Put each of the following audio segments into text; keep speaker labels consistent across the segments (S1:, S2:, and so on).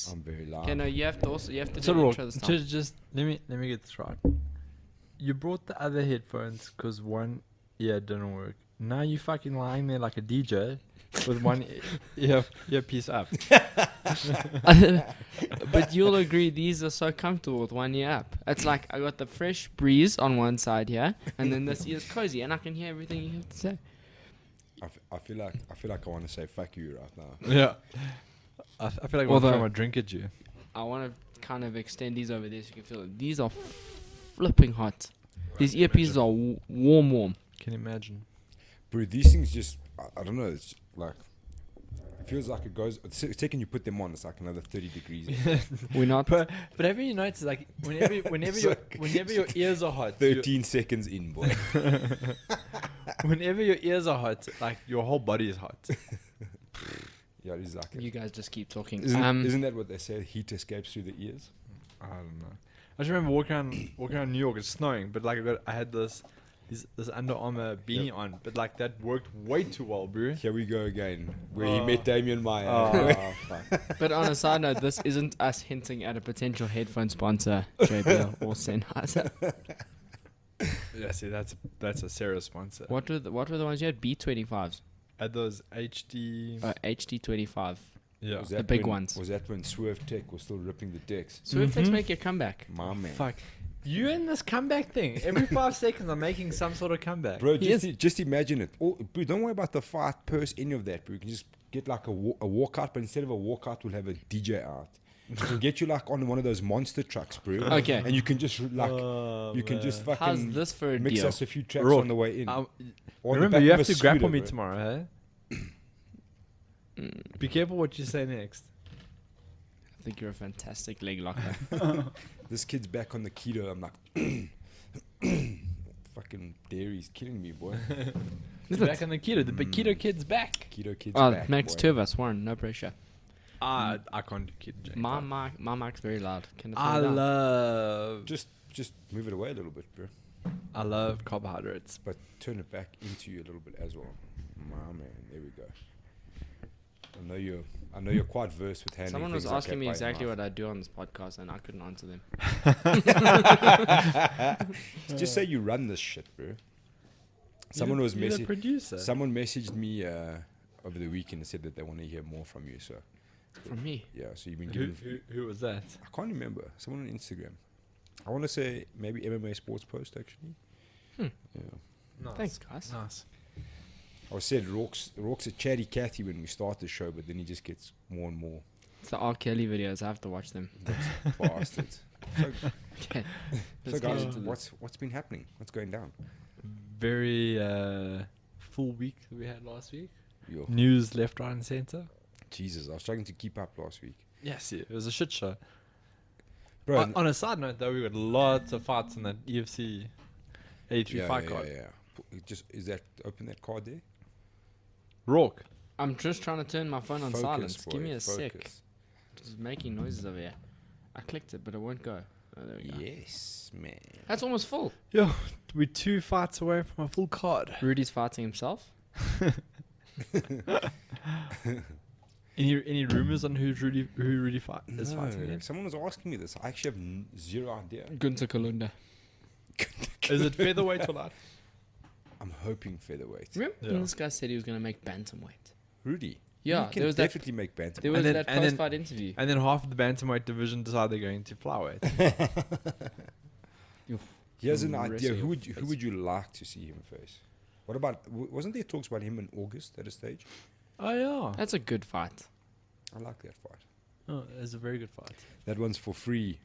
S1: this.
S2: I'm very loud.
S1: Okay, no, you have to do the
S3: So
S1: intro this time.
S3: just let me get this right. You brought the other headphones because one ear didn't work. Now you fucking lying there like a DJ with one earpiece up.
S1: But you'll agree these are so comfortable with one ear up. It's like I got the fresh breeze on one side here, and then this ear's cozy, and I can hear everything you have to say.
S2: I feel like I want to say fuck you right now.
S3: Yeah. I feel like I'm throwing my drink at you.
S1: I want to kind of extend these over there so you can feel it. These are flipping hot. These earpieces are warm.
S3: Can you imagine?
S2: Bro, these things just, I don't know, it's like, it feels like it goes, the second you put them on, it's like another 30 degrees.
S1: We're not.
S3: But haven't you noticed, like, whenever your ears are hot,
S2: 13 seconds in, boy.
S3: whenever your ears are hot, like, your whole body is hot.
S2: Yeah, it's like
S1: You guys just keep talking.
S2: Isn't that what they say? Heat escapes through the ears?
S3: I don't know. I just remember walking around New York. It's snowing, but like I had this Under Armour beanie on, but like that worked way too well, bro.
S2: Here we go again, where he met Damien Meyer.
S3: Oh, fuck.
S1: But on a side note, this isn't us hinting at a potential headphone sponsor, JBL or Sennheiser.
S3: Yeah, see, that's a serious sponsor.
S1: What were the ones you had? B25s.
S3: At those HD.
S1: HD25.
S3: Yeah.
S2: Was
S1: The
S2: that
S1: big
S2: when-
S1: ones.
S2: Was that when Swerve Tech was still ripping the decks?
S1: Swift Techs make a comeback.
S2: My man.
S3: Fuck. You in this comeback thing? Every 5 seconds, I'm making some sort of comeback.
S2: Bro,
S1: He
S2: just imagine it. Bro, don't worry about the fight, purse, any of that, bro. You can just get like a walkout, but instead of a walkout, we'll have a DJ out. We can get you like on one of those monster trucks, bro.
S1: Okay.
S2: And you can just like, you can just
S1: How's
S2: fucking
S1: this for a
S2: mix
S1: deal?
S2: us a few tracks
S3: Roarke,
S2: on the way in. Or on the
S3: Remember,
S2: back
S3: you
S2: of
S3: have
S2: a
S3: to grapple
S2: scooter,
S3: me
S2: bro.
S3: tomorrow, hey? Be careful what you say next.
S1: I think you're a fantastic leg locker.
S2: This kid's back on the keto. I'm like, fucking dairy's killing me, boy.
S3: He's back on the keto. The keto kid's back.
S2: Keto kid's
S1: Oh,
S2: back,
S1: Max,
S2: boy.
S1: 2 of us. Warren, no pressure.
S3: I can't do keto. Jake.
S1: My mic's very loud. Can it
S3: I
S1: turn it down?
S3: love
S2: Just move it away a little bit, bro.
S3: I love carbohydrates.
S2: But turn it back into you a little bit as well. My man, there we go. I know you're quite versed with handling
S1: Someone was
S2: things like
S1: asking
S2: that
S1: me
S2: by
S1: exactly
S2: mouth.
S1: what I do on this podcast, and I couldn't answer them.
S2: Just say you run this shit, bro. Someone was
S3: You're the
S2: messaging.
S3: producer.
S2: Someone messaged me over the weekend and said that they want to hear more from you. So
S1: From me.
S2: yeah, so you've been giving.
S3: Who was that?
S2: I can't remember. Someone on Instagram. I want to say maybe MMA Sports Post actually.
S1: Hmm.
S2: Yeah.
S3: Nice.
S1: Thanks, guys.
S3: Nice.
S2: I said Roarke's a chatty catty when we start the show, but then he just gets more and more.
S1: It's the R. Kelly videos. I have to watch them.
S2: Bastard. So,
S1: Okay.
S2: so
S1: Let's get
S2: guys,
S1: into this.
S2: what's been happening? What's going down?
S3: Very full week that we had last week.
S2: Yo,
S3: News left, right, and center.
S2: Jesus, I was struggling to keep up last week.
S3: Yes, it was a shit show.
S2: Bro,
S3: On a side note, though, we got lots of fights in that EFC83 fight card.
S2: Is that open that card there?
S3: Roarke.
S1: I'm just trying to turn my phone on
S2: Focus,
S1: silence. Give
S2: boy,
S1: me a sec.
S2: focus.
S1: It's making noises over here. I clicked it, but it won't go. Oh, there we go.
S2: Yes, man.
S1: That's almost full.
S3: Yo, we're 2 fights away from a full card.
S1: Rudy's fighting himself.
S3: Any rumors on who Rudy is fighting
S2: No,
S3: against?
S2: someone was asking me this. I actually have zero idea.
S1: Gunther Kalunda.
S3: Is it featherweight or light?
S2: I'm hoping featherweight.
S1: Remember
S3: Yeah.
S1: when this guy said he was going to make bantamweight?
S2: Rudy.
S1: Yeah,
S2: you can
S1: there was that.
S2: definitely make bantamweight.
S1: There was
S3: then-
S1: that
S3: and then-
S1: post-fight interview.
S3: And then half of the bantamweight division decide they're going to flyweight.
S2: He has an
S1: Rest
S2: idea.
S1: of
S2: Who
S1: your
S2: who
S1: face.
S2: would you like to see him face? What about? Wasn't there talks about him in August at a stage?
S3: Oh yeah,
S1: That's a good fight.
S2: I like that fight.
S3: oh, it's a very good fight.
S2: That one's for free.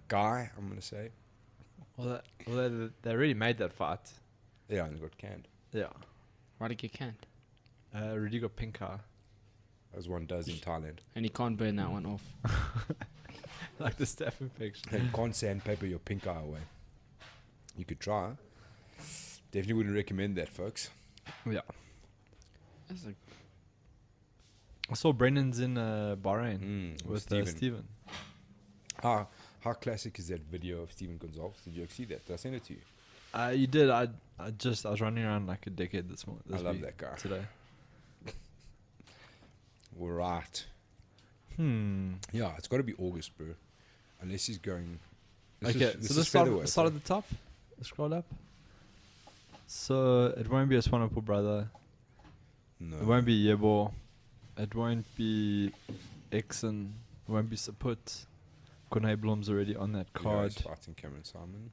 S2: Guy, I'm gonna say.
S3: Well, they already made that fight.
S2: Yeah, and it got canned,
S3: Yeah,
S1: Why did he get canned?
S3: Rudy got pink eye,
S2: as one does in Thailand.
S1: And he can't burn that one off.
S3: like the staph infection.
S2: You can't sandpaper your pink eye away. You could try. Definitely wouldn't recommend that, folks.
S3: Yeah,
S1: That's a,
S3: I saw Brendan's in Bahrain with
S2: Steven.
S3: Steven.
S2: How classic is that video of Steven Gonzalez? Did you see that? Did I send it to you?
S3: You did. I was running around like a dickhead this morning.
S2: I love that guy.
S3: today.
S2: All right. Yeah, it's got to be August, bro. Unless he's going.
S3: Okay, so let's start at the top. Scroll up. So it won't be a Swanepoel brother.
S2: No.
S3: It won't be Yebo. It won't be Exon. It won't be Saput. Kunai Blom's already on that
S2: Yeah,
S3: card.
S2: he's fighting Cameron Simon.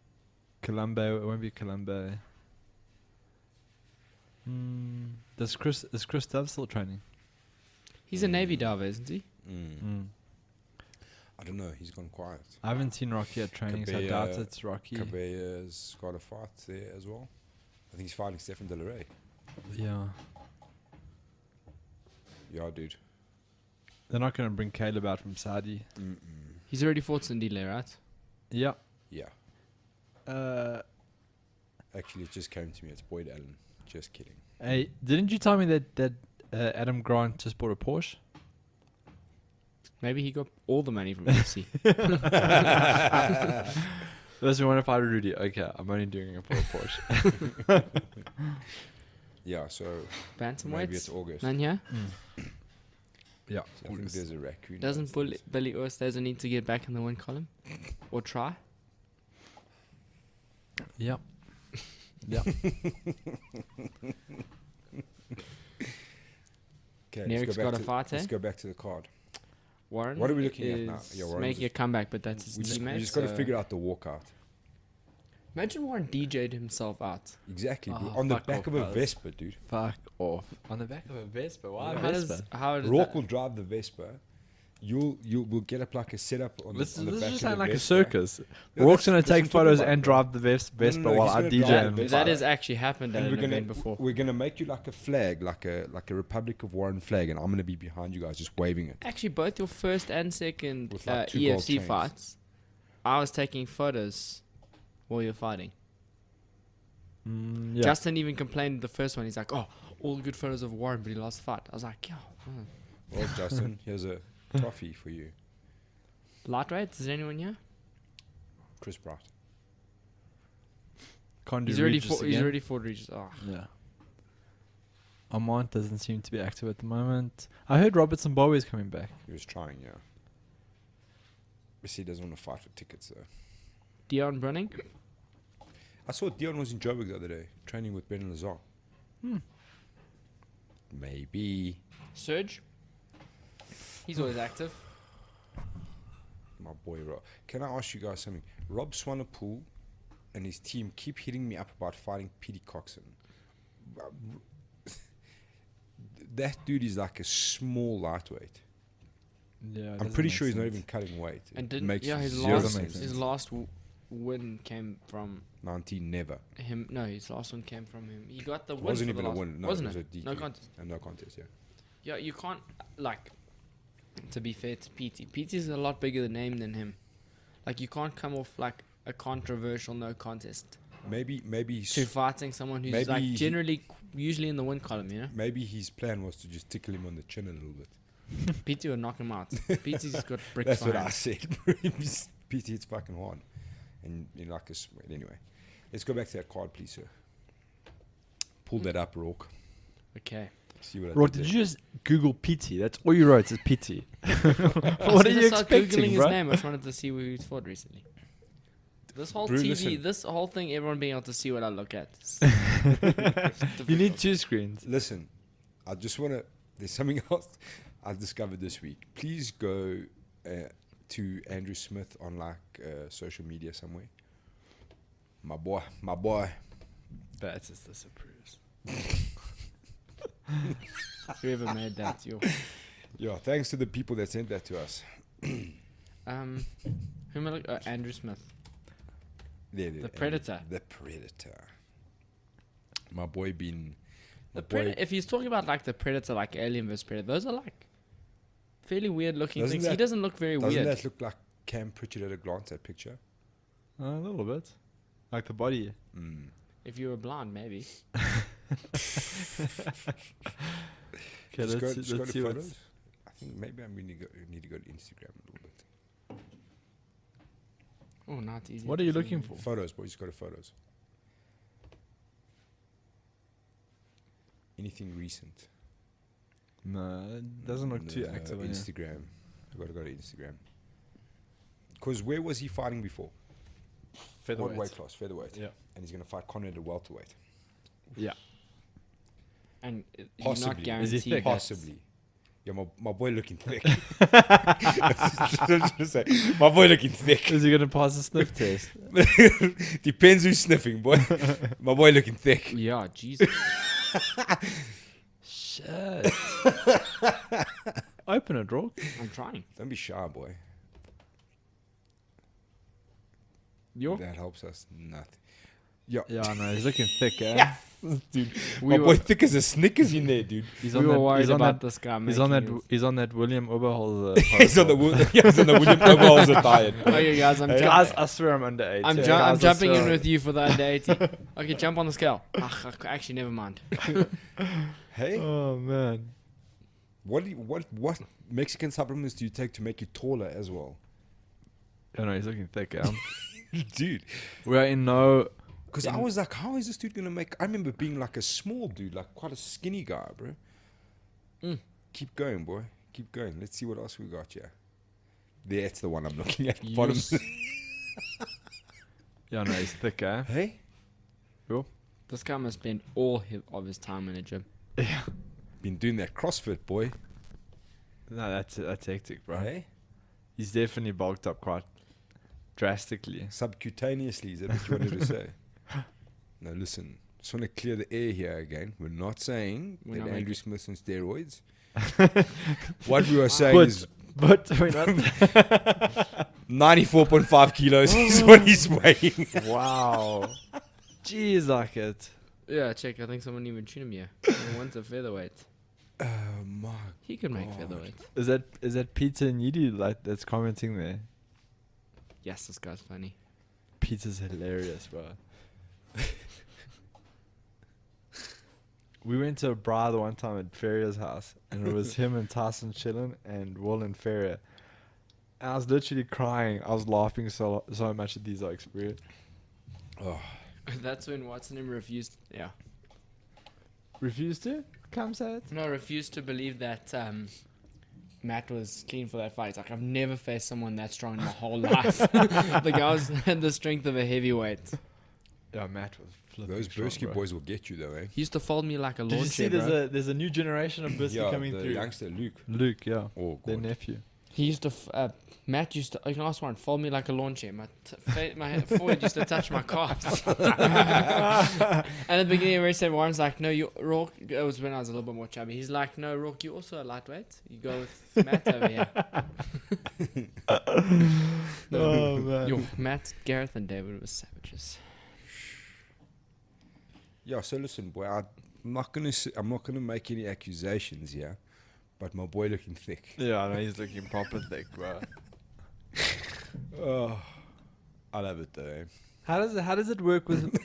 S3: Kalambe. It won't be Kalambe. Is Chris Dove still training?
S1: He's a Navy diver, isn't he?
S2: I don't know. He's gone quiet.
S3: I haven't seen Rocky at training, so I doubt it's Rocky.
S2: Cabella's got a fight there as well. I think he's fighting Stefan Del Rey.
S3: Yeah.
S2: Yeah, dude.
S3: They're not going to bring Caleb out from Saudi.
S1: He's already fought Sindile, right?
S3: Yeah.
S2: Yeah. Actually, it just came to me. It's Boyd Allen. Just kidding.
S3: Hey, didn't you tell me that Adam Grant just bought a Porsche?
S1: Maybe he got all the money from UFC.
S3: Unless we want to fight Rudy. Okay, I'm only doing it for a Porsche.
S2: Yeah, so
S1: Bantamweights?
S2: maybe it's August.
S1: None here?
S3: Yeah.
S2: So I think there's a raccoon.
S1: Doesn't Billy Oosthuizen need to get back in the win column? Or try?
S3: Yep. Yeah.
S2: Okay,
S1: Nerik's got a fight,
S2: Let's
S1: eh?
S2: go back to the card.
S1: Warren
S2: What are we looking at
S1: is
S2: now? Yeah, Warren
S1: making a comeback, but that's his
S2: We
S1: teammate.
S2: just got to figure out the walkout.
S1: Imagine Warren DJ'd himself out.
S2: Exactly. bro.
S3: Oh,
S2: On the
S3: fuck
S2: back
S3: off,
S2: of a
S3: brothers.
S2: Vespa, dude.
S3: Fuck off. On the back of a Vespa. Why
S1: How does
S2: Roarke
S1: that?
S2: will drive the Vespa. You'll get up like a setup on
S3: This
S2: the back
S3: just
S2: of the
S3: sound like a
S2: Vespa.
S3: circus.
S2: Yeah,
S3: Rourke's
S2: that's
S3: going to take
S2: what I'm talking
S3: photos
S2: about,
S3: and
S2: bro.
S3: drive the Vespa
S2: no,
S3: while
S2: he's
S3: I
S2: gonna
S3: DJ
S2: drive
S3: him.
S2: the
S1: That has actually happened at
S2: And
S1: an event before.
S2: we're gonna make you like a flag, like a Republic of Warren flag, and I'm gonna be behind you guys just waving it.
S1: Actually, both your first and second
S2: With like 2 gold
S1: EFC
S2: chains.
S1: fights, I was taking photos while you're fighting.
S3: Yeah.
S1: Justin even complained the first one. He's like, "Oh, all good photos of Warren, but he lost the fight." I was like, "Yo,
S2: Well, Justin, here's a trophy for you,
S1: lightweight. Is there anyone here?
S2: Chris Bright.
S3: Can't do
S1: He's already
S3: Regis
S1: fought. He's
S3: again.
S1: already fought Regis. Oh.
S3: Yeah. Armand doesn't seem to be active at the moment. I heard Robertson Bowie is coming back.
S2: He was trying, yeah. But he doesn't want to fight for tickets though.
S1: Dion Brunning.
S2: I saw Dion was in Joburg the other day, training with Ben Lazar. Maybe
S1: Serge. He's always active.
S2: my boy Rob. Can I ask you guys something? Rob Swanepoel and his team keep hitting me up about fighting Petey Coxon. That dude is like a small lightweight.
S3: Yeah,
S2: I'm pretty sure he's not even cutting weight.
S1: And
S2: It
S1: didn't
S2: makes
S1: his
S2: zero
S1: last
S2: sense.
S1: his last win came from
S2: 19 never.
S1: him. No, his last one came from him. He got the
S2: It
S1: win.
S2: wasn't
S1: for the
S2: even a
S1: last
S2: win. No,
S1: wasn't
S2: it was
S1: it?
S2: a DQ.
S1: No contest.
S2: No contest, yeah.
S1: Yeah, you can't like. To be fair to PT, PT's a lot bigger the name than him. Like you can't come off like a controversial no contest
S2: Maybe he's
S1: to fighting someone who's
S2: Maybe
S1: like
S2: he-
S1: generally usually in the win column. You know,
S2: maybe his plan was to just tickle him on the chin a little bit.
S1: PT will knock him out. PT's got bricks.
S2: That's what
S1: behind.
S2: I said. PT hits fucking hard. And you know, like a sweat. Anyway, let's go back to that card, please, sir. Pull that up, Rourke.
S1: Okay.
S2: See what I
S3: Rourke,
S2: did
S3: did
S2: there.
S3: you just Google PT? That's all you wrote is PT.
S1: I was
S3: What are
S1: gonna
S3: you
S1: start Googling
S3: expecting,
S1: his
S3: bro?
S1: name. I just wanted to see who he's fought recently. This whole
S2: Bro,
S1: TV,
S2: listen.
S1: this whole thing, everyone being able to see what I look at.
S3: You need 2 screens.
S2: Listen, I just want to. There's something else I discovered this week. Please go to Andrew Smith on like social media somewhere. My boy.
S3: That is disapproves.
S1: Whoever made that, yo.
S2: Yeah, thanks to the people that sent that to us.
S1: Who am I look? Andrew Smith,
S2: There,
S1: the Predator.
S2: The Predator. My boy been.
S1: The
S2: my boy-
S1: Predator. If he's talking about like the Predator, like Alien vs Predator, those are like fairly weird looking
S2: Doesn't
S1: things. He
S2: that-
S1: doesn't look very
S2: Doesn't
S1: weird.
S2: that look like Cam Pritchard at a glance, that picture?
S3: A little bit. Like the body.
S1: If you were blind, maybe.
S3: Okay,
S2: Just go
S3: let's
S2: to
S3: see
S2: photos.
S3: what's...
S2: I think maybe I need to go to Instagram a little bit.
S1: Oh, not easy.
S3: What are you looking for?
S2: Photos, boys. Go to photos. Anything recent?
S3: No, it doesn't look too
S2: No,
S3: active on here.
S2: Instagram. I gotta go to Instagram. Because where was he fighting before? What
S3: Featherweight.
S2: weight class? Featherweight.
S3: Yeah.
S2: And he's gonna fight Conor at welterweight.
S3: Yeah.
S1: And you're not
S2: Possibly.
S3: Is he
S1: guaranteed
S3: thick?
S1: that-
S2: Possibly. Yeah, my boy looking thick. Just say, my boy looking thick.
S3: Is he gonna pass the sniff test?
S2: Depends who's sniffing, boy. My boy looking thick.
S1: Yeah, Jesus.
S3: Shit. Open it, Roarke.
S1: I'm trying.
S2: Don't be shy, boy.
S1: You're
S2: That helps us nothing. Yeah,
S3: Yeah, I know. He's looking thick, eh?
S2: dude.
S1: We
S2: My boy
S1: were-
S2: thick as a Snickers in there, dude.
S3: He's
S1: we
S3: on
S1: were
S3: that.
S1: worried
S3: He's on
S1: about
S3: that.
S1: this guy.
S3: He's on that.
S1: making his-
S3: He's on that William Oberholzer.
S2: He's on the William Oberholzer diet.
S1: Okay, guys, I'm
S3: Guys, I swear I'm under 8.
S1: I'm jumping in with you for the under 80. Okay, jump on the scale. Actually, never mind.
S2: Hey,
S3: Oh man.
S2: what Mexican supplements do you take to make you taller as well,
S3: I know he's looking thick.
S2: dude?
S3: We are in no.
S2: Because I was like, how is this dude gonna make? I remember being like a small dude, like quite a skinny guy, bro. Keep going, boy. Keep going. Let's see what else we got here. That's the one I'm looking at. Bottom.
S3: Yeah, no, he's thick, eh?
S2: Hey,
S1: This guy must spend all of his time in a gym.
S3: Yeah.
S2: been doing that CrossFit, boy.
S3: No, that's hectic, bro.
S2: Hey,
S3: He's definitely bulked up quite drastically.
S2: subcutaneously. Is that what you wanted to say? No, listen. Just want to clear the air here again. We're not saying
S1: We're
S2: that
S1: not
S2: Andrew
S1: making-
S2: Smith's on steroids. What we were saying is
S3: But we're not.
S2: 94.5 kilos is what he's weighing.
S3: Wow. Jeez, like it.
S1: Yeah, check. I think someone even tuned him here. He wants a featherweight.
S2: Oh my.
S1: He could make
S2: God.
S1: featherweight.
S3: Is that Peter Nidi like that's commenting there?
S1: Yes, this guy's funny.
S3: Peter's hilarious, bro. We went to a bra the one time at Ferrier's house, and it was him and Tyson chilling, and Will and Ferrier. And I was literally crying. I was laughing so much at these like experience.
S2: Oh,
S1: That's when Watson refused. Yeah.
S3: Refused to come say it.
S1: No, refused to believe that Matt was clean for that fight. He's like, I've never faced someone that strong in my whole life. The guy had the strength of a heavyweight.
S3: Yeah, Matt was flipping
S2: those
S3: strong,
S2: Bursky
S3: bro.
S2: boys will get you though, eh?
S1: He used to fold me like a
S3: Did you
S1: lawn
S3: see
S1: chair,
S3: there's a new generation of Bursky coming
S2: the
S3: through?
S2: youngster Luke.
S3: Luke, yeah,
S2: Oh,
S3: their
S2: God.
S3: nephew.
S1: He used to, Matt used to, like last one, fold me like a lawn chair. My forehead used to touch my calves. And at the beginning of race, everyone's like, no, you, Roarke, it was when I was a little bit more chubby. He's like, no, Roarke, you also a lightweight. You go with Matt over here.
S3: Oh man.
S1: Yo, Matt, Gareth, and David were savages.
S2: Yeah, so listen, boy, I'm not gonna make any accusations here, but my boy looking thick.
S3: Yeah, I know he's looking proper thick, bro.
S2: Oh, I love it though. Eh?
S3: How does it work with?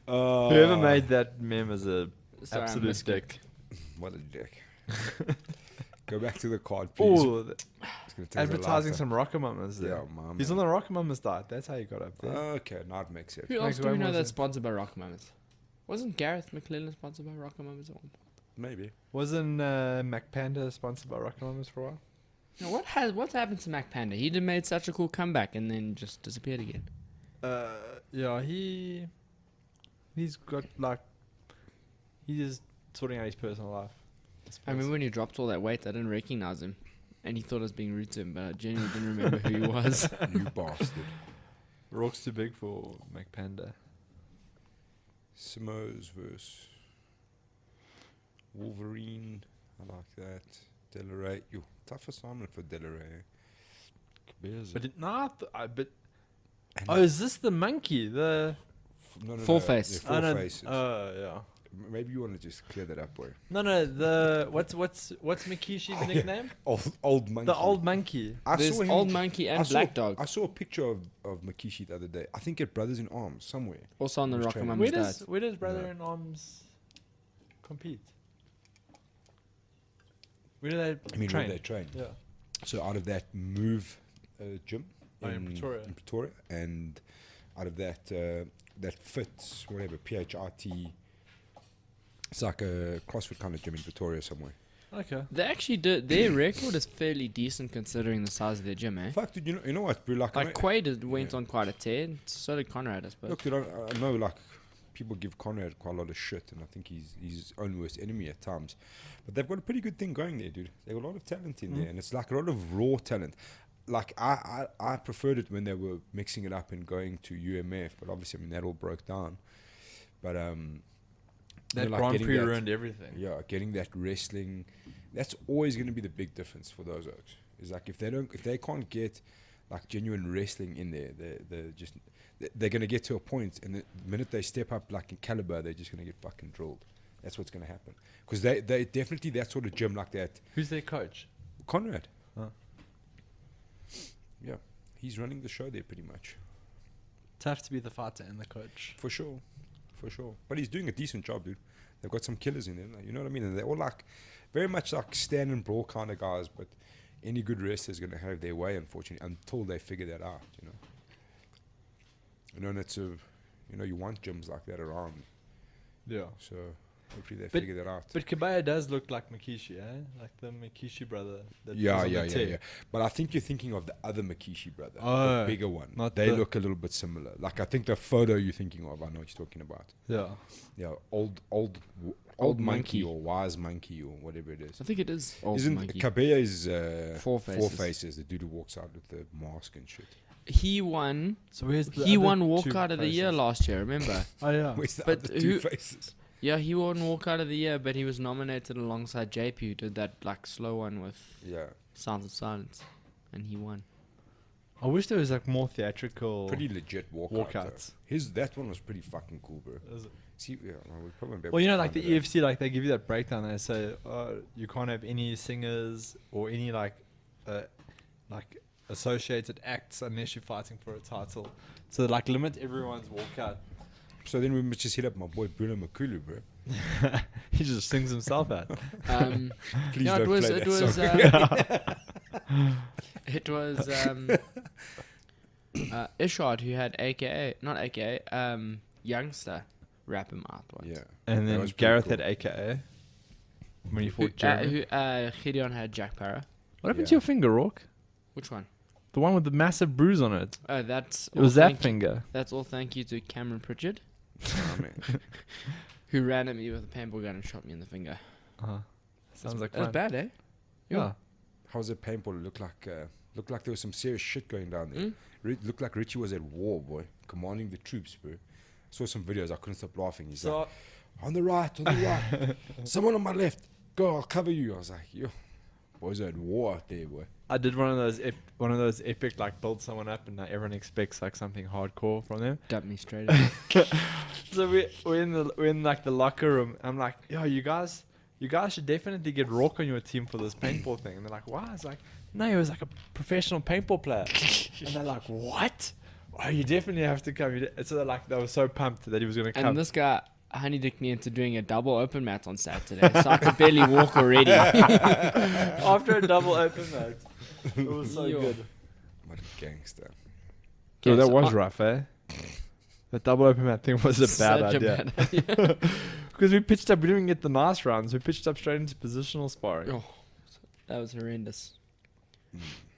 S3: Whoever made that meme is a
S1: Sorry, I
S3: absolute
S1: missed
S3: dick.
S2: What a dick. Go back to the card, please.
S3: Oh,
S2: It's gonna take us a
S3: advertising
S2: lifetime.
S3: some Rocker Mamas there.
S2: Yeah, my
S3: He's
S2: man.
S3: on the Rocker Mamas diet. That's how he got up there.
S2: Okay, now it makes sense.
S1: Who else
S3: Like,
S1: do we
S3: when
S1: know
S3: was
S1: that's
S3: it?
S1: sponsored by Rock Mamas? Wasn't Gareth McClellan sponsored by Rock Mamas at one point?
S2: Maybe.
S3: Wasn't Mac Panda sponsored by Rocker Mamas for a while?
S1: Now, what's happened to Mac Panda? He did made such a cool comeback and then just disappeared again.
S3: Yeah, he's got like he's just sorting out his personal life.
S1: I remember when he dropped all that weight, I didn't recognize him. And he thought I was being rude to him, but I genuinely didn't remember who he was.
S2: You bastard.
S3: Rock's too big for Mac Panda.
S2: Simoes versus Wolverine. I like that. Delaray. Yo, tough assignment for Delaray.
S3: But oh, is this the monkey? The
S2: No,
S1: Full face.
S2: Full
S3: oh, no,
S2: faces.
S3: yeah.
S2: Maybe you want to just clear that up, boy.
S3: No, the what's Mikishi's nickname?
S2: Old monkey.
S3: The old monkey.
S2: I
S1: There's
S2: saw him.
S1: Old Monkey and Black Dog.
S2: I saw a picture of Makishi the other day. I think at Brothers in Arms somewhere.
S1: Also on the
S2: Who's
S1: Rock
S2: training?
S1: Mamas diet.
S3: Where does Brother
S2: Yeah.
S3: in Arms compete? Where do they
S2: I mean,
S3: train?
S2: where they train.
S3: Yeah.
S2: So out of that Move gym
S3: Oh, in Pretoria.
S2: and out of that that fits whatever PHRT. It's like a CrossFit kind of gym in Pretoria somewhere.
S3: Okay.
S1: They actually did. Their record is fairly decent considering the size of their gym, eh?
S2: Fuck, dude, you know what, bro? Like
S1: Quaid went on quite a tear. So did Conrad, I suppose.
S2: look, dude, I know like people give Conrad quite a lot of shit, and I think he's his own worst enemy at times. But they've got a pretty good thing going there, dude. They've got a lot of talent in there, and it's like a lot of raw talent. Like I preferred it when they were mixing it up and going to UMF, but obviously, I mean, that all broke down. But
S3: That
S2: like
S3: Grand
S2: getting
S3: Prix
S2: that-
S3: ruined everything.
S2: yeah, getting that wrestling, that's always going to be the big difference for those oaks. Is like if they can't get like genuine wrestling in there, they're going to get to a point, and the minute they step up like in caliber, they're just going to get fucking drilled. That's what's going to happen, because they definitely that sort of gym like that.
S3: Who's their coach?
S2: Conrad,
S3: Huh.
S2: yeah, he's running the show there pretty much.
S3: Tough to be the fighter and the coach.
S2: For sure. But he's doing a decent job, dude. They've got some killers in there, you know what I mean? And they're all like, very much like stand and brawl kind of guys, but any good wrestler is going to have their way, unfortunately, until they figure that out, you know. And it's you want gyms like that around,
S3: Yeah.
S2: so hopefully they
S3: But-
S2: figure that out.
S3: But Kabaya does look like Makishi, eh? Like the Makishi brother. That
S2: Yeah.
S3: was on the tear.
S2: But I think you're thinking of the other Makishi brother,
S3: Oh,
S2: the bigger one.
S3: not
S2: They
S3: the-
S2: look a little bit similar. Like I think the photo you're thinking of, I know what you're talking about.
S3: Yeah.
S2: Yeah, old monkey
S1: monkey.
S2: or wise monkey or whatever it is.
S1: I think it is. Old
S2: Isn't
S1: monkey.
S2: Kabeya is
S1: Four
S2: Four
S1: Faces.
S2: Faces, the dude who walks out with the mask and shit.
S1: He won.
S3: So where's the
S1: He
S3: other
S1: won
S3: two
S1: Walkout of the Year
S3: faces?
S1: last year. Remember?
S3: Oh yeah.
S2: Where's the
S1: But
S2: other two
S1: who-
S2: faces?
S1: Yeah, he won Walkout of the Year, but he was nominated alongside JP, who did that like slow one with
S2: Yeah,
S1: Sounds of Silence, and he won.
S3: I wish there was like more theatrical
S2: pretty legit walkout.
S3: walkouts.
S2: That one was pretty fucking cool, bro. See, yeah, well, we probably won't be able
S3: Well, you
S2: to
S3: know, like
S2: find
S3: the
S2: it.
S3: EFC, like they give you that breakdown. They say you can't have any singers or any like associated acts unless you're fighting for a title. So like limit everyone's walkout.
S2: So then we must just hit up my boy Bruno Makulu, bro.
S3: He just sings himself out.
S2: Please
S1: Yeah,
S2: don't
S1: it was.
S2: play
S1: It
S2: that
S1: was.
S2: song.
S1: It was. Ishard, who had AKA, youngster, rap him out once.
S2: Yeah,
S3: And
S2: That
S3: then
S2: was pretty
S3: Gareth
S2: cool.
S3: had AKA when he fought Jeremy.
S1: Gideon had Jack Parra.
S3: What happened to
S2: Yeah.
S3: your finger, Roarke?
S1: Which one?
S3: The one with the massive bruise on it.
S1: Oh, that's.
S3: It
S1: all
S3: was that
S1: thank-
S3: finger.
S1: That's all. Thank you to Cameron Pritchard,
S2: Oh, man.
S1: who ran at me with a paintball gun and shot me in the finger.
S3: Sounds like
S1: That was
S3: fun.
S1: bad, eh?
S3: Yeah.
S2: How's it paintball? Looked like there was some serious shit going down there.
S1: Mm?
S2: Looked like Richie was at war, boy, commanding the troops, bro. Saw some videos. I couldn't stop laughing. He's like, on the right, someone on my left. Go, I'll cover you. I was like, yo, boys are at war out there, boy.
S3: I did one of those epic like build someone up and everyone expects like something hardcore from them.
S1: Dumped me straight away.
S3: So we're in like the locker room. I'm like, yo, you guys should definitely get Roarke on your team for this paintball thing. And they're like, why? I was like, no, he was like a professional paintball player. And they're like, what? Oh, you definitely have to come. So they were so pumped that he was gonna come.
S1: And this guy honey-dicked me into doing a double open mat on Saturday, so I could barely walk already.
S3: After a double open mat, it was so
S1: Yo.
S3: good.
S2: What a gangster.
S3: So that
S1: so
S3: was rough, eh? The double open mat thing was a bad
S1: Such
S3: idea.
S1: a bad idea.
S3: Because we pitched up, we didn't get the nice rounds. We pitched up straight into positional sparring.
S1: Oh, that was horrendous.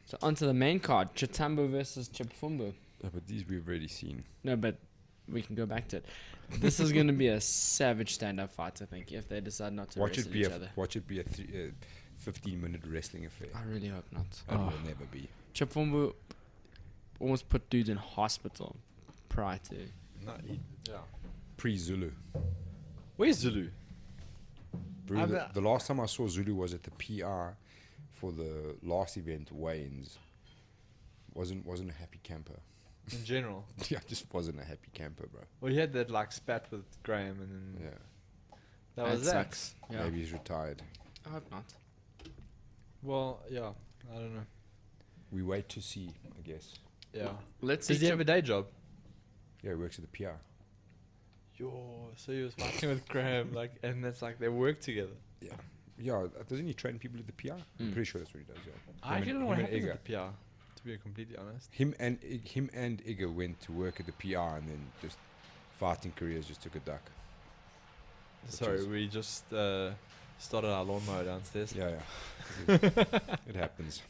S1: So onto the main card, Chitambo versus Chipfumbu.
S2: Yeah, but these we've already seen.
S1: No, but we can go back to it. This is going to be a savage stand-up fight, I think, if they decide not to
S2: Watch
S1: wrestle
S2: it be
S1: each
S2: a
S1: other.
S2: 15-minute wrestling affair.
S1: I really hope not.
S2: It will never be.
S1: Chipfumbu almost put dudes in hospital prior to...
S3: Yeah.
S2: Pre-Zulu.
S3: Where's Zulu?
S2: Bro,
S3: I'm
S2: the,
S3: not-
S2: the last time I saw Zulu was at the PR for the last event, Wayne's. Wasn't a happy camper.
S3: In general.
S2: Yeah, just wasn't a happy camper, bro.
S3: Well, he had that like spat with Graham and then
S2: Yeah,
S3: that was that.
S1: sucks. Yeah.
S2: maybe he's retired.
S1: I hope not.
S3: Well, yeah. I don't know.
S2: We wait to see, I guess.
S3: Yeah.
S1: Let's
S3: Does
S1: see.
S3: he have a day job?
S2: Yeah, he works at the PR.
S3: Yo, so he was fighting with Graham, like, and that's like they work together.
S2: Yeah, doesn't he train people at the PR? I'm pretty sure that's what he does. Yeah.
S3: I
S2: Him
S3: actually
S2: and-
S3: don't know what
S2: him and
S3: happened
S2: Igor.
S3: at the PR, to be completely honest.
S2: Him and Igor went to work at the PR and then just fighting careers just took a duck.
S3: Sorry,
S2: is-
S3: we just started our lawnmower downstairs.
S2: Yeah. It happens.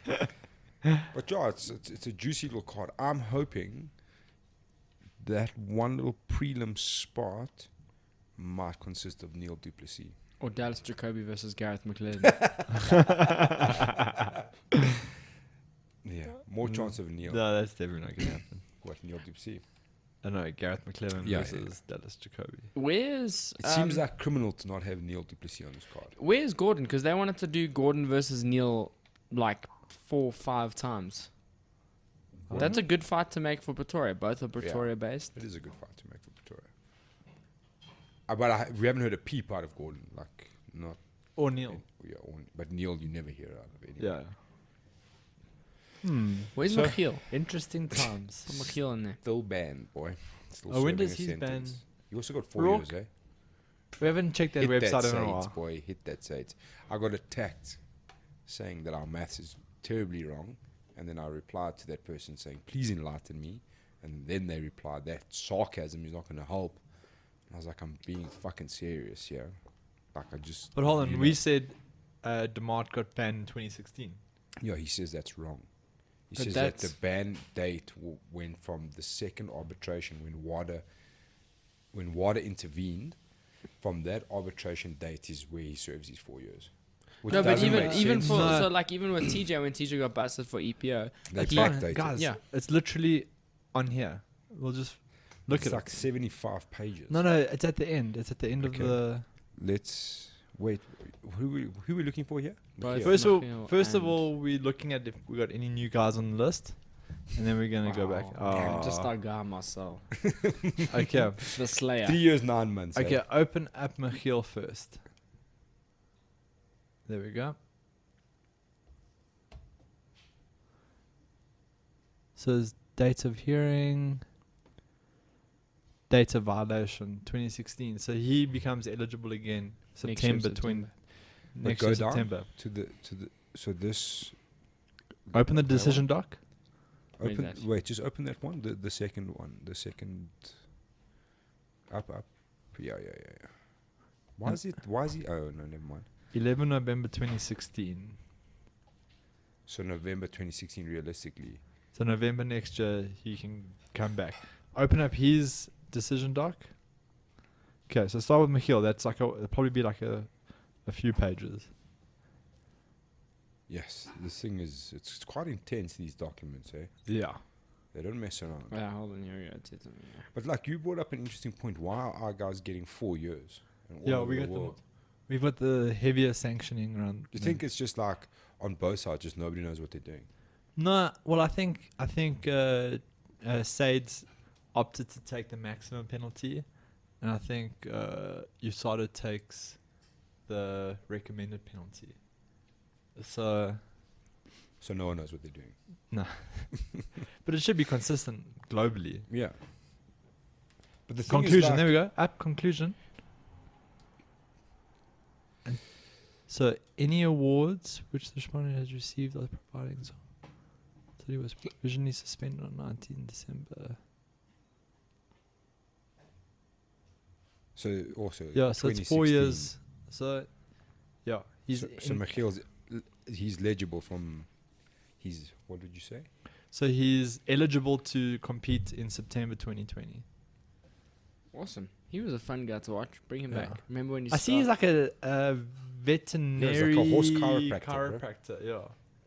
S2: But yeah, it's a juicy little card. I'm hoping that one little prelim spot might consist of Neil Duplessis.
S1: Or Dallas Jacoby versus Gareth McLeod.
S2: Yeah, more chance of Neil.
S3: No, that's definitely not gonna happen.
S2: What, Neil Duplessis?
S3: I know Gareth McLellan
S2: Yeah,
S3: versus Dallas Jacoby.
S1: Where's
S2: It seems like criminal to not have Neil Duplessis on this card.
S1: where's Gordon? Because they wanted to do Gordon versus Neil like 4 or 5 times. That's a good fight to make for Pretoria. Both are Pretoria based.
S2: It is a good fight to make for Pretoria. But we haven't heard a peep out of Gordon. Like, not...
S3: Or Neil.
S2: Yeah, but Neil, you never hear out of anyone.
S3: Yeah.
S1: Where's
S3: So-
S1: McKeel?
S3: Interesting times.
S1: Put McKeel in there.
S2: Still banned, boy. Still
S3: Oh, when
S2: serving
S3: does
S2: a
S3: he ban?
S2: sentence. He also got 4
S3: Roarke?
S2: years, eh?
S3: We haven't checked that
S2: Hit
S3: website
S2: that
S3: in a
S2: Saints,
S3: while.
S2: boy. Hit that Saints. I got attacked saying that our maths is terribly wrong. And then I replied to that person saying, please enlighten me. And then they replied, that sarcasm is not going to help. And I was like, I'm being fucking serious here. Like, I just...
S3: But hold on,
S2: you
S3: we
S2: know.
S3: said DeMart got banned in 2016.
S2: Yeah, he says that's wrong. He
S1: But
S2: says that the
S1: that's-
S2: ban date went from the second arbitration when WADA intervened. From that arbitration date is where he serves his 4 years. Which
S1: No, but
S2: doesn't
S1: even
S2: make
S1: even
S2: sense.
S1: for
S3: No.
S1: so like even with TJ when TJ got busted for EPO,
S2: They
S1: he-
S2: backdated.
S3: Guys,
S1: Yeah.
S3: it's literally on here. We'll just look
S2: It's
S3: at
S2: like
S3: it.
S2: 75 pages.
S3: No, it's at the end. It's at the end
S2: Okay.
S3: of the...
S2: Let's wait. Who we looking for here?
S1: Both.
S2: Mikhail.
S3: First of
S1: and-
S3: all, we're looking at if we got any new guys on the list. And then we're going to go back.
S1: Damn, just our guy Marcel,
S3: Okay.
S1: the Slayer.
S2: 3 years 9 months. eh?
S3: Okay, open up Michiel first. There we go. So his date of hearing, date of violation, 2016. So he becomes eligible again
S1: Next year,
S3: September 20.
S2: But
S3: Next
S2: go
S3: year,
S2: down
S3: September.
S2: to the. So this.
S3: Open the
S2: that
S3: decision doc.
S1: Where's
S2: Open.
S1: that?
S2: Wait, just open that one. The second one. The second. Up. Yeah. Why is it? Why is he? Oh no, never mind.
S3: 11 November 2016.
S2: So November 2016, realistically.
S3: So November next year, he can come back. Open up his decision doc. Okay, so start with Michiel. That's like it'll probably be like a few pages.
S2: Yes, this thing is. It's quite intense. These documents, eh?
S3: Yeah.
S2: They don't mess around.
S1: Yeah, hold on, here we go. It's it, yeah.
S2: But like you brought up an interesting point. Why are our guys getting 4 years? And all
S3: Yeah,
S2: over
S3: we
S2: the
S3: got them.
S2: world?
S3: We've got the heavier sanctioning around.
S2: Do you think it's just like on both sides, just nobody knows what they're doing?
S3: No, well, I think Sades opted to take the maximum penalty, and I think USADA takes the recommended penalty. So,
S2: So no one knows what they're doing.
S3: but it should be consistent globally.
S2: Yeah. But the thing
S3: Conclusion.
S2: is like,
S3: There we go. App conclusion. And so, any awards which the respondent has received are providing. So he was provisionally suspended on 19 December.
S2: So also.
S3: Yeah, so it's 4 years. So, yeah, he's
S2: So Michiel's he's legible from. He's what did you say?
S3: so he's eligible to compete in September 2020.
S1: Awesome. He was a fun guy to watch. Bring him
S3: Yeah.
S1: back. Remember when you
S3: I see he's like a veterinary
S2: horse chiropractor, bro.
S3: chiropractor, yeah.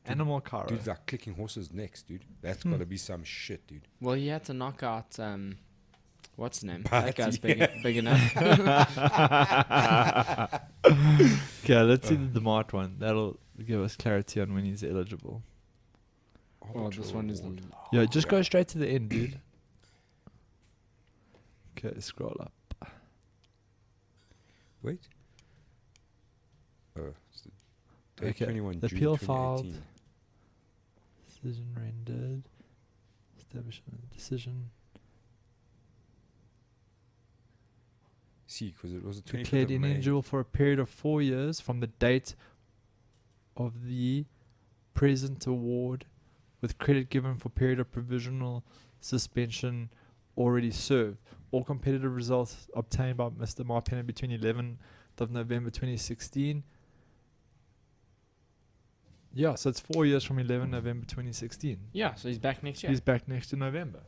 S3: Animal chiro.
S2: Dude's like clicking horses' necks, dude. That's got to be some shit, dude.
S1: Well, he had to knock out what's his name?
S2: But,
S1: That guy's
S2: yeah.
S1: big enough.
S3: Okay, let's see the DeMart one. That'll give us clarity on when he's eligible.
S1: Oh, this one is the
S3: Yeah, just go straight to the end, dude. Okay, scroll up.
S2: Wait. Oh, it's the date
S3: Okay,
S2: 21
S3: the
S2: June
S3: appeal
S2: 2018.
S3: Decision rendered. Establishment of decision.
S2: See, because it was the 25th
S3: Declared
S2: of May.
S3: ineligible for a period of 4 years from the date of the present award, with credit given for period of provisional suspension already served, all competitive results obtained by Mr. Marpena between 11th of November 2016. Yeah, so it's 4 years from 11 November 2016.
S1: Yeah, so he's back next year.
S3: He's back next in November.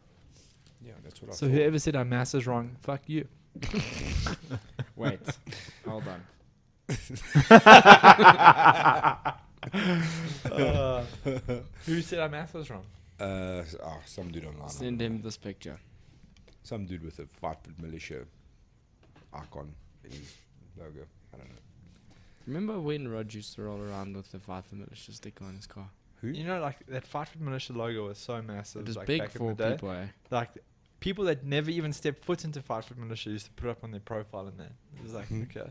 S2: Yeah, that's what I
S3: So
S2: thought.
S3: whoever said our maths is wrong, fuck you.
S1: Wait, hold on.
S3: Who said our maths was wrong?
S2: Some dude online.
S1: Send him this picture.
S2: Some dude with a 5-foot militia icon in his logo. I don't know.
S1: Remember when Rod used to roll around with the 5 militia sticker on his car?
S2: Who?
S3: You know, like that 5-foot militia logo was so massive.
S1: It was
S3: like
S1: big
S3: back in
S1: for
S3: the day.
S1: people, eh?
S3: Like people that never even stepped foot into 5-foot militia used to put up on their profile and that. It was like, okay.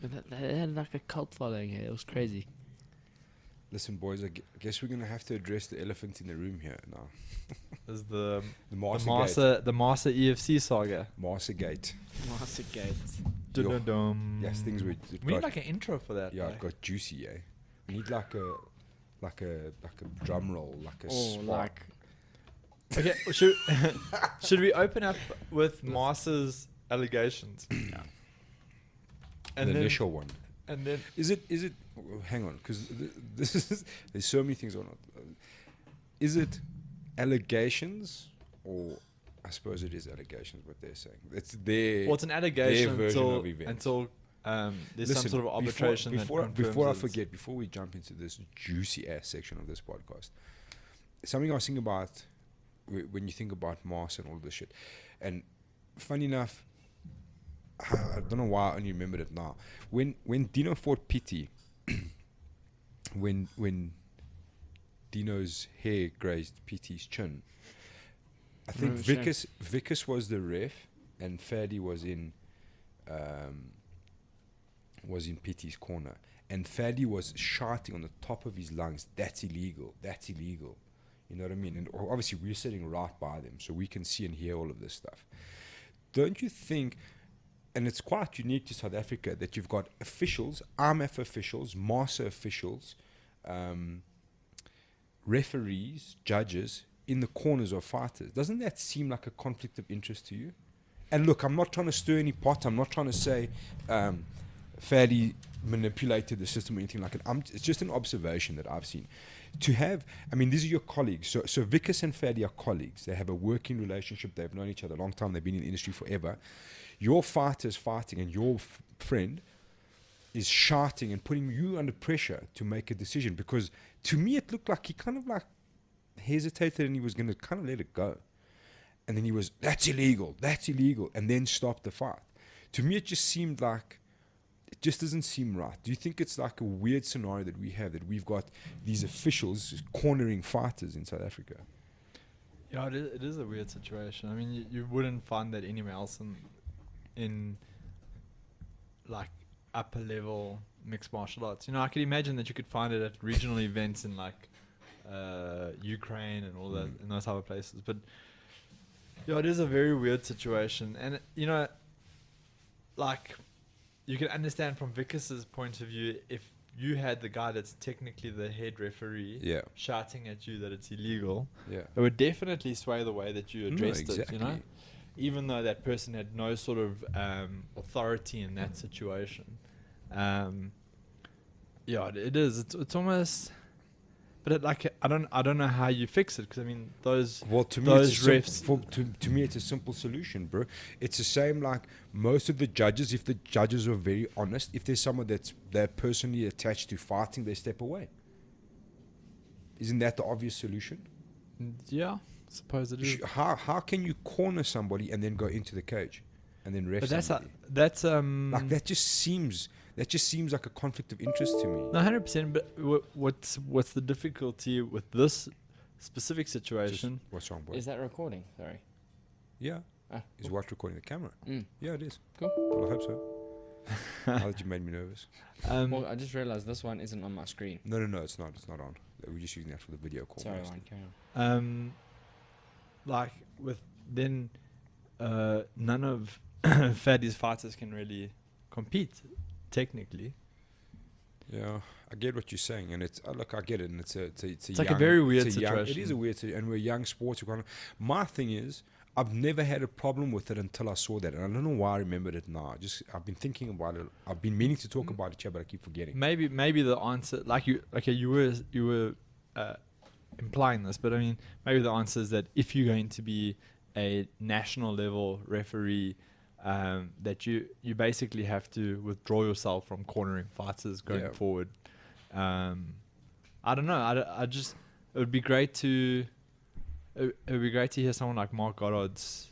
S1: They had like a cult following here. It was crazy.
S2: Listen, boys, I guess we're going to have to address the elephant in the room here now.
S3: There's the
S2: MMASAGATE.
S3: Master EFC saga.
S2: MMASAGATE.
S1: MMASAGATE.
S3: Dun-dun-dun.
S2: Yes, things we
S3: We need like an intro for that.
S2: yeah,
S3: like.
S2: it got juicy, eh? We need like a drum roll, like a
S1: Or
S2: spark.
S1: like
S3: Okay, should we open up with Master's allegations?
S1: yeah.
S3: And
S2: the
S3: then,
S2: initial one.
S3: and then
S2: Is it? Hang on, because this is. There's so many things on it. Is it allegations, or I suppose it is allegations? What they're saying. It's their.
S3: well, it's an allegation
S2: version
S3: until
S2: of events.
S3: there's
S2: Listen,
S3: some sort of arbitration
S2: before
S3: that
S2: before I
S3: confirms
S2: forget, before we jump into this juicy ass section of this podcast, something I was thinking about when you think about Mars and all this shit, and funny enough, I don't know why I only remembered it now. When Dino fought Pity, when Dino's hair grazed Pity's chin, I think
S1: Oh, shame.
S2: Vickers was the ref and Faddy was in Pity's corner, and Faddy was shouting on the top of his lungs, "That's illegal! That's illegal!" You know what I mean? And obviously we're sitting right by them, so we can see and hear all of this stuff. Don't you think? And it's quite unique to South Africa that you've got officials, RMF officials, MASA officials, referees, judges in the corners of fighters. Doesn't that seem like a conflict of interest to you? And look, I'm not trying to stir any pot. I'm not trying to say Faddy manipulated the system or anything like it. It's just an observation that I've seen. To have, I mean, these are your colleagues. So Vickers and Faddy are colleagues. They have a working relationship. They've known each other a long time. They've been in the industry forever. Your fighter's fighting and your friend is shouting and putting you under pressure to make a decision, because to me it looked like he kind of like hesitated and he was going to kind of let it go. And then he was, that's illegal, and then stopped the fight. To me it just seemed like, it just doesn't seem right. Do you think it's like a weird scenario that we have, that we've got these officials cornering fighters in South Africa?
S3: Yeah, it is a weird situation. I mean, you wouldn't find that anywhere else in like upper level mixed martial arts. You know, I could imagine that you could find it at regional events in like Ukraine and all that, in those type of places. But yeah, it is a very weird situation. And you know, like, you can understand from Vickers's point of view, if you had the guy that's technically the head referee shouting at you that it's illegal, it would definitely sway the way that you addressed it, you know? Even though that person had no sort of authority in that situation. Yeah, it is. It's almost... But I don't know how you fix it, because I mean
S2: to me
S3: those
S2: it's
S3: refs.
S2: to me it's a simple solution, bro. It's the same like most of the judges. If the judges are very honest, if there's someone they're personally attached to fighting, they step away. Isn't that the obvious solution?
S3: Yeah, I suppose it is.
S2: How can you corner somebody and then go into the cage and then ref
S3: But that's
S2: somebody?
S3: like
S2: That just seems like a conflict of interest to me.
S3: No, 100%. But what's the difficulty with this specific situation?
S2: Just, what's wrong, boy?
S1: Is that recording? Sorry.
S2: Yeah.
S1: Ah,
S2: Is what recording the camera?
S1: Mm.
S2: Yeah, it is.
S1: Cool.
S2: Well, I hope so. Now that you made me nervous.
S1: Well, I just realized this one isn't on my screen.
S2: No, it's not. It's not on. We're just using that for the video call.
S1: Sorry,
S2: mostly.
S1: Ryan, carry on.
S3: Like with then, none of Faddy's fighters can really compete technically.
S2: Yeah, I get what you're saying, and it's look, I get it, and it's
S3: like a very weird
S2: it
S3: situation.
S2: is a weird situation, and we're young sports. My thing is, I've never had a problem with it until I saw that, and I don't know why I remembered it now. I've been thinking about it. I've been meaning to talk about it here, but I keep forgetting.
S3: Maybe the answer, like you were implying this, but I mean, maybe the answer is that if you're going to be a national level referee, that you basically have to withdraw yourself from cornering fighters going forward. I don't know. It would be great to hear someone like Mark Goddard's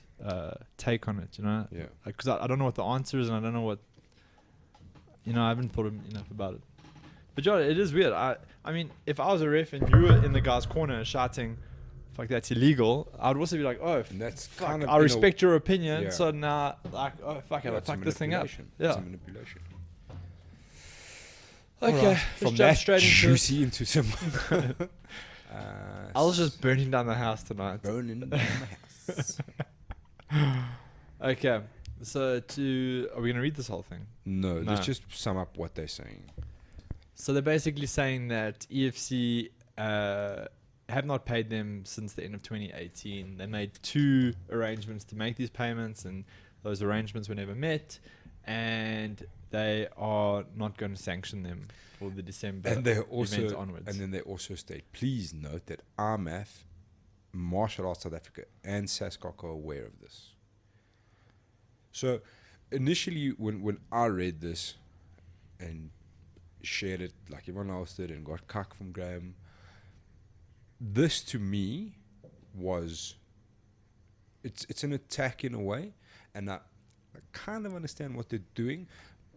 S3: take on it. You know,
S2: Yeah.
S3: Because I don't know what the answer is, and I don't know what. You know, I haven't thought enough about it. But John, it is weird. I mean, if I was a ref and you were in the guy's corner shouting, "Fuck, that's illegal," I would also be like, "Oh,
S2: And that's
S3: fuck,
S2: kind of,
S3: I respect your opinion."
S2: yeah.
S3: So now, like, oh fuck, I fuck this thing up.
S2: It's
S3: Yeah.
S2: a manipulation.
S3: Okay,
S2: Alright,
S3: let's
S2: from
S3: jump
S2: that
S3: straight into.
S2: juicy into some.
S3: I was just burning down the house tonight.
S2: burning down my house.
S3: Okay, so are we gonna read this whole thing?
S2: No,
S3: No.
S2: let's just sum up what they're saying.
S3: So they're basically saying that EFC have not paid them since the end of 2018. They made 2 arrangements to make these payments, and those arrangements were never met. And they are not going to sanction them for the December
S2: And they
S3: event
S2: also,
S3: onwards.
S2: and then they also state, please note that RMAF, Martial Arts South Africa, and SASCOC are aware of this. So initially, when I read this and shared it like everyone else did and got cuck from Graham, this to me was, it's an attack in a way, and I kind of understand what they're doing,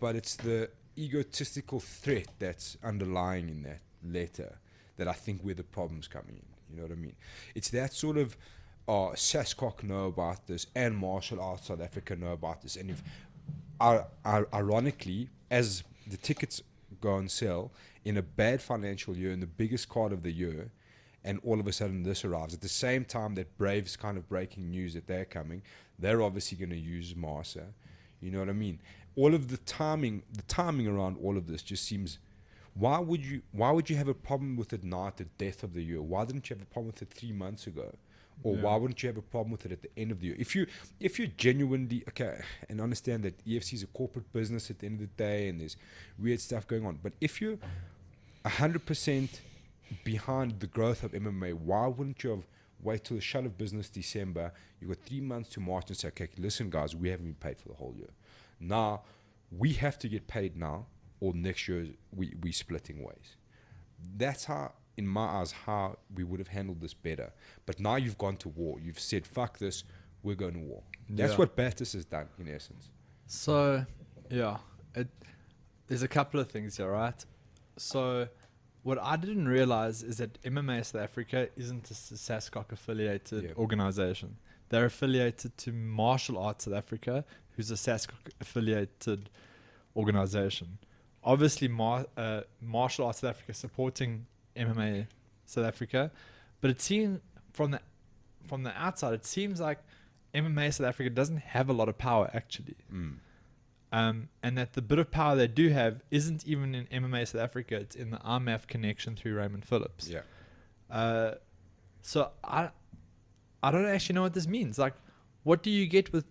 S2: but it's the egotistical threat that's underlying in that letter that I think where the problem's coming in. You know what I mean? It's that sort of, SASCOC know about this and Martial Arts South Africa know about this. And if, ironically, as the tickets go on sale in a bad financial year, in the biggest card of the year, and all of a sudden this arrives at the same time that Brave's kind of breaking news that they're coming, they're obviously going to use Marsa. You know what I mean? All of the timing around all of this just seems. Why would you have a problem with it now at the death of the year? Why didn't you have a problem with it 3 months ago? Or why wouldn't you have a problem with it at the end of the year? If you're genuinely okay and understand that EFC is a corporate business at the end of the day and there's weird stuff going on, but if you're 100% behind the growth of MMA, why wouldn't you have wait till the shut of business December? You got 3 months to March and say, okay, listen guys, we haven't been paid for the whole year. Now we have to get paid now, or next year we splitting ways. That's how, in my eyes, how we would have handled this better. But now you've gone to war. You've said, fuck this, we're going to war. That's what Batis has done, in essence.
S3: So, yeah, there's a couple of things here, right? So, what I didn't realize is that MMA South Africa isn't a SASCOC affiliated organization. They're affiliated to Martial Arts South Africa, who's a SASCOC affiliated organization. Obviously, Martial Arts South Africa supporting MMA South Africa, but it seems from the outside, it seems like MMA South Africa doesn't have a lot of power actually. And that the bit of power they do have isn't even in MMA South Africa, it's in the RMAF connection through Raymond Phillips. So I don't actually know what this means. Like, what do you get with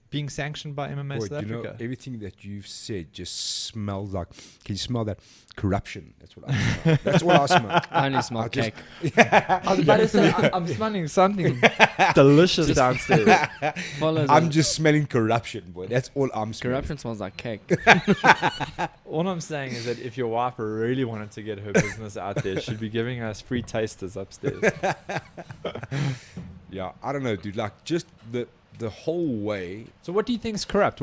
S3: being sanctioned by MMA South Africa?
S2: You know, everything that you've said just smells like, can you smell that? Corruption. That's what I smell. That's what I smell.
S1: I only smell cake.
S3: I was about to say, I'm smelling something delicious downstairs.
S2: I'm just smelling corruption, boy. That's all I'm smelling.
S1: Corruption smells like cake.
S3: All I'm saying is that if your wife really wanted to get her business out there, she'd be giving us free tasters upstairs.
S2: Yeah, I don't know, dude. Like, just the whole way.
S3: So what do you think is corrupt?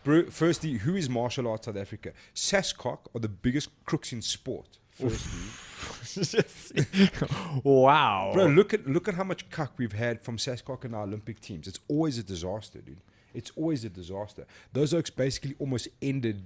S2: Bro, firstly, who is Martial Arts South Africa? SASCOC are the biggest crooks in sport. Firstly,
S3: wow,
S2: bro, look at how much cuck we've had from SASCOC and our Olympic teams. It's always a disaster, dude. It's always a disaster. Those oaks basically almost ended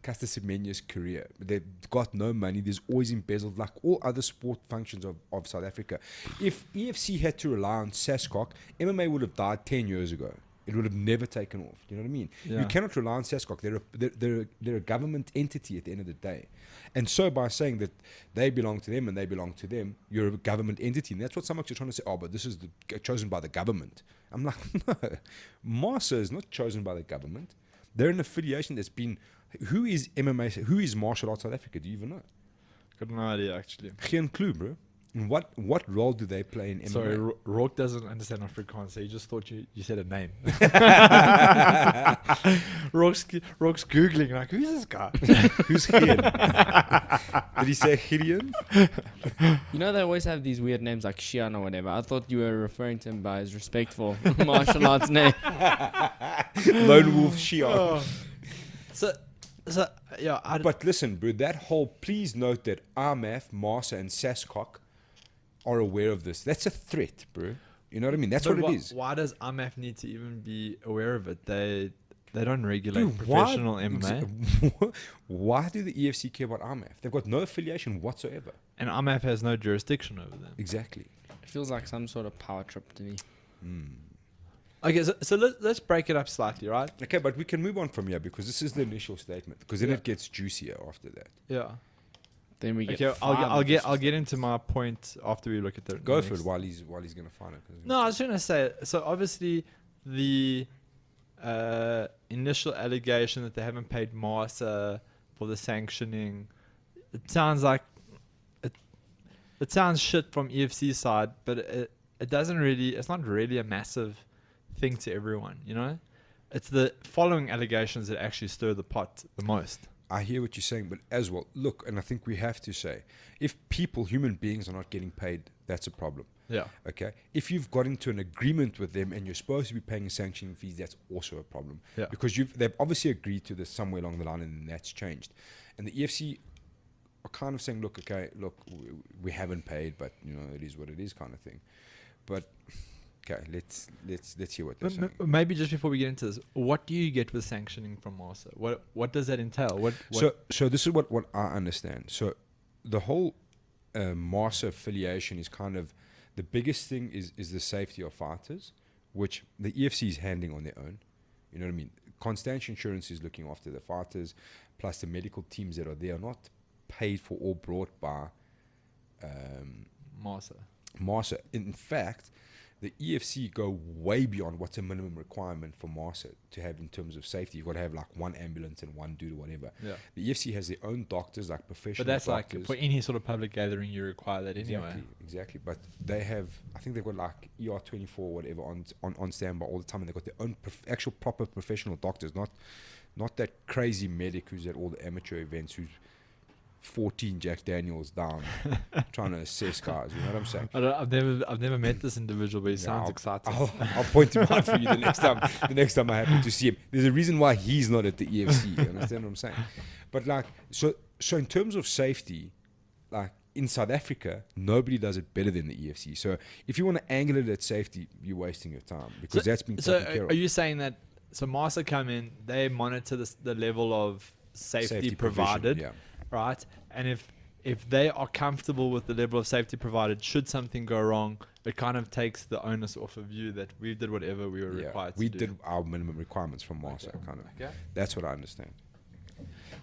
S2: Caster Semenya's career. They've got no money. There's always embezzled, like all other sport functions of South Africa. If EFC had to rely on SASCOC, MMA would have died 10 years ago. It would have never taken off. You know what I mean?
S3: Yeah.
S2: You cannot rely on SASCOC. They're a government entity at the end of the day. And so by saying that they belong to them and they belong to them, you're a government entity. And that's what some are trying to say, oh, but this is chosen by the government. I'm like, no. MASA is not chosen by the government. They're an affiliation that's been... Who is MMA? Who is Martial Arts South Africa? Do you even know?
S3: Got no idea, actually.
S2: Geen clue, bro. And what role do they play in MMA?
S3: Sorry, Roarke doesn't understand Afrikaans, so he just thought you said a name. Roarke's Googling, like, who's this guy?
S2: Who's Gideon? Did he say Gideon?
S1: You know they always have these weird names like Shian or whatever. I thought you were referring to him by his respectful martial arts name.
S2: Lone Wolf Shion.
S3: Oh. So yeah,
S2: But listen, bro, that whole... Please note that RMAF, MASA, and SASCOC are aware of this. That's a threat, bro. You know what I mean? That's what it is.
S3: Why does IMF need to even be aware of it? They don't regulate
S2: Dude,
S3: professional MMA.
S2: Why do the EFC care about RMAF? They've got no affiliation whatsoever.
S3: And IMF has no jurisdiction over them.
S2: Exactly.
S1: It feels like some sort of power trip to me.
S3: Okay, so let's break it up slightly, right?
S2: Okay, but we can move on from here because this is the initial statement. Because then
S3: Yeah.
S2: it gets juicier after that.
S3: Yeah.
S1: Then we get.
S3: Okay, I'll
S1: five
S3: get into my point after we look at the
S2: Go
S3: the
S2: for it
S3: next-
S2: while he's gonna find it. 'cause-
S3: No, I was going to say, so obviously the initial allegation that they haven't paid MASA for the sanctioning, it sounds like it sounds shit from EFC side, but it doesn't really, it's not really a massive thing to everyone, you know? It's the following allegations that actually stir the pot the most.
S2: I hear what you're saying, but as well, look, and I think we have to say, if people, human beings, are not getting paid, that's a problem.
S3: Yeah.
S2: Okay, if you've got into an agreement with them and you're supposed to be paying sanctioning fees, that's also a problem.
S3: Yeah.
S2: Because they've obviously agreed to this somewhere along the line, and then that's changed. And the EFC are kind of saying, look, we haven't paid, but you know it is what it is, kind of thing. But okay, let's hear what they're saying.
S3: Maybe just before we get into this, what do you get with sanctioning from MASA? What does that entail? What
S2: So this is what I understand. So the whole MASA affiliation is kind of, the biggest thing is the safety of fighters, which the EFC is handling on their own. You know what I mean? Constantia Insurance is looking after the fighters, plus the medical teams that are there are not paid for or brought by MASA. In fact, the EFC go way beyond what's a minimum requirement for MASA to have in terms of safety. You've got to have like one ambulance and one dude or whatever.
S3: Yeah.
S2: The EFC has their own doctors, like professional
S3: But that's
S2: doctors.
S3: like, for any sort of public gathering, you require that anyway.
S2: Exactly. But they have, I think they've got like ER24 or whatever on standby all the time, and they've got their own actual proper professional doctors, not that crazy medic who's at all the amateur events who's 14 Jack Daniels down trying to assess guys. You know what I'm saying?
S3: I've never met this individual, but he sounds exciting.
S2: I'll point him out for you the next time I happen to see him. There's a reason why he's not at the EFC. You understand what I'm saying? But like, so in terms of safety, like in South Africa, nobody does it better than the EFC. So if you want to angle it at safety, you're wasting your time because that's been taken care of.
S3: Are you saying that, so MASA come in, they monitor the level of safety provided,
S2: provision,
S3: right? And if they are comfortable with the level of safety provided, should something go wrong, it kind of takes the onus off of you that we did whatever we were required to do.
S2: We did our minimum requirements from MASA, kind of.
S3: Okay.
S2: That's what I understand.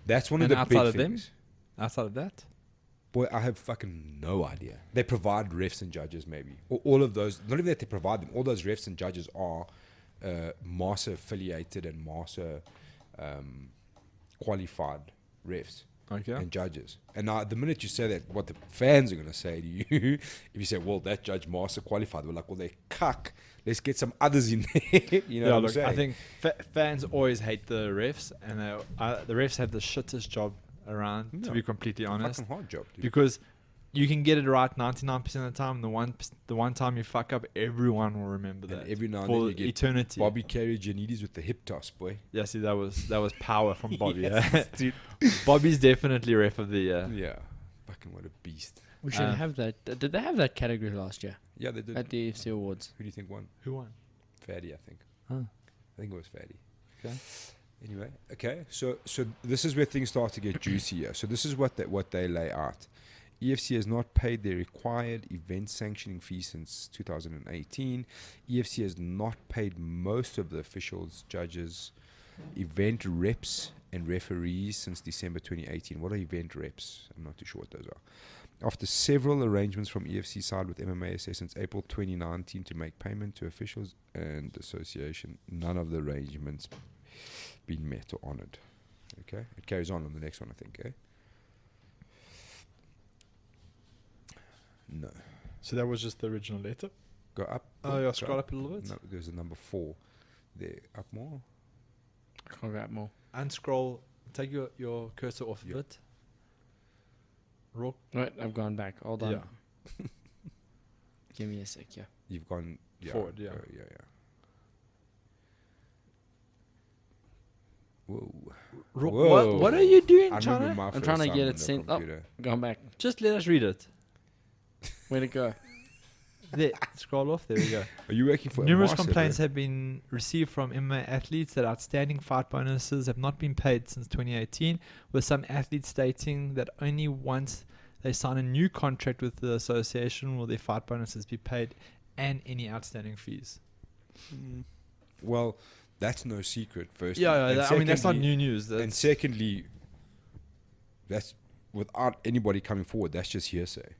S2: That's one
S3: And
S2: of the big
S3: outside of them?
S2: things.
S3: Outside of that?
S2: Boy, I have fucking no idea. They provide refs and judges, maybe. Or all of those. Not even that they provide them. All those refs and judges are MASA affiliated and MASA qualified refs and judges. And now, the minute you say that, what the fans are going to say to you, if you say, well, that judge MASA qualified, we're like, well, they cuck. Let's get some others in there. You know what I'm saying?
S3: I think fans always hate the refs, and the refs have the shittest job around, to be completely honest.
S2: Fucking hard job, dude.
S3: Because you can get it right 99% of the time. The one time you fuck up, everyone will remember
S2: And
S3: that.
S2: every now and
S3: for
S2: then you get
S3: eternity.
S2: Bobby Carey Janidis with the hip toss, boy.
S3: Yeah, see, that was power from Bobby.
S2: Yes, dude.
S3: Bobby's definitely ref of the year.
S2: Yeah. Fucking what a beast.
S1: We should have that. Did they have that category last year
S2: Yeah, they did.
S1: at the EFC Awards?
S2: Who do you think won?
S3: Who won?
S2: Fatty, I think.
S1: Huh.
S2: I think it was Fatty.
S3: Okay.
S2: Anyway, okay. So this is where things start to get juicier. So this is what they lay out. EFC has not paid their required event sanctioning fee since 2018. EFC has not paid most of the officials, judges, event reps, and referees since December 2018. What are event reps? I'm not too sure what those are. After several arrangements from EFC side with MMASA since April 2019 to make payment to officials and association, none of the arrangements been met or honoured. Okay, it carries on the next one, I think. Eh? No.
S3: So that was just the original letter?
S2: Go up.
S3: Oh, yeah,
S2: go
S3: scroll up a little bit.
S2: No, there's a number 4. There, up more.
S1: Can't go up more.
S3: Unscroll. Take your cursor off of it. Roarke.
S1: Wait, I've gone back. Hold on.
S3: Yeah.
S1: Give me a sec, yeah.
S2: You've gone
S3: Forward, yeah.
S2: Yeah. Whoa.
S3: Roarke, what are you doing,
S2: I remember
S3: Chana?
S2: my
S1: I'm
S2: first
S1: trying to
S2: time
S1: get
S2: on
S1: it
S2: the
S1: synced up.
S2: computer.
S1: Gone back.
S3: Just let us read it.
S1: Where'd it go?
S3: There, scroll off. There we go.
S2: Are you working for
S3: Numerous
S2: Marcel,
S3: complaints
S2: eh?
S3: have been received from MMA athletes that outstanding fight bonuses have not been paid since 2018, with some athletes stating that only once they sign a new contract with the association will their fight bonuses be paid and any outstanding fees.
S2: Well, that's no secret, first.
S3: Yeah,
S2: And
S3: I mean, that's not
S2: secondly-
S3: new news.
S2: And
S3: That's,
S2: secondly, that's without anybody coming forward, that's just hearsay.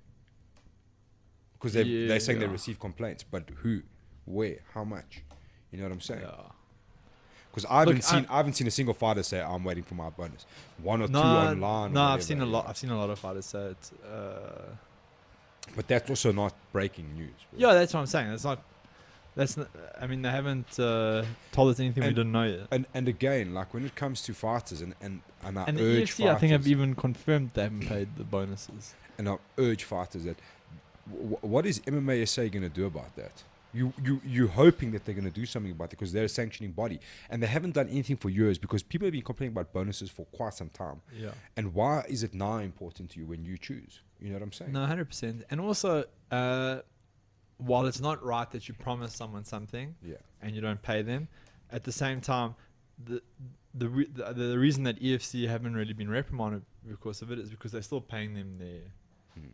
S2: Because they're saying they
S3: Yeah.
S2: receive complaints, but who, where, how much? You know what I'm saying?
S3: yeah.
S2: Because I
S3: Look,
S2: haven't seen a single fighter say I'm waiting for my bonus. One or two
S3: No,
S2: online.
S3: no,
S2: or
S3: I've seen a
S2: whatever,
S3: lot.
S2: yeah.
S3: I've seen a lot of fighters say it.
S2: But that's also not breaking news. bro.
S3: Yeah, that's what I'm saying. That's not. That's not. I mean, they haven't told us anything we
S2: And-
S3: didn't know yet.
S2: And again, like when it comes to fighters, and I
S3: And
S2: urge
S3: the EFC,
S2: fighters,
S3: I think, have even confirmed they haven't paid the bonuses.
S2: and I urge fighters that what is MMASA going to do about that? You're hoping that they're going to do something about it because they're a sanctioning body, and they haven't done anything for years because people have been complaining about bonuses for quite some time.
S3: Yeah.
S2: And why is it now important to you when you choose? You know what I'm saying?
S3: No, 100%. And also, while it's not right that you promise someone something
S2: Yeah.
S3: and you don't pay them, at the same time, the reason that EFC haven't really been reprimanded because of it is because they're still paying them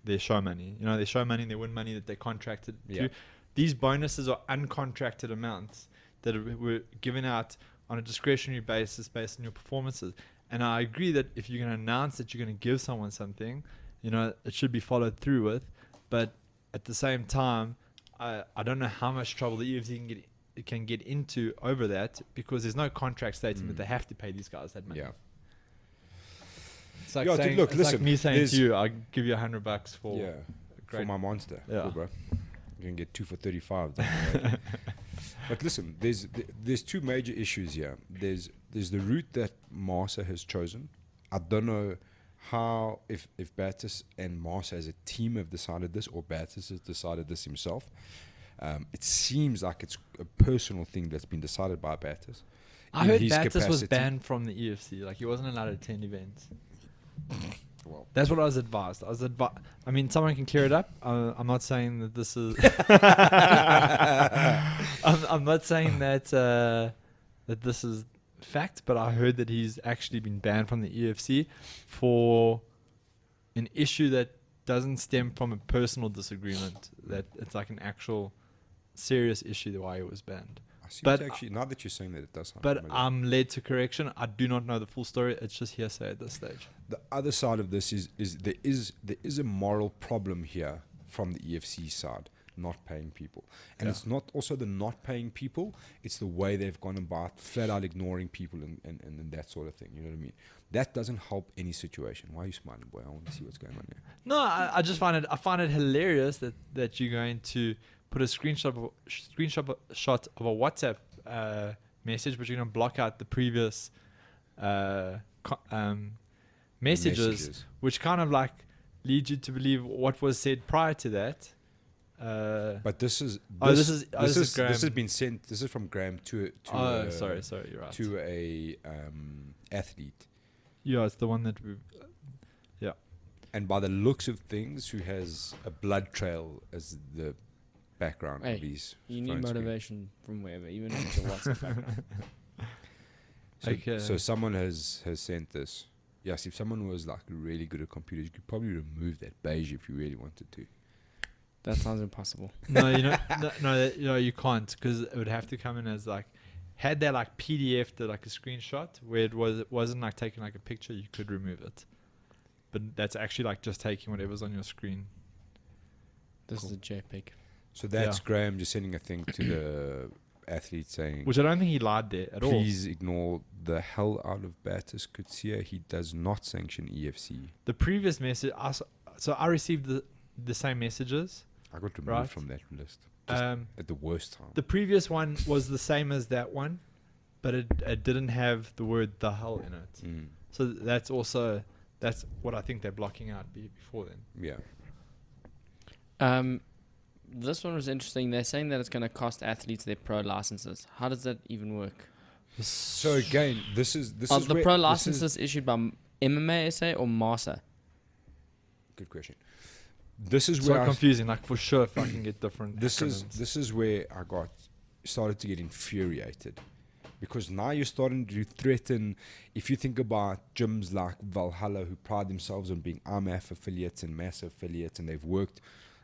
S3: their show money. You know, their show money, their win money that they contracted
S2: Yeah.
S3: to. These bonuses are uncontracted amounts that were given out on a discretionary basis based on your performances. And I agree that if you're going to announce that you're going to give someone something, you know, it should be followed through with. But at the same time, I don't know how much trouble the EFC can get into over that because there's no contract stating that they have to pay these guys that money.
S2: Yeah.
S3: It's like,
S2: Yeah, dude,
S3: saying,
S2: look,
S3: it's
S2: listen,
S3: like me saying
S2: there's-
S3: to you, I'll give you $100 for
S2: Yeah. For
S3: great.
S2: my monster.
S3: Yeah.
S2: Cool, bro. You can get 2 for 35. But listen, there's two major issues here. There's the route that Masa has chosen. I don't know how if Battis and Masa as a team have decided this or Battis has decided this himself. It seems like it's a personal thing that's been decided by Battis.
S3: I
S2: in
S3: heard
S2: his
S3: Battis was
S2: capacity.
S3: banned from the EFC. Like, he wasn't allowed to attend events.
S2: Well,
S3: That's what I was advised. I mean, someone can clear it up. I'm not saying that this is... I'm not saying that that this is fact, but I heard that he's actually been banned from the EFC for an issue that doesn't stem from a personal disagreement. That it's like an actual serious issue why he was banned.
S2: I seem
S3: But-
S2: to actually, now that you're saying that, it does sound
S3: But
S2: familiar.
S3: I'm led to correction. I do not know the full story. It's just hearsay at this stage.
S2: The other side of this is there is a moral problem here from the EFC side, not paying people. And
S3: Yeah.
S2: it's not also the not paying people, it's the way they've gone about flat out ignoring people and that sort of thing. You know what I mean? That doesn't help any situation. Why are you smiling, boy? I want to see what's going on here.
S3: No, I just find it hilarious that you're going to put a screenshot of a WhatsApp message, but you're going to block out the previous messages, which kind of like lead you to believe what was said prior to that.
S2: But this is
S3: This is Graham.
S2: this has been sent. This is from Graham to
S3: sorry, you're right.
S2: to a athlete.
S3: Yeah, it's the one that we.
S2: And by the looks of things, who has a blood trail as the background
S1: Hey,
S2: of his
S1: You need
S2: phone screen.
S1: motivation from wherever, even if it's a WhatsApp background.
S2: So,
S3: Okay.
S2: so someone has sent this. yes, if someone was like really good at computers, you could probably remove that beige if you really wanted to.
S1: That sounds impossible.
S3: No, you can't, because it would have to come in as like, had they like PDF'd like a screenshot where it wasn't like taking like a picture, you could remove it. But that's actually like just taking whatever's on your screen.
S1: This is a JPEG.
S2: So that's Graham just sending a thing to the athlete saying,
S3: Which I don't think he lied there at all.
S2: please ignore the hell out of Batis Kutsia. He does not sanction EFC.
S3: The previous message, so I received the same messages.
S2: I got removed from that list. Just at the worst time.
S3: The previous one was the same as that one, but it didn't have the word "the hell" in it.
S2: Mm.
S3: So that's what I think they're blocking out before then.
S2: Yeah.
S1: This one was interesting. They're saying that it's going to cost athletes their pro licenses. How does that even work?
S2: So again, this is
S1: the pro licenses issued by MMASAGATE or MASA?
S2: Good question. This is
S3: So
S2: where
S3: confusing. Like for sure, if I can get different.
S2: this
S3: acronyms.
S2: is where I started to get infuriated, because now you're starting to threaten. If you think about gyms like Valhalla, who pride themselves on being IMAF affiliates and MASA affiliates, and they've worked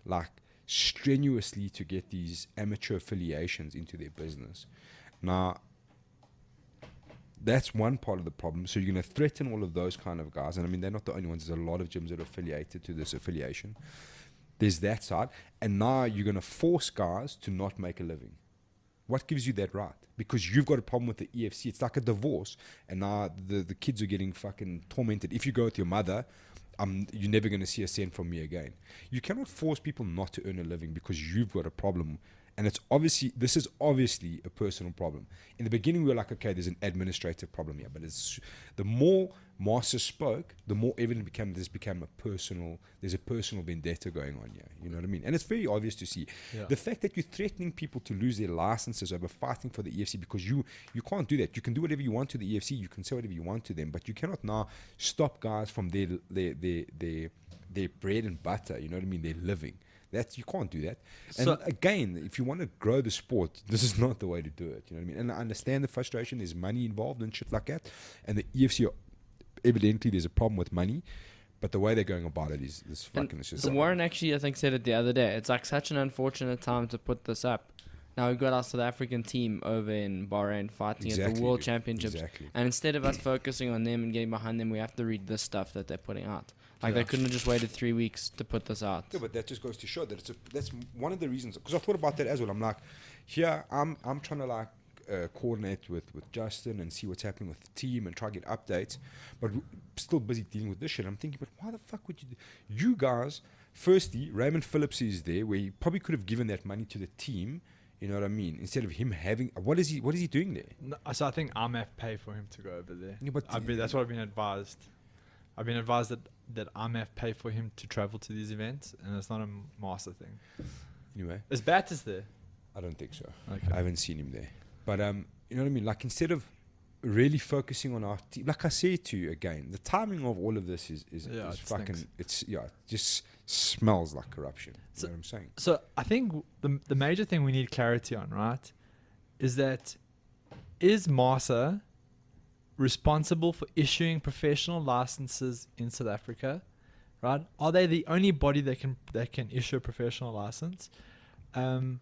S2: like strenuously to get these amateur affiliations into their business. Now, that's one part of the problem. So you're going to threaten all of those kind of guys. And I mean, they're not the only ones. There's a lot of gyms that are affiliated to this affiliation. There's that side. And now you're going to force guys to not make a living. What gives you that right? Because you've got a problem with the EFC. It's like a divorce. And now the kids are getting fucking tormented. If you go with your mother, you're never going to see a cent from me again. You cannot force people not to earn a living because you've got a problem. And this is obviously a personal problem. In the beginning, we were like, okay, there's an administrative problem here. But the more Master spoke, the more evident there's become there's a personal vendetta going on here. You know what I mean? And it's very obvious to see.
S3: Yeah.
S2: The fact that you're threatening people to lose their licenses over fighting for the EFC, because you can't do that. You can do whatever you want to the EFC. You can say whatever you want to them. But you cannot now stop guys from their bread and butter. You know what I mean? Their living. You can't do that. And
S3: So,
S2: again, if you want to grow the sport, this is not the way to do it. You know what I mean? And I understand the frustration. There's money involved and shit like that. And the EFC, evidently, there's a problem with money. But the way they're going about it is fucking. It's just.
S1: Warren actually, I think, said it the other day. It's like such an unfortunate time to put this up. Now we've got our South African team over in Bahrain fighting at the World Championships.
S2: Exactly.
S1: And instead of us focusing on them and getting behind them, we have to read this stuff that they're putting out. Like they couldn't have just waited 3 weeks to put this out.
S2: Yeah, but that just goes to show that that's one of the reasons. Because I thought about that as well. I'm like, here I'm trying to like coordinate with Justin and see what's happening with the team and try to get updates. But we're still busy dealing with this shit. I'm thinking, but why the fuck would you? You guys, firstly, Raymond Phillips is there, where he probably could have given that money to the team. You know what I mean? Instead of him having, what is he doing there?
S3: no, so I think IMAF pay for him to go over there.
S2: Yeah, but
S3: That's what I've been advised. I've been advised that IMAF pay for him to travel to these events, and it's not a master thing.
S2: Anyway,
S3: Is Batis there?
S2: I don't think so.
S3: Okay.
S2: I haven't seen him there. But you know what I mean? Like, instead of really focusing on our team, like I say to you again, the timing of all of this is
S3: Yeah, it
S2: fucking.
S3: stinks.
S2: It just smells like corruption. You
S3: So-
S2: know what I'm saying?
S3: So I think the major thing we need clarity on, right, is that is MASA responsible for issuing professional licenses in South Africa, right? Are they the only body that can issue a professional license? And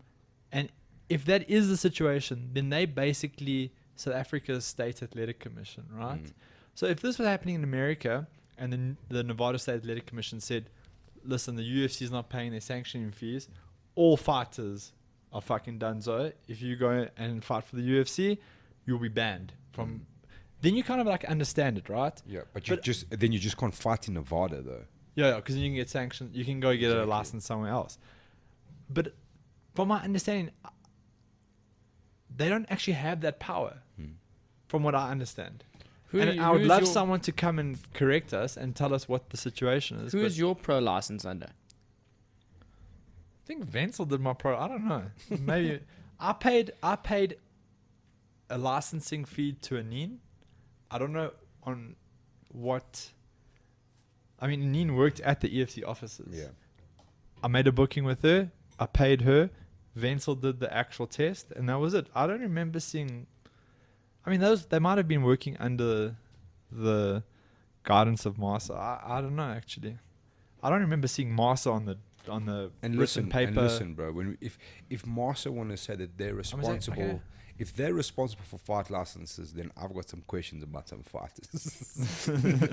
S3: if that is the situation, then they basically South Africa's State Athletic Commission, right?
S2: Mm.
S3: So if this was happening in America and then the Nevada State Athletic Commission said, listen, the UFC is not paying their sanctioning fees, all fighters are fucking donezo. If you go and fight for the UFC, you'll be banned from. Then you kind of like understand it, right?
S2: Yeah, but you just can't fight in Nevada though.
S3: Yeah, because then you can get sanctioned. You can go get a license somewhere else. But from my understanding, they don't actually have that power, from what I understand. And I would love someone to come and correct us and tell us what the situation is.
S1: Who is your pro license under?
S3: I think Wenzel did my pro. I don't know. Maybe I paid a licensing fee to Anine. I don't know on what. I mean, Anine worked at the EFC offices.
S2: Yeah.
S3: I made a booking with her. I paid her. Wenzel did the actual test, and that was it. I don't remember seeing. I mean, they might have been working under the guidance of Masa. I don't know actually. I don't remember seeing Masa on the
S2: And
S3: written paper.
S2: and listen, bro. If Marsa want to say that they're responsible,
S3: okay.
S2: if they're responsible for fight licenses, then I've got some questions about some fighters.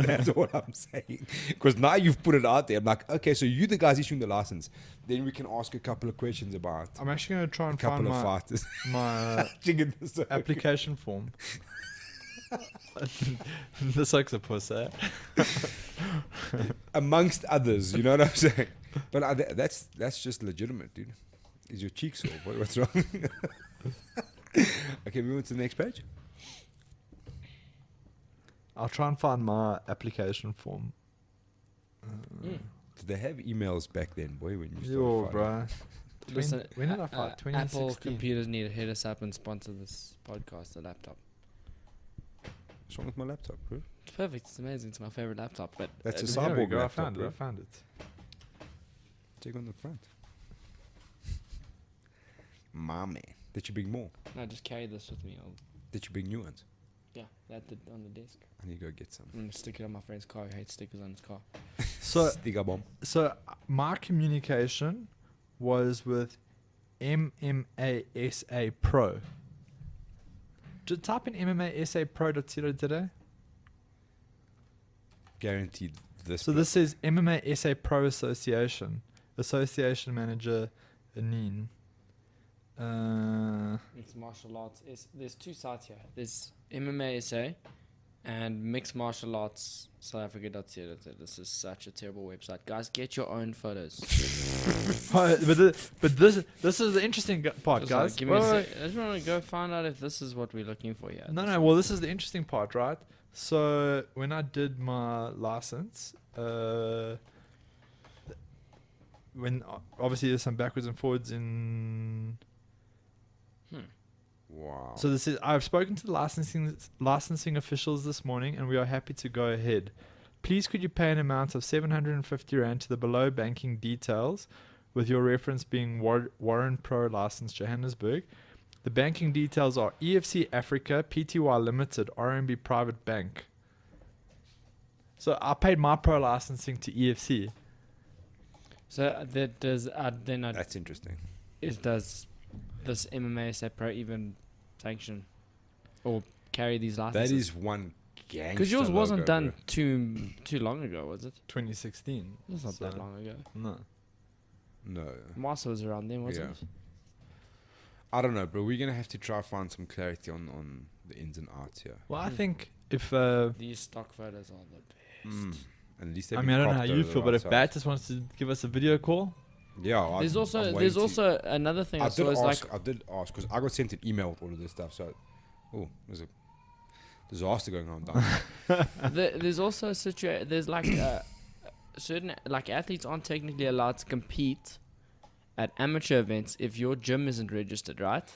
S2: That's what I'm saying. Because now you've put it out there. I'm like, okay, so you the guys issuing the license, then we can ask a couple of questions about
S3: I'm actually going to try
S2: a
S3: and
S2: couple
S3: find
S2: of fighters.
S3: my application form. This looks a pussy.
S2: Amongst others, you know what I'm saying? But that's just legitimate, dude. Is your cheek sore? What's wrong? Okay, move on to the next page.
S3: I'll try and find my application form.
S2: Did they have emails back then, boy? When you
S3: Yo,
S2: started fighting?
S3: bro.
S1: Listen,
S3: When did I fight?
S1: Apple
S3: 2016.
S1: computers need to hit us up and sponsor this podcast, the laptop.
S2: What's wrong with my laptop, bro?
S1: It's perfect. It's amazing. It's my favorite laptop. But
S2: That's a
S3: There we
S2: cyborg
S3: go. I
S2: laptop,
S3: found it.
S2: bro.
S3: I found it.
S2: Check on the front. My man. Did you bring more?
S1: no, just carry this with me.
S2: Did you bring new ones?
S1: Yeah, that's it on the desk.
S2: I need to go get some.
S1: I'm gonna stick it on my friend's car. He hates stickers on his car.
S3: So,
S2: Sticker bomb.
S3: my communication was with MMASA Pro. Just type in MMASAPro.co today.
S2: Guaranteed this.
S3: So this is MMASA Pro Association. Association Manager Anine.
S1: Mixed martial arts. There's two sites here. There's MMASA and Mixed Martial Arts South Africa.co. This is such a terrible website. Guys, get your own photos.
S3: but this is the interesting part,
S1: Just
S3: guys.
S1: like, give me a
S3: Wait,
S1: sec. I just want to go find out if this is what we're looking for here.
S3: No, well, this is the interesting part, right? So when I did my license, when obviously there's some backwards and forwards in.
S2: Wow.
S3: So this is. I've spoken to the licensing officials this morning, and we are happy to go ahead. Please, could you pay an amount of 750 rand to the below banking details, with your reference being Warren Pro License Johannesburg. The banking details are EFC Africa Pty Limited RMB Private Bank. So I paid my pro licensing to EFC.
S1: So that does
S2: That's interesting.
S1: does this MMA Pro even sanction or carry these licenses?
S2: That is one gangster.
S1: Because yours wasn't
S2: logo,
S1: done
S2: bro.
S1: too long ago, was it?
S3: 2016.
S1: It's not that
S3: So-
S1: long ago.
S3: No.
S2: No.
S1: Massa was around then, wasn't
S2: Yeah.
S1: it?
S2: I don't know, bro. We're going to have to try find some clarity on the ins and outs here.
S3: Well, I think if
S1: These stock photos are the best.
S2: And at least
S3: I
S2: they've
S3: mean, I
S2: been
S3: don't know how
S2: cropped
S3: you
S2: over
S3: feel,
S2: the
S3: but
S2: right
S3: if
S2: size.
S3: Bat just wants to give us a video call,
S2: Yeah,
S1: There's
S2: I'm
S1: also
S2: waiting to-
S1: another thing I saw is like
S2: I did ask because I got sent an email with all of this stuff. So, there's a disaster going on down there.
S1: there's also a situation. There's like certain like athletes aren't technically allowed to compete at amateur events if your gym isn't registered, right?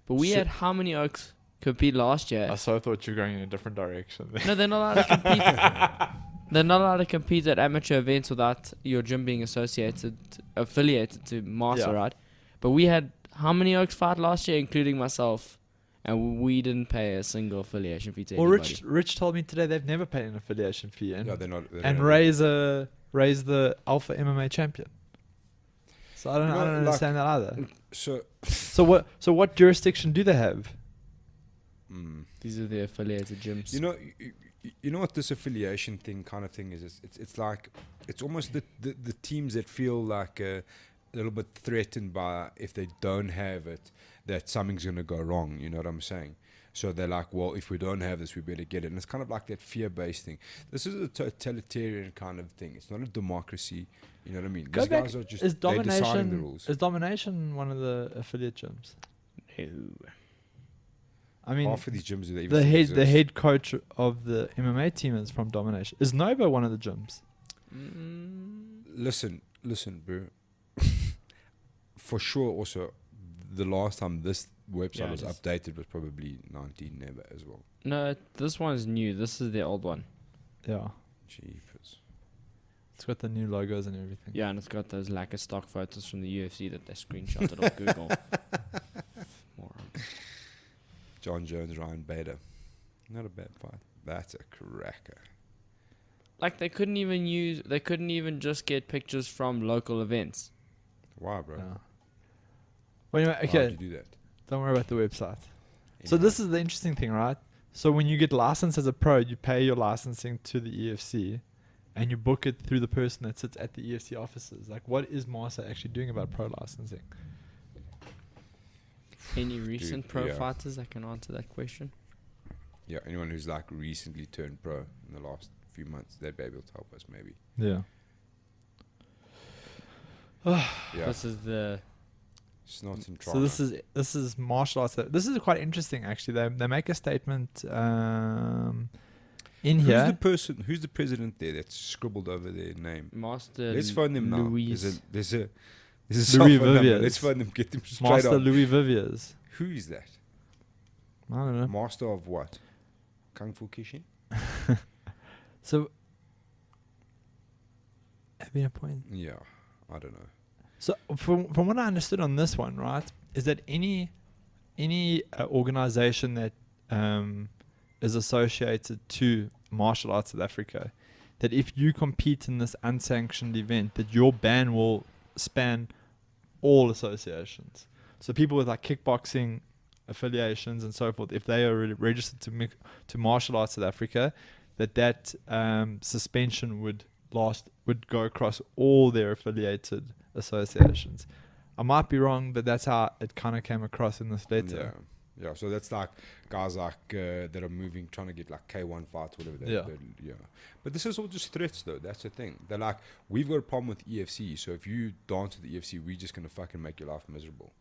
S1: But we
S3: Shit.
S1: had how many oaks compete last year?
S3: I so thought you were going in a different direction.
S1: No, they're not allowed to compete. They're not allowed to compete at amateur events without your gym being affiliated to Master,
S3: Yeah.
S1: right? But we had how many Oaks fight last year, including myself, and we didn't pay a single affiliation fee to
S3: Well,
S1: anybody.
S3: Rich told me today they've never paid an affiliation fee, and
S2: Yeah, they're not.
S3: raise the Alpha MMA champion. So I don't
S2: You know, like-
S3: understand that either.
S2: So,
S3: So what jurisdiction do they have?
S1: These are the affiliated gyms.
S2: you know what this affiliation thing kind of thing is? It's like it's almost the teams that feel like a little bit threatened by if they don't have it, that something's gonna go wrong. You know what I'm saying? So they're like, well, if we don't have this, we better get it. And it's kind of like that fear-based thing. This is a totalitarian kind of thing. It's not a democracy. You know what I mean? These guys are just
S3: Is
S2: they're deciding the
S3: domination
S2: rules.
S3: is domination one of the affiliate gyms?
S1: No.
S3: I mean,
S2: Half of these gyms, they even
S3: the
S2: still
S3: head
S2: exist.
S3: head coach of the MMA team is from Domination. Is Nova one of the gyms?
S2: Listen, bro. For sure, also, the last time this website
S1: Yeah,
S2: was
S1: it is.
S2: updated was probably 19 never as well.
S1: No, this one's new. This is the old one.
S3: Yeah,
S2: Jeepers.
S3: it's got the new logos and everything.
S1: Yeah, and it's got those lacquer stock photos from the UFC that they screenshotted off Google. Morons.
S2: John Jones, Ryan Bader. Not a bad fight. That's a cracker.
S1: like they couldn't even just get pictures from local events.
S2: Why, bro?
S3: Yeah. Well, anyway,
S2: Why
S3: okay.
S2: would you do that?
S3: Don't worry about the website. So
S2: Anyway.
S3: this is the interesting thing, right? So when you get licensed as a pro, you pay your licensing to the EFC, and you book it through the person that sits at the EFC offices. Like, what is MASA actually doing about pro licensing?
S1: Any recent pro
S2: yeah.
S1: fighters that can answer that question?
S2: Yeah, anyone who's like recently turned pro in the last few months, they'd be able to help us maybe.
S3: Yeah.
S2: Yeah,
S1: This is the
S2: it's not in
S3: So this is martial arts. This is quite interesting, actually. They make a statement in
S2: Who's
S3: here.
S2: the person? Who's the president there that's scribbled over their name?
S1: Master.
S2: Let's phone them now.
S1: Louis.
S2: There's a
S3: Louis
S2: cell phone number.
S3: Viviers.
S2: Let's phone them. Get them straight
S3: Master
S2: on.
S3: Louis Viviers.
S2: Who is that?
S3: I don't know.
S2: Master of what? Kung Fu Kishin?
S3: So, having a point.
S2: Yeah, I don't know.
S3: So from what I understood on this one, right, is that any organization that is associated to martial arts South Africa, that if you compete in this unsanctioned event, that your ban will span all associations. So people with like kickboxing affiliations and so forth, if they are registered to martial arts South Africa, that suspension would go across all their affiliated associations. I might be wrong, but that's how it kind of came across in this letter.
S2: Yeah. So that's like guys like that are moving, trying to get like K1 fights, whatever. Yeah. But this is all just threats, though. That's the thing. They're like, we've got a problem with EFC, so if you dance with the EFC, we're just gonna fucking make your life miserable.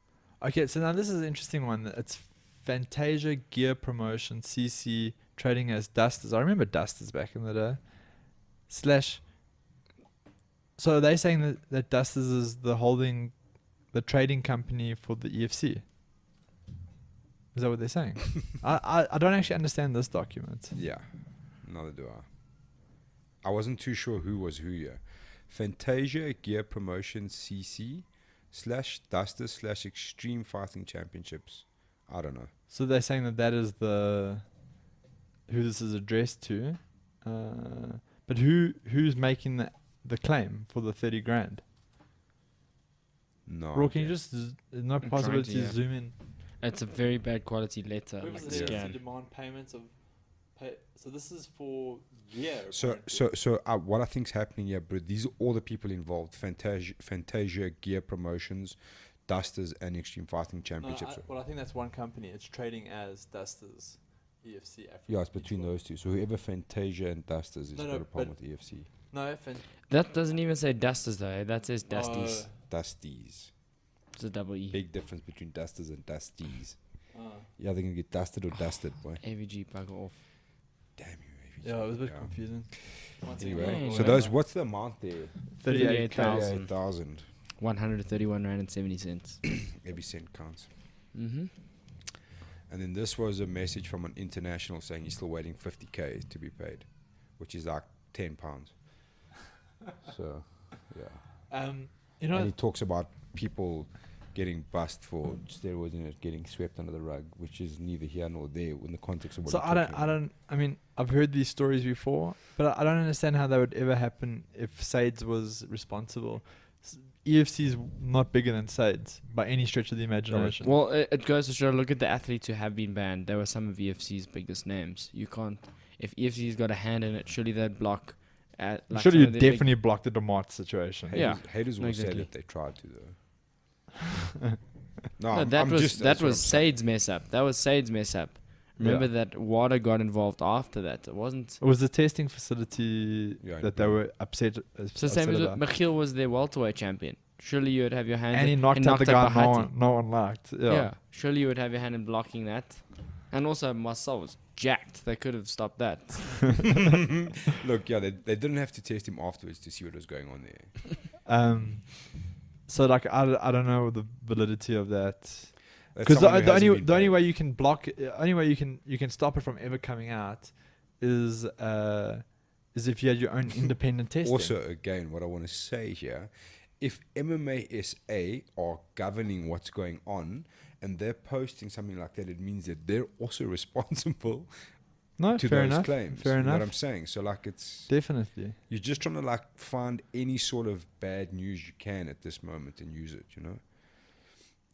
S2: Okay,
S3: so now this is an interesting one. It's Fantasia Gear Promotion CC trading as Dusters. I remember Dusters back in the day. So are they saying that Dusters is the trading company for the EFC? Is that what they're saying? I don't actually understand this document.
S2: Yeah, neither do I. I wasn't too sure who was who here. Fantasia Gear Promotion CC /Dusters /Extreme Fighting Championships. I don't know.
S3: So they're saying that is who this is addressed to. But who's making the claim for the 30 grand?
S2: No.
S3: Roarke, can you just no possibility to zoom in?
S1: It's a very bad quality letter. Like the scan.
S3: Demand payments of so this is for
S2: So what I think's happening here, bro, these are all the people involved. Fantasia Gear Promotions, Dusters, and Extreme Fighting Championships.
S3: I think that's one company. It's trading as Dusters, EFC Africa.
S2: Yeah, it's between those two. So whoever Fantasia and Dusters has got a problem with EFC.
S3: No,
S1: that doesn't even say Dusters though. That says Dusties.
S2: Dusties.
S1: It's a double E.
S2: Big difference between Dusters and Dusties. Yeah, they're gonna get dusted or dusted, boy.
S1: AVG bugger off.
S2: Damn you, AVG.
S3: Yeah, it was a bit confusing.
S2: Anyway,
S1: Yeah,
S2: so those, what's the amount there?
S1: 38,000.
S2: 38,000.
S1: 131 rand and 70 cents.
S2: Every cent counts.
S1: Mm-hmm.
S2: And then this was a message from an international saying he's still waiting 50K to be paid, which is like £10. So, yeah. And he talks about people getting bust for steroids and it getting swept under the rug, which is neither here nor there in the context of what.
S3: So I mean, I've heard these stories before, but I don't understand how that would ever happen if SAIDS was responsible. EFC is not bigger than SAIDS by any stretch of the imagination.
S1: Well, it goes to show. Look at the athletes who have been banned. They were some of EFC's biggest names. You can't. If EFC's got a hand in it, surely they'd block.
S3: Should you definitely block the Demart situation?
S2: Haters will say that they tried to though.
S1: That was SAID's mess up. That was SAID's mess up. Remember that WADA got involved after that. It wasn't.
S3: It was the testing facility that they were upset.
S1: So same as Michiel was their welterweight champion. Surely you would have your hand.
S3: And he knocked out the guy no one liked. Yeah.
S1: Surely you would have your hand in blocking that. And also Marcel was jacked. They could have stopped that.
S2: Look, they didn't have to test him afterwards to see what was going on there.
S3: So like I don't know the validity of that. Because the only way you can block, only way you can stop it from ever coming out is if you had your own independent testing.
S2: Also, again, what I want to say here, if MMASA are governing what's going on and they're posting something like that, it means that they're also responsible
S3: No,
S2: to
S3: fair
S2: those
S3: enough.
S2: claims.
S3: Fair
S2: You know what
S3: enough.
S2: I'm saying? So like it's
S3: Definitely.
S2: you're just trying to like find any sort of bad news you can at this moment and use it, you know.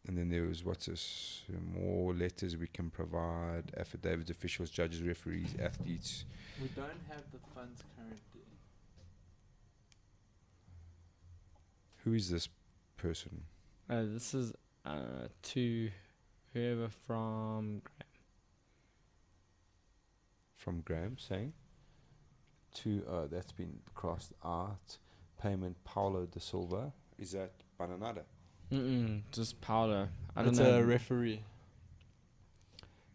S2: And then there was what's this? More letters we can provide, affidavits, officials, judges, referees, athletes.
S3: We don't have the funds currently.
S2: Who is this person?
S1: This is to whoever from
S2: From Graham saying to that's been crossed out. Payment Paulo da Silva. Is that Bananada?
S1: just Paolo. I don't
S3: It's
S1: know.
S3: a referee.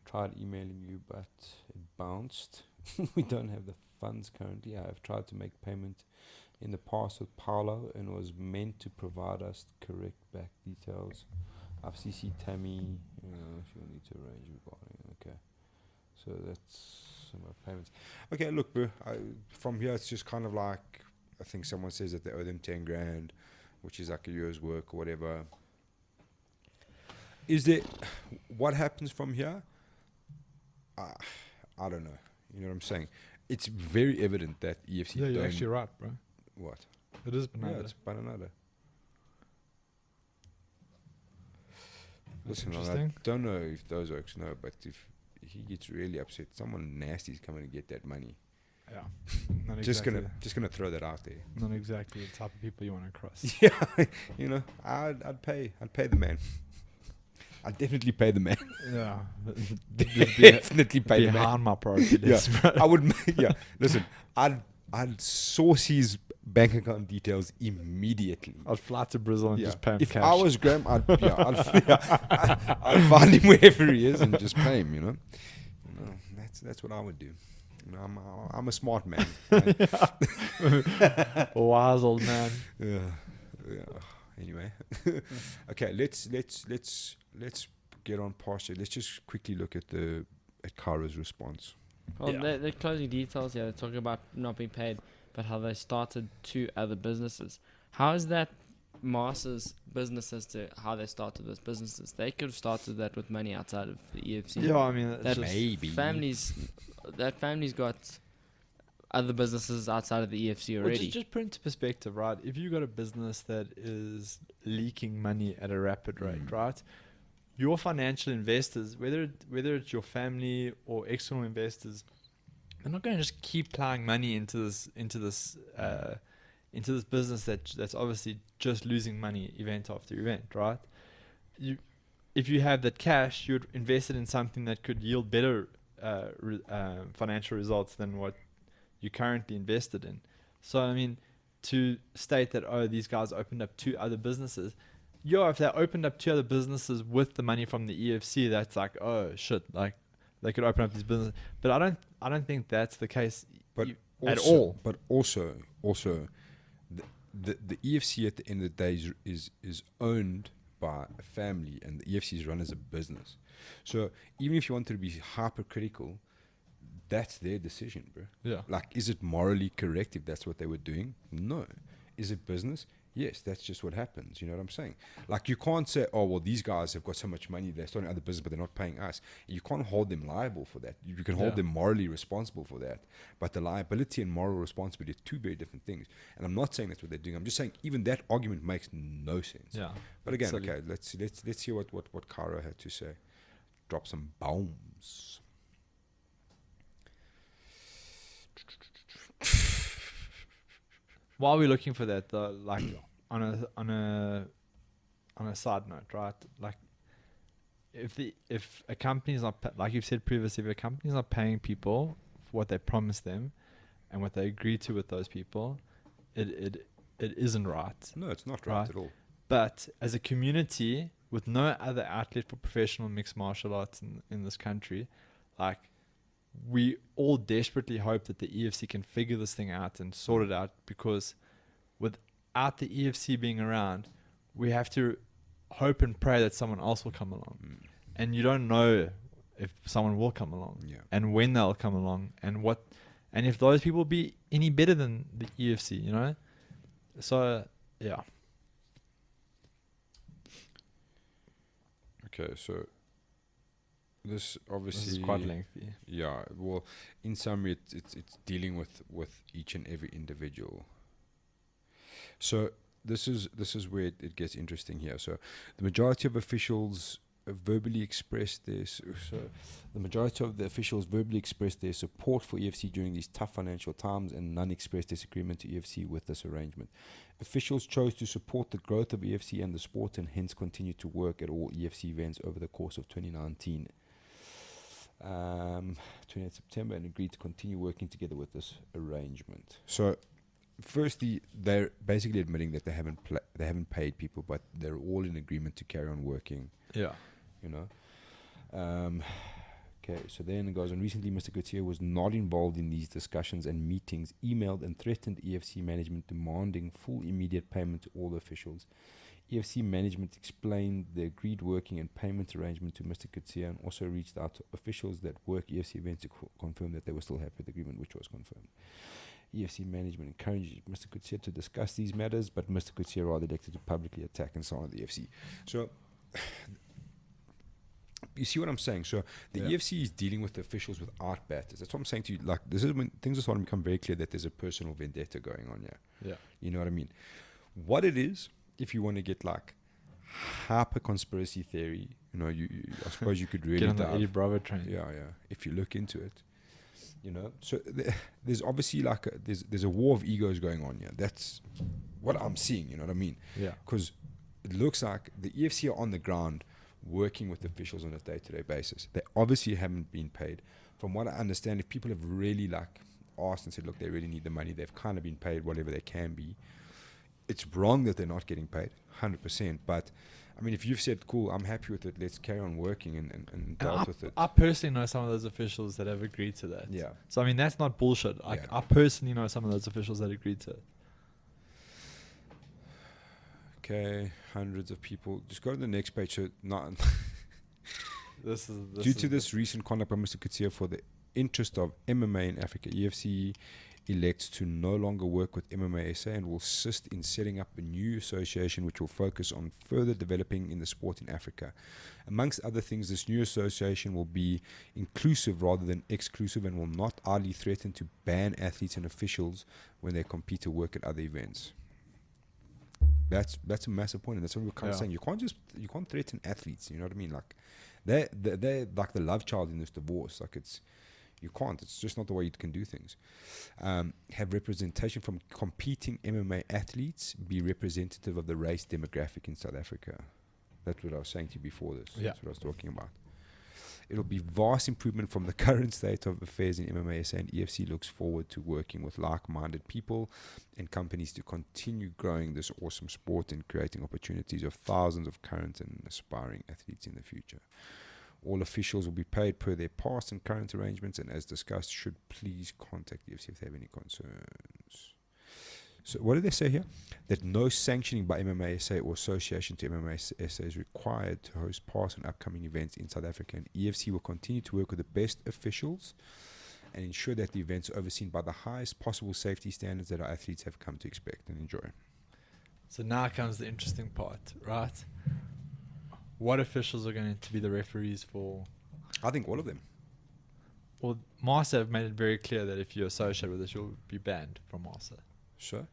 S2: Tried emailing you, but it bounced. We don't have the funds currently. I have tried to make payment in the past with Paolo and was meant to provide us correct back details. I've CC'd Tammy. She'll need to arrange regarding. Okay, so that's some of payments. Okay, look, bro. From here, it's just kind of like I think someone says that they owe them 10 grand, which is like a year's work or whatever. Is there what happens from here? I don't know. You know what I'm saying? It's very evident that EFC
S3: Yeah, you're
S2: don't
S3: actually right, bro.
S2: what?
S3: It is
S2: Yeah,
S3: banana.
S2: it's Bananada.
S3: That's
S2: Listen, I
S3: interesting.
S2: don't know if those oaks know, but if he gets really upset, someone nasty's coming to get that money.
S3: Yeah. Not
S2: Just
S3: exactly,
S2: gonna throw that out there.
S3: not exactly the type of people you want to cross.
S2: Yeah, you know, I'd pay the man. I'd definitely pay the man.
S3: Yeah.
S2: Definitely pay the man.
S3: Behind my priority
S2: Yeah,
S3: list, bro.
S2: I would. Yeah, listen, I'd source his bank account details immediately.
S3: I'd fly to Brazil and
S2: Yeah.
S3: just pay him
S2: If
S3: cash.
S2: I was Graham, I'd find him wherever he is and just pay him. You know, that's what I would do. You know, I'm a smart man.
S3: Wise old man.
S2: Yeah. Anyway, okay. Let's get on past it. Let's just quickly look at Kara's response.
S1: Well,
S3: Yeah.
S1: the closing details here, they're talking about not being paid, but how they started 2 other businesses. How is that Master's businesses to how they started those businesses? They could have started that with money outside of the EFC.
S3: Yeah, I mean, it's
S1: That
S3: just,
S2: Maybe.
S1: That family's got other businesses outside of the EFC
S3: well,
S1: already.
S3: just put into perspective, right? If you got a business that is leaking money at a rapid rate, right? Your financial investors, whether it's your family or external investors, they're not going to just keep plowing money into this business that's obviously just losing money event after event, right? If you have that cash, you'd invest it in something that could yield better financial results than what you currently invested in. So I mean, to state that these guys opened up 2 other businesses, if they opened up 2 other businesses with the money from the EFC, that's like, oh shit, like they could open up these businesses. But I don't think that's the case
S2: But
S3: at
S2: also,
S3: all.
S2: But also, the EFC at the end of the day is owned by a family, and the EFC is run as a business. So even if you wanted to be hypercritical, that's their decision, bro.
S3: Yeah.
S2: Like, is it morally correct if that's what they were doing? No. Is it business? Yes, that's just what happens. You know what I'm saying? Like, you can't say, oh, well, these guys have got so much money, they're starting other business, but they're not paying us. You can't hold them liable for that. You can hold
S3: Yeah.
S2: them morally responsible for that. But the liability and moral responsibility are 2 very different things. And I'm not saying that's what they're doing. I'm just saying even that argument makes no sense.
S3: Yeah.
S2: But again,
S3: Silly.
S2: okay, let's hear what Kara had to say. Drop some bombs.
S3: While we're looking for that, though, like on a side note, right? Like, if a company's not like you've said previously, if a company's not paying people for what they promised them and what they agreed to with those people, it isn't right.
S2: No, it's not right
S3: Right.
S2: at all.
S3: But as a community with no other outlet for professional mixed martial arts in this country, like, we all desperately hope that the EFC can figure this thing out and sort it out, because without the EFC being around, we have to hope and pray that someone else will come along. And you don't know if someone will come along,
S2: Yeah.
S3: and when they'll come along, and if those people will be any better than the EFC, you know? So, yeah.
S2: Okay, so this
S3: This
S2: obviously
S3: is quite lengthy.
S2: Yeah, well, in summary, it's dealing with each and every individual. So this is where it gets interesting here. So the majority of officials verbally expressed this. So the majority of the officials verbally expressed their support for EFC during these tough financial times, and none expressed disagreement to EFC with this arrangement. Officials chose to support the growth of EFC and the sport, and hence continued to work at all EFC events over the course of 2019. 28th September, and agreed to continue working together with this arrangement. So, firstly, they're basically admitting that they haven't paid people, but they're all in agreement to carry on working.
S3: Yeah.
S2: You know. Okay, so then it goes on. Recently, Mr. Gautier was not involved in these discussions and meetings, emailed and threatened EFC management, demanding full immediate payment to all the officials. EFC management explained the agreed working and payment arrangement to Mr. Gautier, and also reached out to officials that work EFC events to confirm that they were still happy with the agreement, which was confirmed. EFC management encouraged Mr. Gautier to discuss these matters, but Mr. Gautier rather elected to publicly attack and so on the EFC. So, you see what I'm saying? So the EFC is dealing with the officials without batters. That's what I'm saying to you. Like, this is when things are starting to become very clear that there's a personal vendetta going on here.
S3: Yeah.
S2: You know what I mean? What it is, if you want to get like hyper conspiracy theory, you know, I suppose you could really
S3: get on the Eddie Bravo train.
S2: Yeah. If you look into it, you know. So there's obviously like there's a war of egos going on here. That's what I'm seeing. You know what I mean?
S3: Yeah.
S2: Because it looks like the EFC are on the ground working with officials on a day-to-day basis. They obviously haven't been paid. From what I understand, if people have really like asked and said, look, they really need the money, they've kind of been paid whatever they can be. It's wrong that they're not getting paid, 100%. But I mean, if you've said, cool, I'm happy with it, let's carry on working and dealt with it.
S3: I personally know some of those officials that have agreed to that.
S2: Yeah.
S3: So I mean, that's not bullshit. I personally know some of those officials that agreed to it.
S2: Okay, hundreds of people. Just go to the next page. So not
S3: Due
S2: due to this recent conduct by Mr. Gautier for the interest of MMA in Africa, EFC elects to no longer work with MMASA and will assist in setting up a new association which will focus on further developing in the sport in Africa. Amongst other things, this new association will be inclusive rather than exclusive and will not idly threaten to ban athletes and officials when they compete or work at other events. That's a massive point, and that's what we're kind of saying. You can't threaten athletes. You know what I mean? Like they're like the love child in this divorce. Like you can't. It's just not the way you can do things. Have representation from competing MMA athletes be representative of the race demographic in South Africa. That's what I was saying to you before this.
S3: Yeah.
S2: That's what I was talking about. It'll be vast improvement from the current state of affairs in MMASA, and EFC looks forward to working with like-minded people and companies to continue growing this awesome sport and creating opportunities of thousands of current and aspiring athletes in the future. All officials will be paid per their past and current arrangements, and as discussed, should please contact EFC if they have any concerns. So what did they say here? That no sanctioning by MMASA or association to MMASA is required to host past and upcoming events in South Africa, and EFC will continue to work with the best officials and ensure that the events are overseen by the highest possible safety standards that our athletes have come to expect and enjoy.
S3: So now comes the interesting part, right? What officials are going to be the referees for?
S2: I think all of them.
S3: Well, MASA have made it very clear that if you associate with this, you'll be banned from MASA.
S2: So,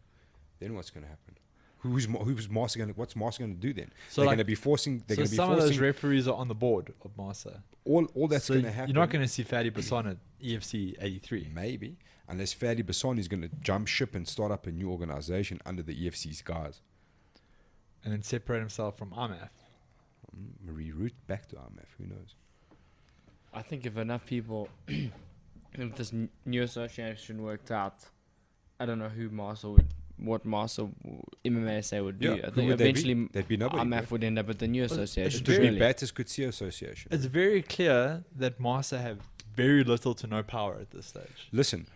S2: then what's going to happen? Who's MASA going to? What's MASA going to do then?
S3: So
S2: they're
S3: like,
S2: going to be forcing. They're
S3: so
S2: going to be
S3: some
S2: forcing.
S3: of those referees are on the board of MASA.
S2: All that's
S3: So
S2: going to happen.
S3: you're not going to see Fadi Basson at EFC83.
S2: Maybe, unless Fadi Basson is going to jump ship and start up a new organization under the EFC's guise.
S3: And then separate himself from IMAF.
S2: Reroute back to IMF. Who knows?
S1: I think if enough people, if this new association worked out, I don't know what MMASA would do.
S2: Yeah,
S1: I
S2: who
S1: think
S2: would they be?
S1: eventually
S2: They'd be nobody,
S1: IMAF
S2: right?
S1: would end up with the new association.
S2: It could
S1: surely.
S2: be Batters could see association.
S3: It's very clear that MASA have very little to no power at this stage.
S2: Listen,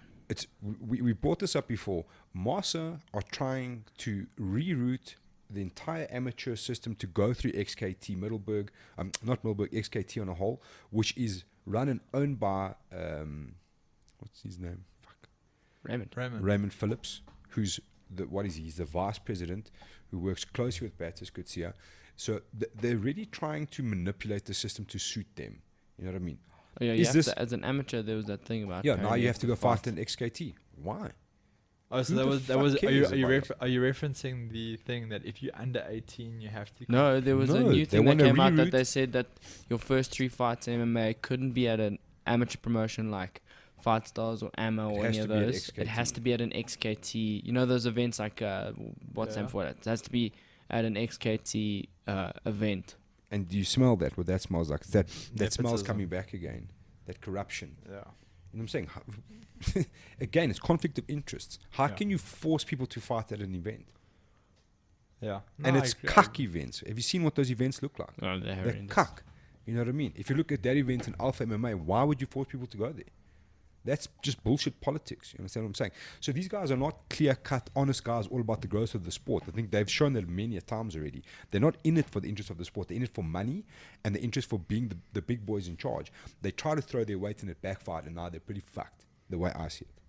S2: we brought this up before. MASA are trying to reroute the entire amateur system to go through XKT Middleburg, XKT on a whole, which is run and owned by what's his name? Raymond Phillips, who's he's the vice president who works closely with Batters Kutsia. So they're really trying to manipulate the system to suit them. You know what I mean?
S1: Oh, yeah,
S2: Is this-
S1: as an amateur, there was that thing about.
S2: Yeah, now
S1: apparently
S2: you have to go fight
S1: fight.
S2: an XKT. Why?
S3: Oh, so
S2: Who
S3: that
S2: the
S3: was that
S2: fuck
S3: was.
S2: cares about it?
S3: Are you referencing the thing that if you're under 18, you have to?
S1: No, there was a
S2: No,
S1: new
S2: they
S1: thing that
S2: want to
S1: came out that
S2: reroute-
S1: they said that your first 3 fights in MMA couldn't be at an amateur promotion like Fight Stars or AMA
S2: It
S1: or
S2: has
S1: any
S2: to
S1: of
S2: be at
S1: those. It has
S2: XKT.
S1: to be at an XKT. You know those events like what's
S3: Yeah.
S1: name for it? It has to be at an XKT event.
S2: And do you smell that? What that smells like? That smells
S3: Nepotism.
S2: coming back again. That corruption.
S3: Yeah.
S2: You know what I'm saying? Again, it's conflict of interests. How
S3: Yeah.
S2: can you force people to fight at an event?
S3: Yeah.
S2: And
S3: No,
S2: it's
S3: I agree.
S2: cuck events. Have you seen what those events look like?
S1: Oh, they're
S2: They're
S1: horrendous.
S2: cuck. You know what I mean? If you look at that event in Alpha MMA, why would you force people to go there? That's just bullshit politics. You understand what I'm saying? So these guys are not clear-cut, honest guys all about the growth of the sport. I think they've shown that many a times already. They're not in it for the interest of the sport. They're in it for money and the interest for being the big boys in charge. They try to throw their weight and it backfired, and now they're pretty fucked, the way I see it.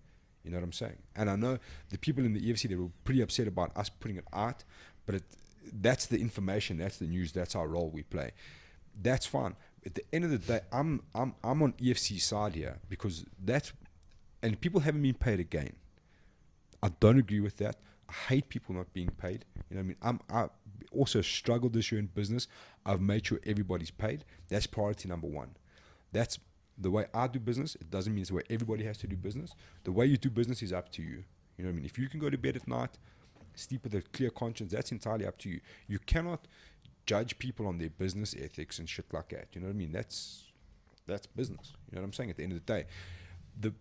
S2: You know what I'm saying? And I know the people in the EFC, they were pretty upset about us putting it out, but that's the information, that's the news, that's our role we play. That's fine. At the end of the day, I'm on EFC side here because that's, and people haven't been paid again. I don't agree with that. I hate people not being paid. You know what I mean? I also struggled this year in business. I've made sure everybody's paid. That's priority number one. That's the way I do business. It doesn't mean it's the way everybody has to do business. The way you do business is up to you. You know what I mean? If you can go to bed at night, sleep with a clear conscience, that's entirely up to you. You cannot judge people on their business ethics and shit like that. You know what I mean? That's business. You know what I'm saying? At the end of the day,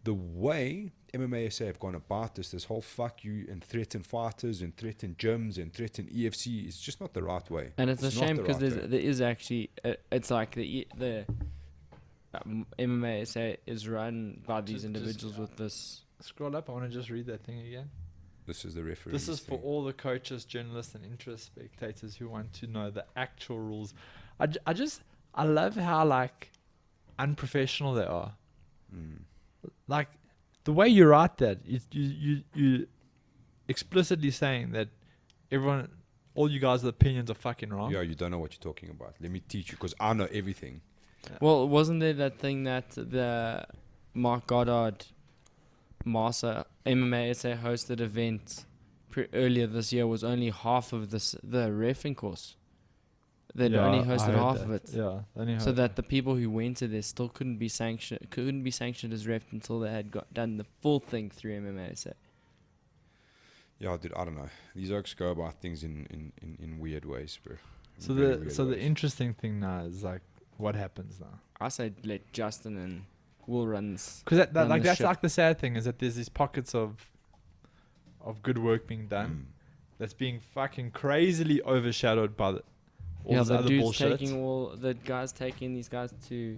S2: the way MMASA have gone about this whole fuck you and threaten fighters and threaten gyms and threaten EFC is just not the right way.
S1: And it's a
S2: not
S1: shame
S2: the
S1: because
S2: right way.
S1: there is actually it's like the MMA is run by these
S3: Just-
S1: individuals with this.
S3: Scroll up. I want to just read that thing again.
S2: This is the referee.
S3: This is for all the coaches, journalists, and interest spectators who want to know the actual rules. I love how like unprofessional they are. Like the way you write that, you explicitly saying that all you guys' opinions are fucking wrong.
S2: Yeah, you don't know what you're talking about. Let me teach you because I know everything.
S1: Well, wasn't there that thing that the Mark Goddard Masa MMASA hosted event earlier this year was only half of the reffing course. They'd only hosted half of it.
S3: Yeah, only
S1: So that the people who went to this still couldn't be sanctioned as ref until they had done the full thing through MMASA.
S2: Yeah, dude, I don't know. These oaks go about things in weird ways, bro.
S3: So
S2: Very
S3: the
S2: weird
S3: the
S2: ways.
S3: interesting thing now is like what happens now.
S1: I say let Justin and Will run this.
S3: Because
S1: Run
S3: like
S1: the
S3: that's
S1: ship.
S3: like the sad thing is that there's these pockets of good work being done that's being fucking crazily overshadowed by all
S1: Yeah,
S3: this
S1: the
S3: other
S1: dude's
S3: bullshit.
S1: the guys taking these guys to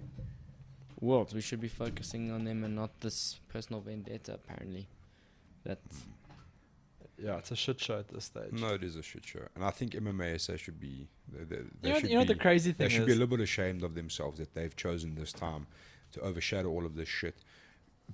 S1: Worlds. We should be focusing on them and not this personal vendetta. Apparently, that
S3: Yeah, it's a shit show at this stage.
S2: No, it is a shit show, and I think MMASA should be.
S3: You know the crazy
S2: They
S3: thing
S2: should be a
S3: is,
S2: little bit ashamed of themselves that they've chosen this time to overshadow all of this shit.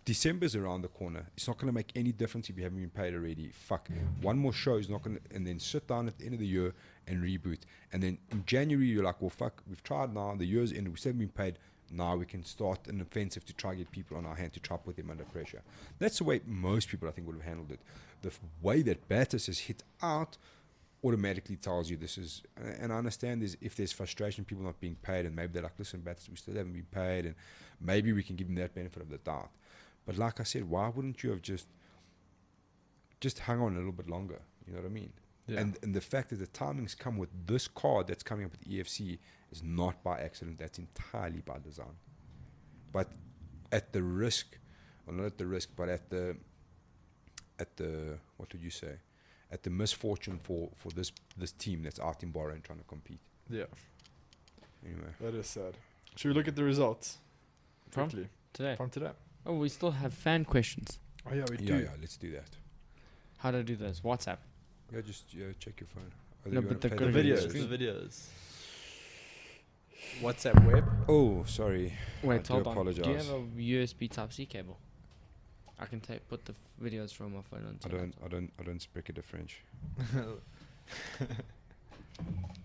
S2: December's around the corner. It's not going to make any difference if you haven't been paid already. Fuck. One more show is not going to... And then sit down at the end of the year and reboot. And then in January, you're like, well, fuck, we've tried now. The year's ended. We still haven't been paid. Now we can start an offensive to try to get people on our hand to try put them under pressure. That's the way most people, I think, would have handled it. The way that Batis has hit out automatically tells you this is... And I understand if there's frustration, people not being paid, and maybe they're like, listen, Batis, we still haven't been paid, and maybe we can give them that benefit of the doubt. But like I said, why wouldn't you have just hung on a little bit longer? You know what I mean?
S3: Yeah.
S2: And the fact that the timings come with this card that's coming up with EFC is not by accident. That's entirely by design. But at the risk, or not at the risk, but at the what would you say? At the misfortune for this team that's out in Bahrain trying to compete.
S3: yeah,
S2: Anyway.
S3: that is sad. Should we look at the results
S1: From?
S3: quickly
S1: today.
S3: from today?
S1: Oh, we still have fan questions.
S3: Oh yeah, we
S2: Yeah, let's do that.
S1: How do I do this? WhatsApp.
S2: Yeah, just check your phone.
S1: No,
S2: you
S1: but
S2: wanna
S1: the
S2: play
S3: The
S1: good
S3: videos,
S1: videos.
S3: the videos. WhatsApp web.
S2: Oh, sorry.
S1: Wait,
S2: do
S1: hold on. Do you
S2: apologize.
S1: have a USB Type-C cable? I can put the videos from my phone onto.
S2: I don't speak the French.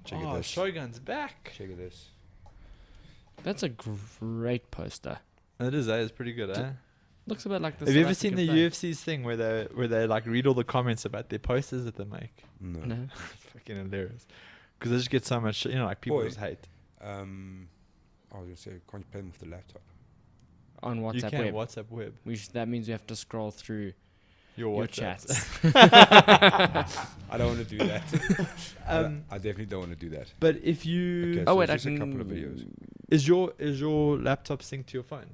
S2: Check
S3: Oh,
S2: this.
S3: Shogun's back.
S2: Check this.
S1: That's a great poster.
S3: It is. It's pretty good.
S1: D-
S3: Eh?
S1: Looks a bit like the.
S3: Have you
S1: South
S3: ever seen the
S1: African flag.
S3: UFC's thing where they like read all the comments about their posters that they make?
S2: No.
S1: No.
S3: It's fucking hilarious. Because they just get so much, like people
S2: Boy.
S3: just hate.
S2: I was gonna say, can't you play them with the laptop?
S1: On
S3: You
S1: WhatsApp
S3: can
S1: web.
S3: WhatsApp web.
S1: That means we have to scroll through
S3: Your
S1: your
S3: WhatsApp.
S1: chats.
S2: I don't want to do that.
S3: Um,
S2: I definitely don't want to do that.
S3: But if you,
S2: Okay,
S1: Oh
S2: so
S1: wait, I
S2: just a couple of
S1: can.
S2: videos.
S3: is your laptop synced to your phone?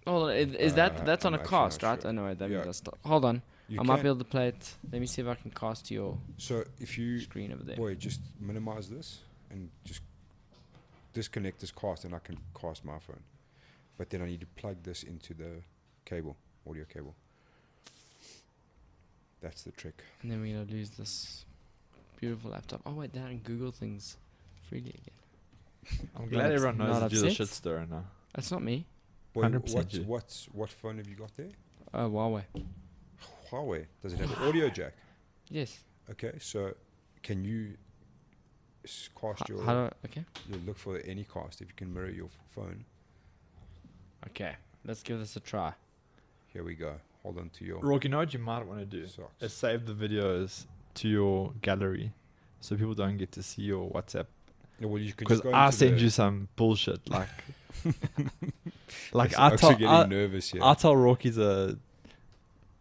S1: Oh, is that's on
S2: I'm
S1: a
S2: actually
S1: cast,
S2: not
S1: right?
S2: sure.
S1: Oh no, that
S2: Yeah.
S1: means hold on.
S2: You
S1: I might be
S2: can-
S1: able to play it. Let me see if I can cast to your
S2: So if you,
S1: screen over there.
S2: boy, just minimize this and just disconnect this cast, and I can cast my phone. But then I need to plug this into the cable, audio cable. That's the trick.
S1: And then we're gonna lose this beautiful laptop. Oh wait, then I can Google things freely again.
S3: I'm
S1: Not
S3: glad everyone knows
S1: not
S3: that you're the
S1: upset?
S3: shit stirrer now.
S1: That's not me.
S2: Boy,
S3: 100% you.
S2: what phone have you got there?
S1: Huawei.
S2: Huawei. Does it have an audio jack?
S1: Yes.
S2: Okay, so can you cast your?
S1: How do okay.
S2: You look for any cast if you can mirror your phone.
S1: Okay. Let's give this a try.
S2: Here we go. Hold on to your
S3: Roarke, you know what you might want to do?
S2: socks.
S3: Is save the videos to your gallery, so people don't get to see your WhatsApp.
S2: Yeah, well, you can
S3: Because
S2: just go
S3: I
S2: into
S3: send
S2: the-
S3: you some bullshit like, like
S2: Yes,
S3: I
S2: I'm
S3: tell
S2: actually getting nervous here.
S3: I tell Roarke's a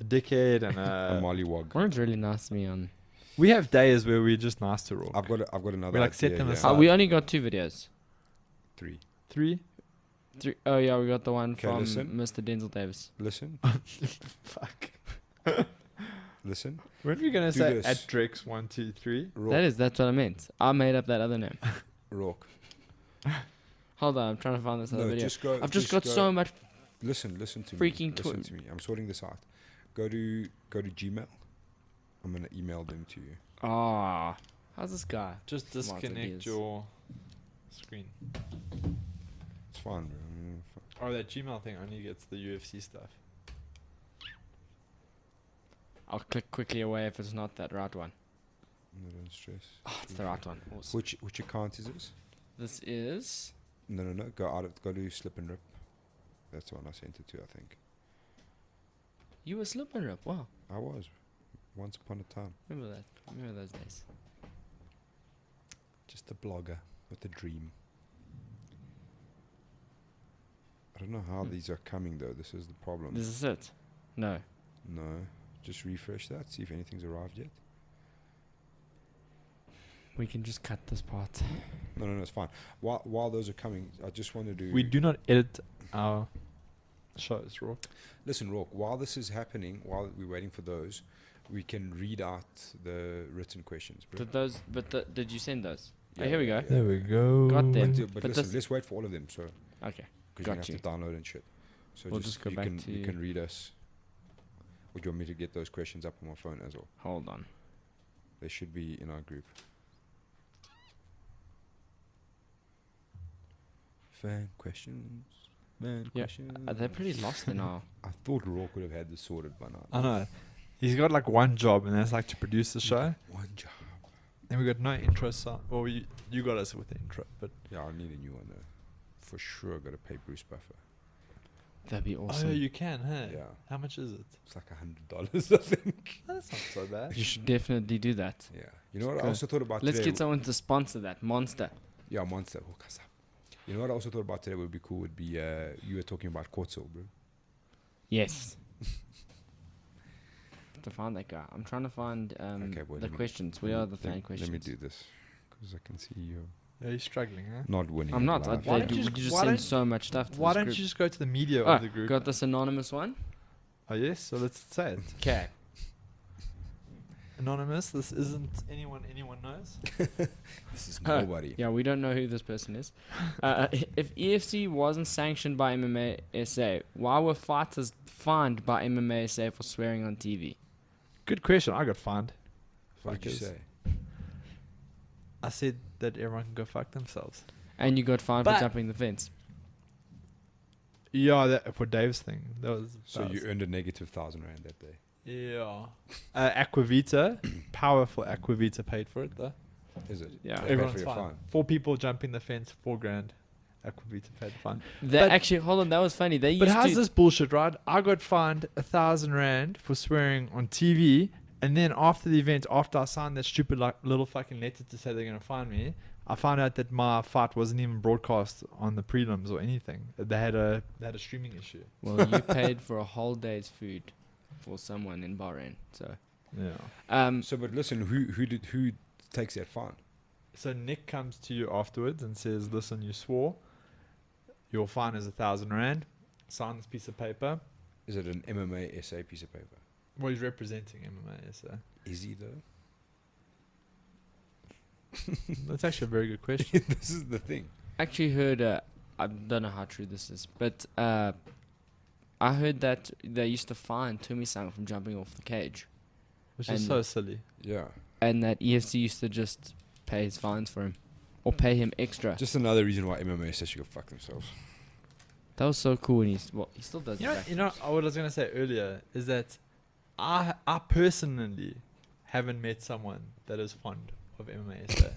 S3: dickhead and
S2: a mollywog.
S1: One's really nice to me on.
S3: we have days where we're just nice to Roarke.
S2: I've got another.
S3: We, like, set
S2: idea
S3: them
S2: here.
S3: aside.
S1: We only got 2 videos.
S2: 3.
S3: 3.
S1: 3. Oh yeah, we got the one
S2: 'Kay,
S1: from
S2: listen.
S1: Mr. Denzel Davis.
S2: Listen,
S3: Fuck.
S2: listen.
S3: When are we gonna
S2: Do
S3: say
S2: this.
S3: at Drex 1 2 3?
S1: That's what I meant. I made up that other name.
S2: Rock.
S1: Hold on, I'm trying to find this other
S2: No,
S1: video.
S2: just go.
S1: I've just got
S2: go-
S1: so much.
S2: Listen to
S1: freaking
S2: me. Listen to me. I'm sorting this out. Go to Gmail. I'm gonna email them to you.
S1: Ah, how's this guy?
S3: Just
S1: Smart
S3: disconnect
S1: ideas.
S3: your screen.
S2: It's fine, bro.
S3: Oh, that Gmail thing only gets the UFC stuff.
S1: I'll click quickly away if it's not that right one.
S2: No, don't stress.
S1: Oh, it's the right one. Awesome.
S2: Which account is this?
S1: This is.
S2: No. Go to Slip and Rip. That's the one I sent it to. I think
S1: You were slipping rip. Wow.
S2: I was once upon a time
S1: Remember that. Remember those days.
S2: just a blogger with a dream. I don't know how these are coming though. This is the problem.
S1: This is it. No.
S2: No, just refresh that. See if anything's arrived yet.
S1: We can just cut this part.
S2: No, it's fine. While those are coming, I just want to do.
S3: We do not edit our shows, Roarke.
S2: Listen, Rourke. While this is happening, while we're waiting for those, we can read out the written questions, bro.
S1: Did you send those?
S2: Yeah,
S1: Oh, here we
S2: yeah,
S1: go.
S2: yeah.
S3: There we go.
S1: Got them.
S2: But
S1: But
S2: listen,
S1: this-
S2: let's wait for all of them. So
S1: Okay.
S2: because
S1: Got
S2: you have to download and shit. So
S1: We'll just go
S2: you
S1: back
S2: can
S1: to-
S2: you can read us. Or do you want me to get those questions up on my phone as well?
S1: Hold on.
S2: They should be in our group. Fan questions. Man
S1: Yeah,
S2: questions.
S1: they're pretty lost in our.
S2: I thought Rourke would have had this sorted by now.
S3: I know. He's got like one job, and that's like to produce the show.
S2: One job.
S3: And we got no intro song. Well, you got us with the intro, but
S2: Yeah, I'll need a new one though. For sure, got to pay Bruce Buffer.
S1: That'd be
S3: oh,
S1: awesome.
S3: you can, hey?
S2: Yeah.
S3: How much is it?
S2: It's like $100, I think.
S3: That's not so bad.
S1: You should definitely do that.
S2: Yeah. You know what I
S1: Okay.
S2: also thought about
S1: Let's
S2: today?
S1: get someone to sponsor that. Monster.
S2: Yeah, Monster. Oh, kasa. You know what I also thought about today would be cool would be you were talking about Kortzel, bro.
S1: Yes. To find that guy. I'm trying to find
S2: Okay, boy,
S1: the
S2: let me-
S1: questions. Where are the fan questions?
S2: Let me do this because I can see you
S3: Yeah, you're struggling, huh?
S2: not winning.
S1: I'm not.
S2: live.
S3: Why
S1: I
S3: don't
S1: do,
S3: you
S1: you
S3: just-
S1: just
S3: why
S1: send
S3: don't-
S1: so much stuff to
S3: Why
S1: this
S3: don't
S1: group.
S3: you just go to the media
S1: Oh,
S3: of the group?
S1: got this anonymous one.
S3: Oh, yes? So let's say it.
S1: Okay.
S3: Anonymous, this isn't anyone knows.
S2: This is
S1: Oh,
S2: nobody.
S1: Yeah, we don't know who this person is. If EFC wasn't sanctioned by MMASA, why were fighters fined by MMASA for swearing on TV?
S3: Good question. I got fined.
S2: What did you
S3: Fuckers.
S2: say?
S3: I said that everyone can go fuck themselves.
S1: And you got fined for
S3: But-
S1: jumping the fence.
S3: Yeah, that, for Dave's thing. That was.
S2: So
S3: that
S2: you
S3: was-
S2: earned a negative -1,000 that day.
S3: Yeah. Aquavita, powerful Aquavita paid for it though.
S2: Is it?
S1: Yeah.
S2: They paid
S3: Everyone's
S2: for your
S3: fine.
S2: fine.
S3: 4 people jumping the fence, $4,000. Aquavita paid the fine.
S1: That
S3: But-
S1: actually, hold on, that was funny. They
S3: But
S1: used
S3: how's
S1: to.
S3: this bullshit, right? I got fined 1,000 rand for swearing on TV, and then after the event, after I signed that stupid little fucking letter to say they're gonna fine me, I found out that my fight wasn't even broadcast on the prelims or anything. They had a streaming issue.
S1: Well, you paid for a whole day's food for someone in Bahrain. So,
S3: Yeah.
S2: So, but listen, who takes that fine?
S3: So Nick comes to you afterwards and says, "Listen, you swore. Your fine is 1,000 rand. Sign this piece of paper."
S2: Is it an MMA SA piece of paper?
S3: Well, he's representing MMA, so
S2: Is he though?
S3: that's actually a very good question.
S2: This is the thing.
S1: actually heard. I don't know how true this is, but I heard that they used to fine Tumi-san from jumping off the cage,
S3: Which is
S1: And-
S3: so silly.
S2: Yeah.
S1: and that EFC used to just pay his fines for him, or pay him extra.
S2: Just another reason why MMA says you go fuck themselves.
S1: That was so cool, and he still does.
S3: You
S1: it
S3: know,
S1: back.
S3: you know what I was gonna say earlier is that I personally haven't met someone that is fond of MMA. So.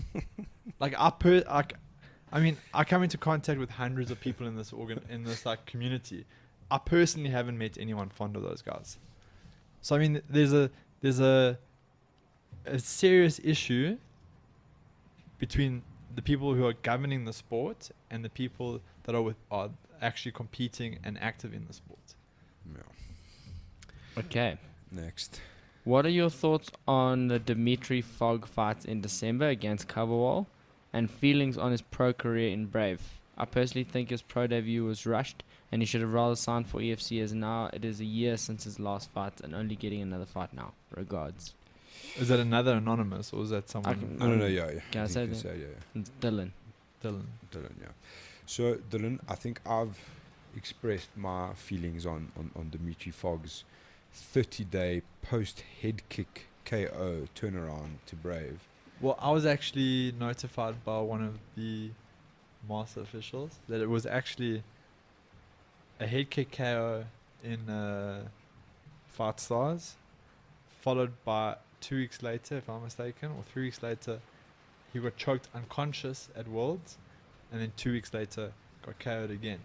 S3: I mean, I come into contact with hundreds of people in this like community. I personally haven't met anyone fond of those guys. So I mean, there's a serious issue between the people who are governing the sport and the people that are actually competing and active in the sport.
S2: Yeah.
S1: Okay.
S2: Next.
S1: What are your thoughts on the Dimitri Fogg fight in December against Coverwall, and feelings on his pro career in Brave? I personally think his pro debut was rushed, and he should have rather signed for EFC, as now it is a year since his last fight and only getting another fight now. Regards.
S3: Is that another anonymous or is that someone?
S2: No, yeah.
S1: Can I
S2: think
S1: say
S2: you
S1: that?
S2: yeah.
S1: It's Dylan.
S3: Dylan.
S2: Dylan, yeah. So, Dylan, I think I've expressed my feelings on Dimitri Fogg's 30-day post-head kick KO turnaround to Brave.
S3: Well, I was actually notified by one of the master officials that it was actually a head kick KO in Fight Stars, followed by 2 weeks later, if I'm mistaken, or 3 weeks later, he got choked unconscious at Worlds, and then 2 weeks later got KO'd again,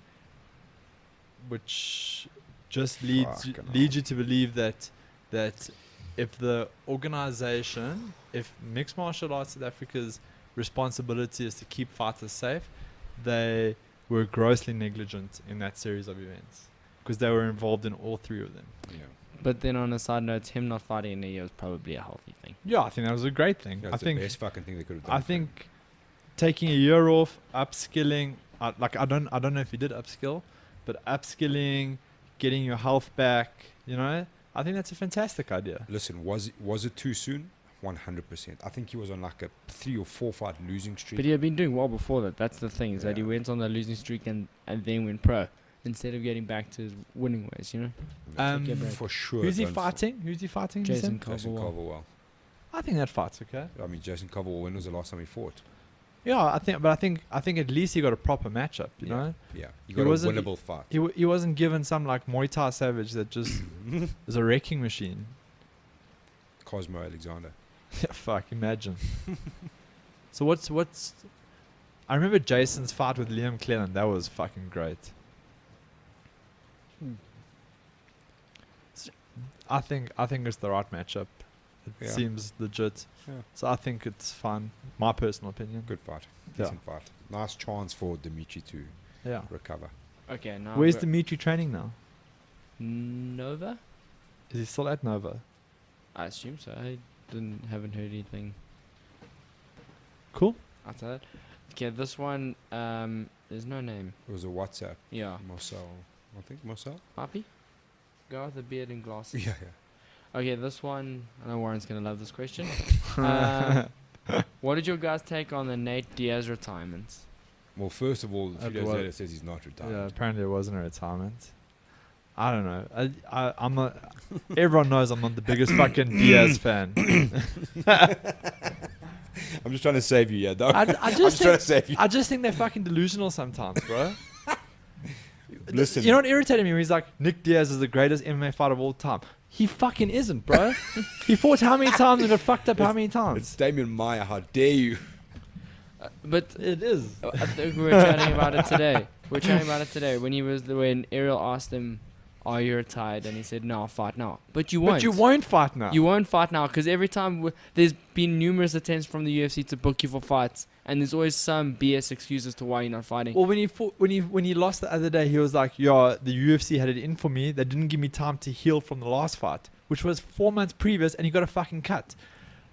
S3: which just leads you to believe that if the organization, if Mixed Martial Arts South Africa's responsibility is to keep fighters safe, they were grossly negligent in that series of events because they were involved in all 3 of them.
S2: Yeah.
S1: But then on a side note, him not fighting in a year was probably a healthy thing.
S3: Yeah, I think that was a great thing.
S2: Yeah,
S3: I
S2: it's
S3: think
S2: the best fucking thing they could have done.
S3: I think taking a year off, upskilling, I don't know if he did upskill, but upskilling, getting your health back, I think that's a fantastic idea.
S2: Listen, was it too soon? 100%. I think he was on like a 3 or 4 fight losing streak.
S1: But he had been doing well before that. That's the thing, is that he
S2: Yeah.
S1: went on the losing streak and then went pro, instead of getting back to his winning ways, Okay, break.
S2: For sure.
S3: Who's he
S2: don't-
S3: fighting? Who's he fighting?
S1: Jason
S2: Jason
S1: Coverwall.
S2: Coverwell.
S3: I think that fight's okay.
S2: I mean, Jason Coverwell, when was the last time he fought?
S3: Yeah, I think at least he got a proper matchup. You know,
S2: Yeah. He
S3: He
S2: got a
S3: wasn't-
S2: winnable fight.
S3: he wasn't given some like Muay Thai savage that just is a wrecking machine.
S2: Cosmo Alexander.
S3: Yeah, fuck, imagine. So what's? I remember Jason's fight with Liam Cleland. That was fucking great. I think it's the right matchup. It
S2: Yeah.
S3: seems legit.
S2: Yeah.
S3: So I think it's fun. My personal opinion.
S2: Good fight.
S3: Yeah.
S2: Decent fight. Nice chance for Dimitri to
S3: Yeah.
S2: recover.
S1: Okay, now
S3: Where's
S1: we're-
S3: Dimitri training now?
S1: Nova?
S3: Is he still at Nova?
S1: I assume so. I haven't heard anything
S3: Cool.
S1: outside that. Okay, this one, there's no name.
S2: It was a WhatsApp.
S1: Yeah.
S2: Marcel. I think Marcel?
S1: Happy? Guy with the beard and glasses.
S2: Yeah.
S1: Okay, this one, I know Warren's going to love this question. What did your guys take on the Nate Diaz retirement?
S2: Well, first of all, a few
S3: At
S2: days
S3: what?
S2: later it says he's not retired.
S3: Yeah, apparently it wasn't a retirement. I don't know. I'm not. Everyone knows I'm not the biggest fucking Diaz fan.
S2: I'm just trying to save you, yeah, dog.
S3: I
S2: I'm
S3: just
S2: trying to
S3: think,
S2: save you.
S3: I just think they're fucking delusional sometimes, bro.
S2: Listen.
S3: You know what irritated me? When he's like, Nick Diaz is the greatest MMA fighter of all time. He fucking isn't, bro. He fought how many times and got fucked up how many
S2: It's
S3: times?
S2: Damien Meyer. How dare you?
S1: But
S3: It is.
S1: I think we were chatting about it today. When Ariel asked him, "Are you retired?" and he said, "No, I'll fight now." But you won't.
S3: But you won't fight now.
S1: You won't fight now because every time there's been numerous attempts from the UFC to book you for fights, and there's always some BS excuse as to why you're not fighting.
S3: Well, when he lost the other day, he was like, "Yeah, the UFC had it in for me. They didn't give me time to heal from the last fight, which was 4 months previous, and he got a fucking cut."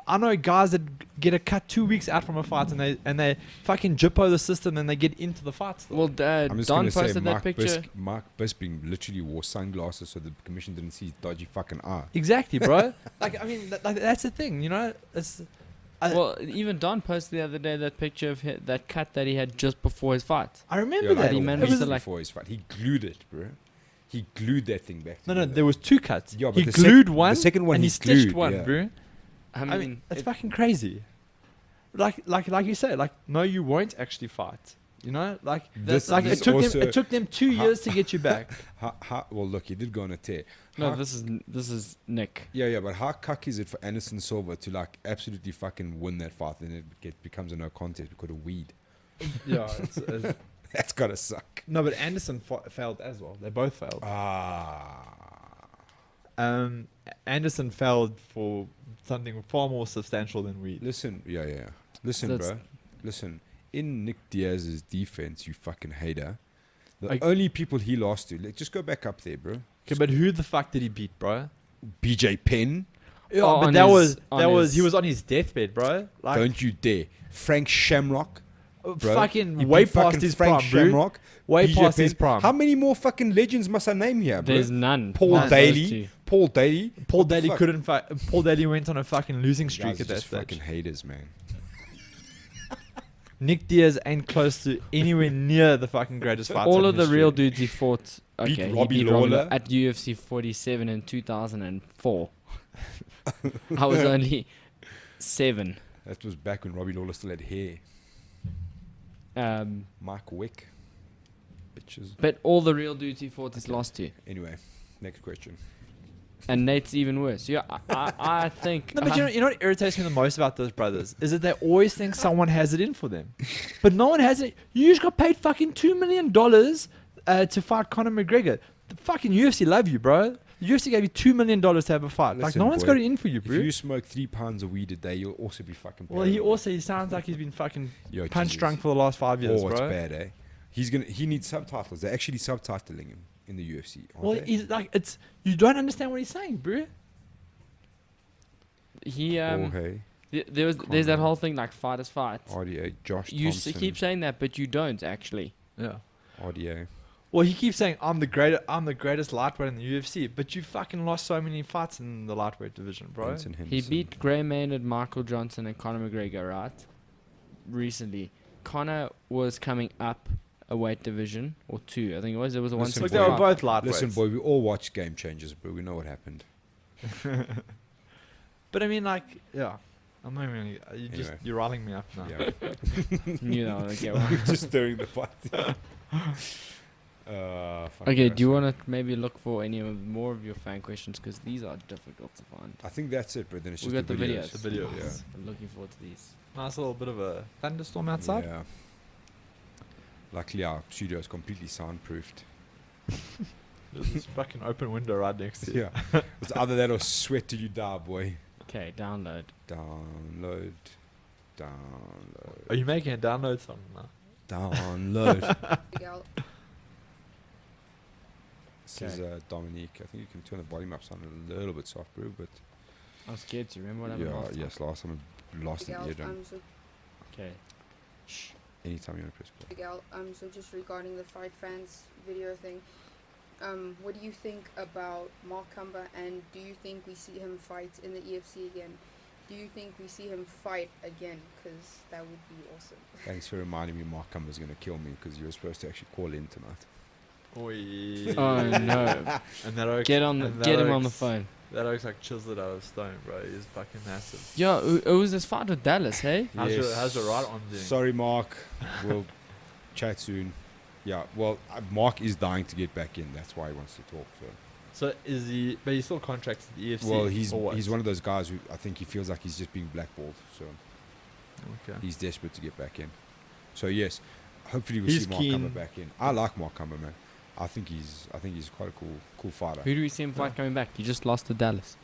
S3: I know guys that get a cut 2 weeks out from a fight, and they fucking jippo the system, and they get into the fight still.
S1: Well,
S2: I'm just
S1: Don
S2: going to say
S1: posted that picture.
S2: Mark Bisping literally wore sunglasses so the commission didn't see his dodgy fucking eye.
S3: Exactly, bro. Like, I mean, that's the thing, you know?
S1: Well, even Don posted the other day that picture of that cut that he had just before his fight.
S3: I remember that.
S1: he managed to, like-
S2: before his fight. He glued it, bro. He glued that thing back.
S3: No,
S2: together.
S3: there was 2 cuts.
S2: Yeah, but
S3: he
S2: the
S3: glued one,
S2: the second one
S3: and
S2: he
S3: he stitched
S2: glued,
S3: one,
S2: yeah.
S3: bro.
S1: I
S3: I mean, it's fucking crazy. Like you say, like, no, you won't actually fight. You know, like
S2: This-
S3: like
S2: this
S3: it took them 2 years to get you back.
S2: Well, look, he did go on a tear.
S1: no,
S2: How-
S1: this is Nick.
S2: Yeah, but how cuck is it for Anderson Silva to like absolutely fucking win that fight and it becomes a no contest because of weed?
S3: Yeah,
S2: That's gotta suck.
S3: no, but Anderson failed as well. They both failed. Anderson failed for something far more substantial than weed.
S2: Listen, listen,
S1: That's-
S2: bro. Listen, in Nick Diaz's defense, you fucking hater. The
S3: Like-
S2: only people he lost to, just go back up there, bro.
S3: Okay, but who the fuck did he beat, bro?
S2: BJ Penn,
S3: Yeah,
S1: Oh,
S3: but
S1: on
S3: that
S1: his-
S3: was he was on his deathbed, bro. Like,
S2: don't you dare. Frank Shamrock, bro.
S3: fucking
S2: He
S3: way
S2: beat
S3: past
S2: fucking
S3: his
S2: Frank
S3: prime, bro.
S2: Shamrock.
S3: Way
S2: BJ
S3: past his
S2: Penn.
S3: prime.
S2: How many more fucking legends must I name here, bro?
S1: There's none.
S2: Paul
S1: None of those
S2: Daly.
S1: two.
S2: Paul Daly.
S3: Paul
S2: What the
S3: Daly
S2: fuck?
S3: couldn't fight. Paul Daly went on a fucking losing
S2: You
S3: streak
S2: guys
S3: at
S2: are
S3: that
S2: just
S3: stage.
S2: fucking haters, man.
S3: Nick Diaz ain't close to anywhere near the fucking greatest fighter.
S1: All
S3: in
S1: of the
S3: history.
S1: real dudes he fought.
S2: Beat
S1: Okay, he
S2: Robbie
S1: beat Robbie
S2: Lawler.
S1: at UFC 47 in 2004. I was only 7.
S2: That was back when Robbie Lawler still had hair. Mike Wick. Bitches.
S1: But all the real dudes he fought, he's lost to.
S2: Anyway, next question.
S1: And Nate's even worse. Yeah, I think.
S3: No, but you know what irritates me the most about those brothers is that they always think someone has it in for them, but no one has it. You just got paid fucking $2 million to fight Conor McGregor. The fucking UFC love you, bro. The UFC gave you $2 million to have a fight. Like,
S2: Listen,
S3: no one's
S2: boy,
S3: got it in for you,
S2: If
S3: bro.
S2: you smoke 3 pounds of weed a day, you'll also be fucking.
S3: Well, he sounds like he's been fucking
S2: Yo,
S3: punch
S2: Jesus.
S3: drunk for the last 5 years,
S2: Oh, it's
S3: bro.
S2: bad, eh? He needs subtitles. They're actually subtitling him in the UFC. Aren't
S3: Well,
S2: they?
S3: he's like, you don't understand what he's saying, bro.
S1: he
S2: Jorge,
S1: there's that whole thing like fighters fight.
S2: RDA, Josh
S1: You
S2: Thompson.
S1: keep saying that, but you don't actually.
S3: Yeah.
S2: RDA.
S3: Well, he keeps saying I'm the greatest lightweight in the UFC, but you fucking lost so many fights in the lightweight division, bro.
S2: Benson
S1: He
S2: Henderson.
S1: beat Gray Maynard, Michael Johnson, and Conor McGregor, right? Recently, Conor was coming up a weight division or 2. I think it was. It was a
S2: Listen,
S3: Look,
S1: 165.
S3: they were both lightweights.
S2: Listen, boy, we all watch Game Changers, bro. We know what happened.
S3: But I mean, like, yeah. I'm not even.
S2: Anyway.
S3: You're riling me up now.
S2: Yeah.
S1: You know, okay, well.
S2: Just stirring the pot.
S1: Okay, do you want to maybe look for any more of your fan questions? Because these are difficult to find.
S2: I think that's it, but then it's
S1: We
S2: just
S1: got the videos.
S3: The videos.
S2: Yeah.
S1: I'm looking forward to these.
S3: Nice little bit of a thunderstorm outside.
S2: Yeah. Luckily, our studio is completely soundproofed.
S3: There's this fucking open window right next to you.
S2: Yeah. It's either that or sweat till you die, boy.
S1: Okay, download.
S2: Download.
S3: Are you making a download song now?
S2: Download.
S4: BigAl.
S2: This is Dominique. I think you can turn the volume up, sound a little bit soft, bro, but
S1: I'm scared to remember what happened last time.
S2: yes, last time I lost an
S4: BigAl,
S2: eardrum.
S1: Okay.
S2: Anytime you want to press play.
S4: BigAl, so just regarding the Fight Fans video thing, what do you think about Mark Cumber, and do you think we see him fight in the EFC again? Do you think we see him fight again? Because that would be awesome.
S2: Thanks for reminding me Mark Cumber's going to kill me because you were supposed to actually call in tonight.
S3: Oi.
S1: Oh no!
S3: And that oak,
S1: Get him on the
S3: oak's-
S1: phone.
S3: That looks like chiseled out of stone, bro. He's fucking massive.
S1: Yo, it was this fight with Dallas, hey?
S3: How's your right arm doing?
S2: Sorry, Mark. We'll chat soon. Yeah, well, Mark is dying to get back in. That's why he wants to talk.
S3: So is he? But he's still contracted to the EFC.
S2: Well,
S3: or what?
S2: he's one of those guys who I think he feels like he's just being blackballed. So
S3: Okay.
S2: He's desperate to get back in. So yes, hopefully we'll
S3: He's
S2: see Mark Humber
S3: keen.
S2: back in. I like Mark Humber, man. I think he's quite a cool fighter.
S1: Who do we see him fight coming back? He just lost to Dallas.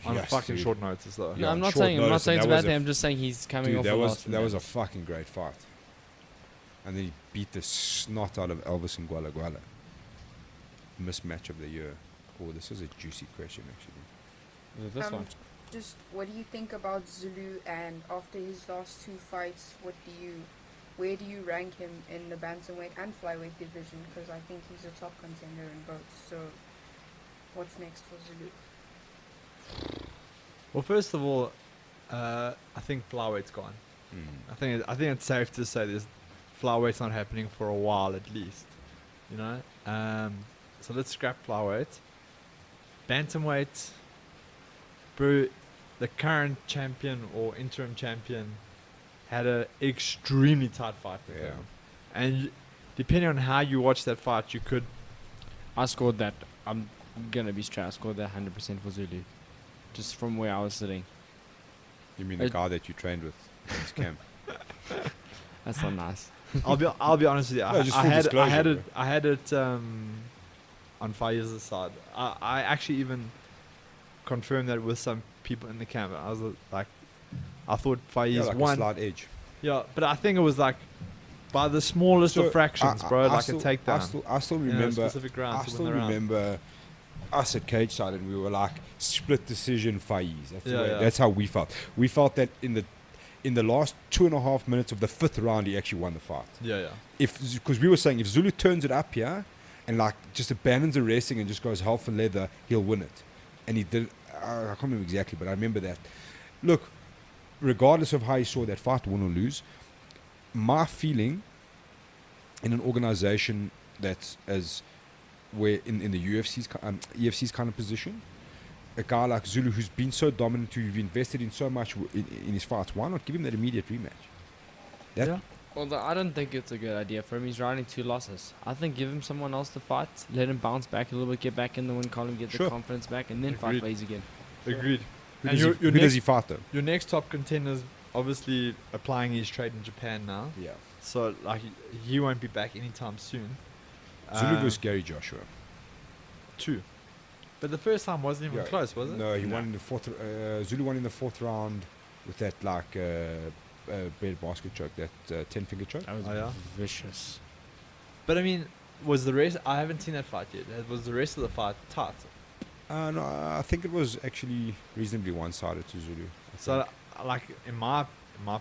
S3: On
S2: Yes,
S3: fucking
S2: dude.
S3: short notice though.
S2: Yeah,
S1: No, I'm
S2: on
S1: not
S2: short
S1: saying
S2: notice,
S1: it's
S2: and
S1: a
S2: that
S1: bad
S2: was
S1: thing.
S2: a
S1: I'm just saying he's coming
S2: Dude,
S1: off.
S2: that
S1: a
S2: was
S1: loss from
S2: that was a
S1: Dallas.
S2: fucking great fight. And then he beat the snot out of Elvis and Guala Guala. Mismatch of the year. Oh, this is a juicy question actually.
S1: This one.
S4: Just what do you think about Zulu? And after his last 2 fights, where do you rank him in the bantamweight and flyweight division? Because I think he's a top contender in both. So, what's next for Zulu?
S3: Well, first of all, I think flyweight's gone. I think it's safe to say this flyweight's not happening for a while at least. You know. So let's scrap flyweight. Bantamweight. Bro, the current champion or interim champion had a extremely tight fight with
S2: Yeah.
S3: him. And depending on how you watch that fight, you could.
S1: I scored that. I'm gonna be straight. I scored that 100% for Zulu, just from where I was sitting.
S2: You mean the
S1: It-
S2: guy that you trained with in his camp?
S1: That's not nice.
S3: I'll be honest with you.
S2: No, just
S3: I
S2: full
S3: had
S2: disclosure,
S3: it on Faiz's side. I actually even confirmed that with some people in the camp. I was like, I thought Faiz
S2: Yeah, like a
S3: won.
S2: slight edge.
S3: Yeah, but I think it was like by the smallest
S2: So,
S3: of fractions,
S2: I-
S3: bro.
S2: I
S3: like
S2: still-
S3: a takedown.
S2: I still
S3: in a
S2: remember.
S3: specific round
S2: I
S3: to
S2: still
S3: win the round.
S2: remember us at cage side, and we were like split decision Faiz. That's, the
S3: Yeah,
S2: way,
S3: yeah.
S2: that's how we felt. We felt that in the last 2.5 minutes of the 5th round, he actually won the fight.
S3: Yeah.
S2: Because we were saying if Zulu turns it up here and like just abandons the wrestling and just goes hell for leather, he'll win it. And he did. I can't remember exactly, but I remember that. Look, regardless of how you saw that fight, win or lose, my feeling in an organization that's as where in the EFC's kind of position, a guy like Zulu who's been so dominant, who you've invested in so much in his fights, why not give him that immediate rematch? That-
S3: Yeah.
S1: Although I don't think it's a good idea for him. He's riding 2 losses. I think give him someone else to fight, let him bounce back a little bit, get back in the win column, get
S2: Sure.
S1: the confidence back, and then fight
S3: Agreed.
S1: Faze again.
S3: Agreed.
S2: Who,
S3: And
S2: does,
S3: your
S2: who does
S3: next-
S2: he fight though?
S3: Your next top contender's obviously applying his trade in Japan now.
S2: Yeah.
S3: So like he won't be back anytime soon.
S2: Zulu versus Gary Joshua.
S3: 2. But the first time wasn't even
S2: Yeah.
S3: close, was it?
S2: No, he won in the 4th. Zulu won in the 4th round with that like bed basket choke, that 10-finger choke.
S1: That was
S3: Oh, yeah?
S1: vicious.
S3: But I mean, was the rest? I haven't seen that fight yet. Was the rest of the fight tight?
S2: No, I think it was actually reasonably one-sided to Zulu. I
S3: So
S2: think.
S3: like in my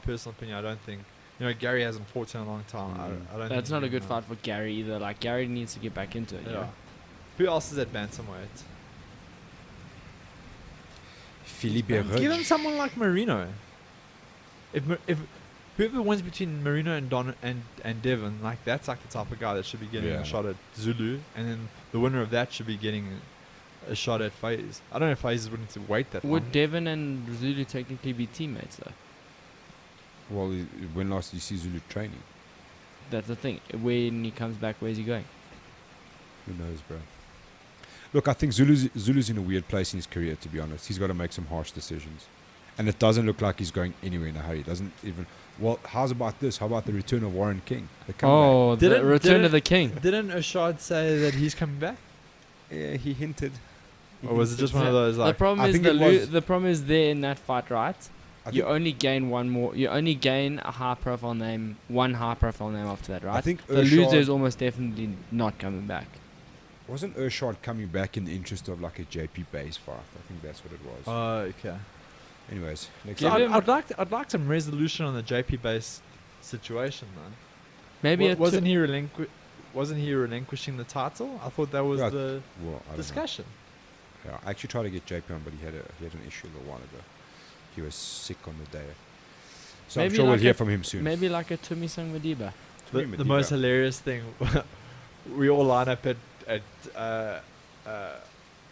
S3: personal opinion, I don't think Gary hasn't fought in a long time. I don't.
S1: That's
S3: think
S1: not a
S3: he-
S1: good
S3: no.
S1: fight for Gary either. Like Gary needs to get back into it.
S3: Yeah. Who else is at bantamweight?
S2: Philippe
S3: Give him
S2: Roach.
S3: someone like Marino. If whoever wins between Marino and Don and Devon, like that's like the type of guy that should be getting
S2: Yeah.
S3: a shot at Zulu, and then the winner of that should be getting a shot at FaZe. I don't know if FaZe is willing to wait that long.
S1: Would Devon and Zulu technically be teammates though?
S2: Well, when last did you see Zulu training?
S1: That's the thing. When he comes back, where's he going?
S2: Who knows, bro? Look, I think Zulu's in a weird place in his career, to be honest. He's got to make some harsh decisions. And it doesn't look like he's going anywhere in a hurry. It doesn't even... Well, how's about this? How about the return of Warren King? The comeback.
S1: Oh, the
S3: Didn't-
S1: return
S3: didn't-
S1: of the king.
S3: Didn't Ashad say that he's coming back,
S2: Yeah, he hinted.
S3: or was it just one of those
S1: The
S3: like?
S1: problem
S2: I
S1: is
S2: think it was-
S1: the problem is there in that fight, right?
S2: I
S1: You
S2: think,
S1: only gain one more. You only gain a high-profile name, one high-profile name after that, right?
S2: I think
S1: The loser is
S2: Urshad,
S1: almost definitely not coming back.
S2: wasn't Urshad coming back in the interest of like a JP base fight? I think that's what it was.
S3: Oh, okay.
S2: Anyways, next
S1: Give
S2: up.
S1: him-
S3: I'd like some resolution on the JP base situation, man.
S1: Maybe a
S3: wasn't he relinquishing the title? I thought that was
S2: Yeah,
S3: the
S2: Well, I don't know.
S3: discussion.
S2: Yeah, I actually tried to get JP on, but he had an issue a little while ago. He was sick on the day. So
S1: Maybe
S2: I'm sure we'll
S1: like
S2: hear
S1: a-
S2: from him soon.
S1: maybe like a Tumisang Madiba.
S3: The most hilarious thing, we all line up at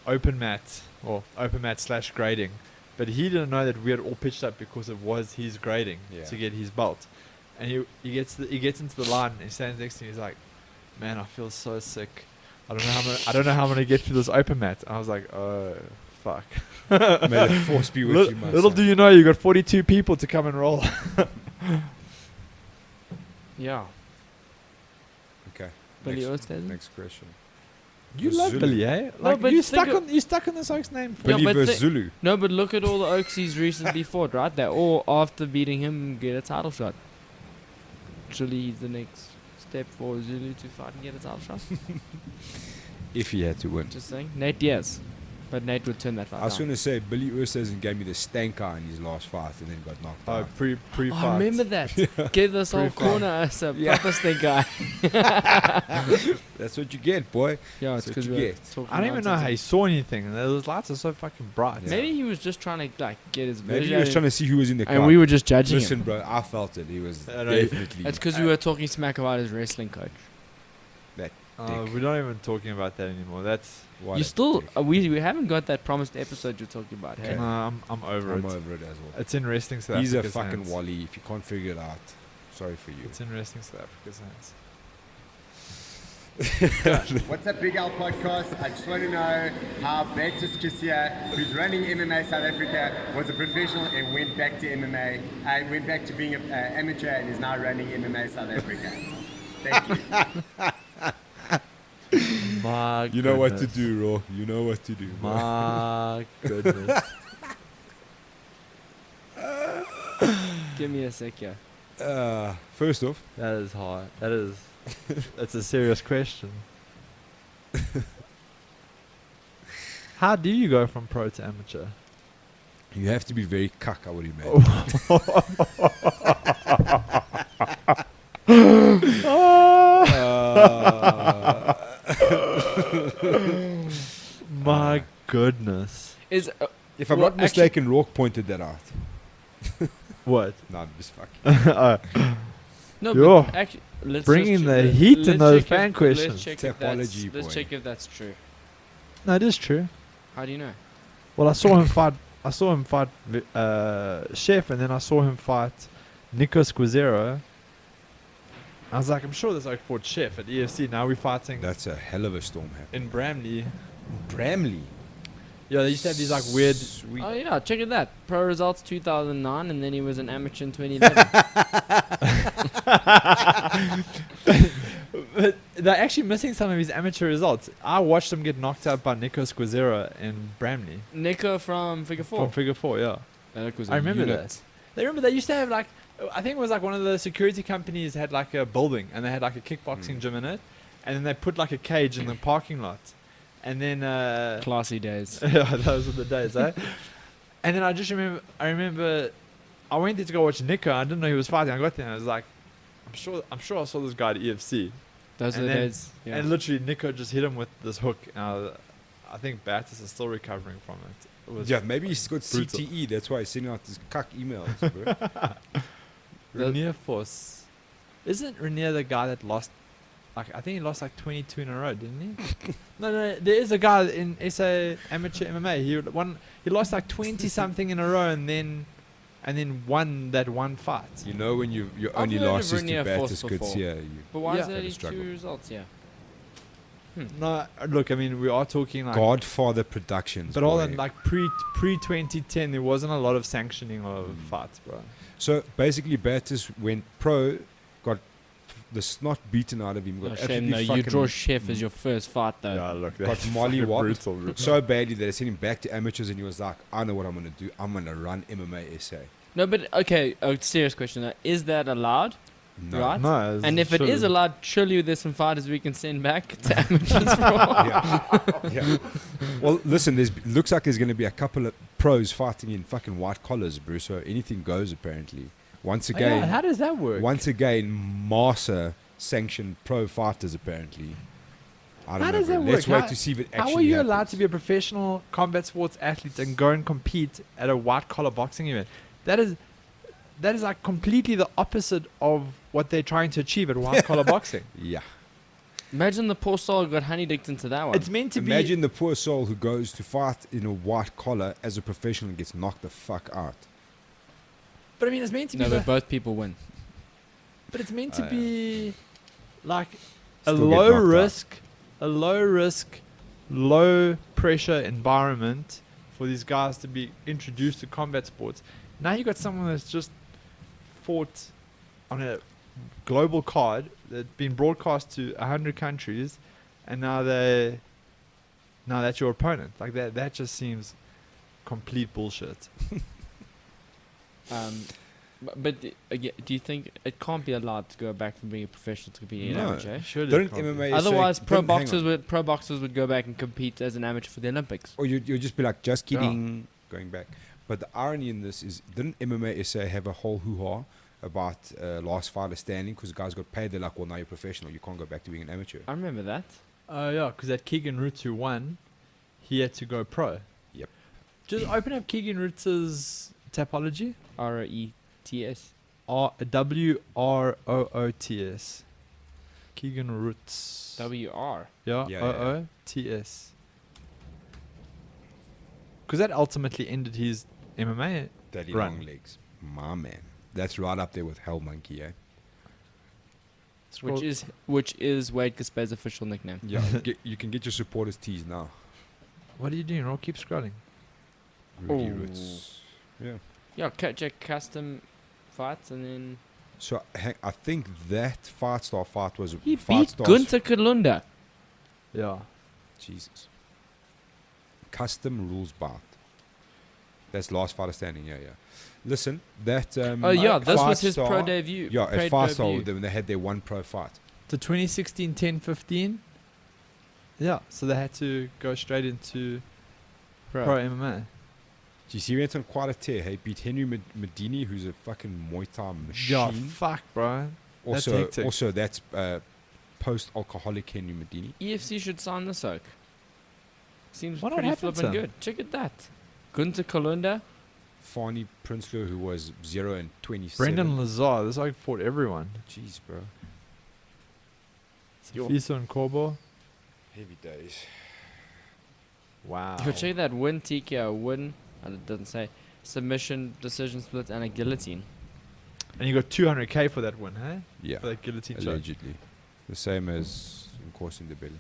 S3: open mat / grading, but he didn't know that we had all pitched up because it was his grading
S2: Yeah.
S3: to get his belt, and he gets into the line and he stands next to me. He's like, "Man, I feel so sick. I don't know how I'm gonna get through this open mat." I was like, "Oh, fuck.
S2: May the force be with you, my
S3: Little
S2: son.
S3: do you know, you got 42 people to come and roll.
S1: Yeah.
S2: Okay.
S1: Billy
S2: next,
S1: Oosthuizen?
S2: next question.
S3: You
S2: The
S3: love
S2: Zulu.
S3: Billy, eh?
S1: No,
S3: Like,
S1: but
S3: you
S1: think
S3: stuck on this oak's name.
S1: Yeah,
S2: Billy
S1: but
S2: versus
S1: thi-
S2: Zulu.
S1: No, but look at all the Oaks he's recently fought, right? They're all after beating him get a title shot. Actually, he's the next step for Zulu to fight and get a title shot.
S2: If he had to win.
S1: Just saying. Nate Diaz. But Nate would turn that fight
S2: I was
S1: down.
S2: going to say, Billy Oosthuizen gave me the stank eye in his last fight and then got knocked out.
S3: Pre-fight.
S1: Oh, I remember that. Give this whole
S3: Pre-fight.
S1: corner us a
S2: Yeah.
S1: proper stink eye.
S2: That's what you get, boy.
S1: Yeah, it's
S2: That's what
S1: because
S2: you
S1: we're
S2: get.
S1: talking
S3: I don't even know
S1: nonsense.
S3: how he saw anything. And those lights are so fucking bright.
S2: Yeah.
S1: Maybe he was just trying to like get his
S2: Maybe
S1: vision.
S2: he was trying to see who was in the crowd.
S1: and we were just judging
S2: Listen,
S1: him.
S2: bro, I felt it. He was
S3: I know.
S2: definitely...
S1: That's because we were talking smack about his wrestling coach.
S2: dick.
S3: We're not even talking about that anymore. That's
S2: What
S1: You
S2: a
S1: still
S2: dick.
S1: we haven't got that promised episode you're talking about. Hey?
S2: Okay.
S3: I'm over
S2: I'm
S3: it.
S2: over it as well.
S3: It's in wrestling South
S2: He's a
S3: Africa's
S2: fucking
S3: hands.
S2: wally. If you can't figure it out, sorry for you.
S3: It's in wrestling South Africa's hands.
S5: What's up, BigAl Podcast? I just want to know how Bertus Kisia, who's running MMA South Africa, was a professional and went back to MMA, went back to being an amateur and is now running MMA South Africa. Thank you.
S3: My
S2: You know what to
S3: goodness.
S2: do, Raw. You know what to do. bro.
S3: My goodness.
S1: Give me a sec here.
S2: First off,
S3: That is hard. That's a serious question. How do you go from pro to amateur?
S2: you have to be very cuck, I would imagine.
S3: My goodness.
S1: Is
S2: If I'm
S1: Well,
S2: not mistaken, Roarke pointed that out.
S3: What?
S2: No, I'm just fucking.
S1: no,
S3: Yo.
S1: but actually, let's
S3: Bringing
S1: just
S3: the
S1: let's
S3: heat in
S1: check
S3: those
S1: if-
S3: fan questions.
S1: Let's check if that's,
S2: Topology,
S1: let's
S2: boy.
S1: check if that's true.
S3: No, it is true.
S1: How do you know?
S3: Well, I saw him fight. Chef, and then I saw him fight Nico Squizero. I was like, I'm sure there's like fought Chef at EFC. Now we're fighting
S2: That's a hell of a storm happening.
S3: in Bramley.
S2: Bramley.
S3: Yeah, they used to have these like weird.
S2: Sweet.
S1: Oh yeah, check it that. Pro results 2009, and then he was an amateur in 2011.
S3: But they're actually missing some of his amateur results. I watched him get knocked out by Nico Squizero in Bramley
S1: Nico from Figure 4.
S3: from Figure 4. Yeah,
S1: That was
S3: I
S1: a
S3: remember
S1: unit.
S3: that. They remember they used to have like, I think it was like one of the security companies had like a building and they had like a kickboxing gym in it, and then they put like a cage in the parking lot, and then
S1: Classy days.
S3: yeah, those were the days, eh? And then I remember I went there to go watch Nico. I didn't know he was fighting. I got there and I was like, I'm sure I saw this guy at EFC.
S1: Those are
S3: And
S1: the
S3: then-
S1: days. Yeah.
S3: And literally, Nico just hit him with this hook. I think Battis is still recovering from it. It was
S2: Yeah, maybe he's got
S3: brutal.
S2: CTE. That's why he's sending out these cuck emails, bro.
S3: Renier Force. Isn't Renier the guy that lost? Like, I think he lost like 22 in a row, didn't he? no. There is a guy in SA amateur MMA. He lost like 20 something in a row, and then won that one fight.
S2: You know when your
S1: I've
S2: only
S1: heard of
S2: loss is to
S1: Renier Force
S2: Battis
S1: before.
S2: Kutsia, you
S1: But why
S3: Yeah.
S1: is there
S2: Had a
S1: only
S2: struggle.
S1: 2 results? Yeah.
S3: No, look, I mean, we are talking like.
S2: Godfather Productions.
S3: But all
S2: boy.
S3: in like pre 2010, there wasn't a lot of sanctioning of fights, bro.
S2: So basically, Battis went pro, got the snot beaten out of him. Got
S1: Oh,
S2: absolutely
S1: shame, no. You
S2: fucking-
S1: draw Chef as your first fight, though.
S3: look,
S2: got molly whopped so badly that I sent him back to amateurs, and he was like, "I know what I'm gonna do. I'm gonna run MMA SA."
S1: No, but okay, a serious question. Though. Is that allowed?
S2: No.
S1: Right?
S3: No,
S1: And if it is
S3: surely.
S1: allowed, surely there's some fighters we can send back to amateurs for.
S2: Yeah. Well, listen. Looks like there's gonna be a couple of pros fighting in fucking white collars, bro. So anything goes apparently. Once
S3: Oh, yeah,
S2: again,
S3: how does that work?
S2: MMASA sanctioned pro fighters apparently. I don't
S3: How
S2: know.
S3: does
S2: bro.
S3: that
S2: Let's
S3: work?
S2: wait to see if it actually
S3: How are you allowed
S2: happens.
S3: to be a professional combat sports athlete and go and compete at a white collar boxing event? That is like completely the opposite of what they're trying to achieve at white collar boxing.
S2: Yeah.
S1: Imagine the poor soul got honey-dicked into that one.
S3: It's meant to
S2: Imagine the poor soul who goes to fight in a white collar as a professional and gets knocked the fuck out.
S3: but I mean, it's meant to
S1: no,
S3: be.
S1: but both people win.
S3: But it's meant to
S2: yeah.
S3: be like
S2: Still
S3: a
S2: get
S3: low
S2: knocked out.
S3: risk, low pressure environment for these guys to be introduced to combat sports. Now you got someone that's just fought on a global card that's been broadcast to 100 countries, and now that's your opponent. Like that just seems complete bullshit.
S1: But again, do you think it can't be allowed to go back from being a professional to competing in
S2: No.
S1: amateur?
S3: Surely
S2: Don't
S3: it can't be.
S2: MMA
S1: Otherwise,
S2: say,
S1: pro
S2: don't- hang
S1: boxers would go back and compete as an amateur for the Olympics.
S2: on. Or you'll just be like, just kidding, going back. But the irony in this is, didn't MMA SA have a whole hoo-ha about last fighter standing because guys got paid? They're like, well, now you're professional. You can't go back to being an amateur.
S1: I remember that.
S3: Yeah, because that Keegan Roots who won, he had to go pro.
S2: Yep.
S3: Just open up Keegan Roots' Tapology.
S1: ROETS.
S3: WROOTS. Keegan Roots.
S1: WR.
S3: Yeah,
S2: Yeah,
S3: OOTS. Because that ultimately ended his MMA.
S2: Daddy
S3: Run.
S2: long legs. My man. That's right up there with Hell Monkey, eh?
S1: Which is Wade Gaspez's official nickname.
S2: Yeah. You can get your supporters teased now.
S3: What are you doing, Roll? Keep scrolling.
S2: Rudy
S1: Oh.
S2: Roots. Yeah.
S1: Yeah, check custom fights and then
S2: So I think that Fight Star fight was
S1: he
S2: Fight
S1: beat
S2: Star's-
S1: Gunter Kalunda.
S3: Yeah.
S2: Jesus. Custom rules bout. That's last fighter standing. Yeah. Listen, that.
S1: This was
S2: Fight
S1: his pro
S2: Star-
S1: debut.
S2: Yeah,
S1: pro
S2: at Fight Star
S1: debut.
S2: when they had their one pro fight.
S3: The 2016 10-15. Yeah, so they had to go straight into pro MMA.
S2: Do you see he went on quite a tear? He beat Henry Medini, who's a fucking Muay Thai
S3: Yeah,
S2: machine.
S3: fuck, bro. That's
S2: Also,
S3: hectic.
S2: that's post-alcoholic Henry Medini.
S1: EFC should sign this oak. Seems
S3: What
S1: pretty
S3: happened to
S1: flippin'
S3: him?
S1: good. Check at that. Gunter Kalunda.
S2: Fani Prinsloo, who was 0-27.
S3: Brendan Lazar, this guy fought everyone.
S2: Jeez, bro.
S1: Yo.
S3: Fiso and Corbo.
S2: Heavy days.
S3: Wow.
S1: Yo, check that win, TKO, win. It doesn't say. Submission, decision split, and a guillotine.
S3: And you got 200k for that win, hey?
S2: Yeah,
S3: For that guillotine choke.
S2: allegedly. The same as in course in the belly.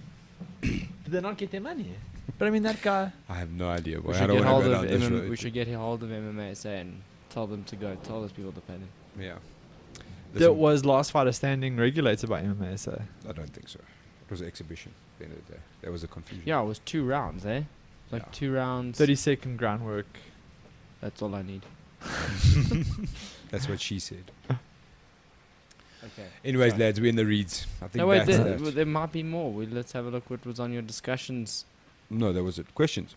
S3: Did they not get their money? But I mean, that guy.
S2: I have no idea.
S1: We
S2: Boy. I
S1: should,
S2: don't
S1: get
S2: want
S1: hold
S2: to go
S1: of
S2: down this
S1: MM,
S2: road.
S1: we should get hold of MMASA and tell them to go. Tell those people to pay them.
S2: Yeah.
S3: That
S2: Listen,
S3: was last fighter standing regulated by MMASA.
S2: I don't think so. It was an exhibition at the end of the day. That was the confusion.
S1: Yeah, it was 2 rounds, eh? Like
S2: Yeah.
S1: 2 rounds.
S3: 30-second groundwork.
S1: That's all I need.
S2: That's what she said.
S1: Okay.
S2: Anyways,
S1: Sorry.
S2: lads, we're in the reads. I think
S1: No, wait,
S2: that's
S1: there,
S2: that.
S1: there might be more. Let's have a look what was on your discussions.
S2: No, that was it. Questions?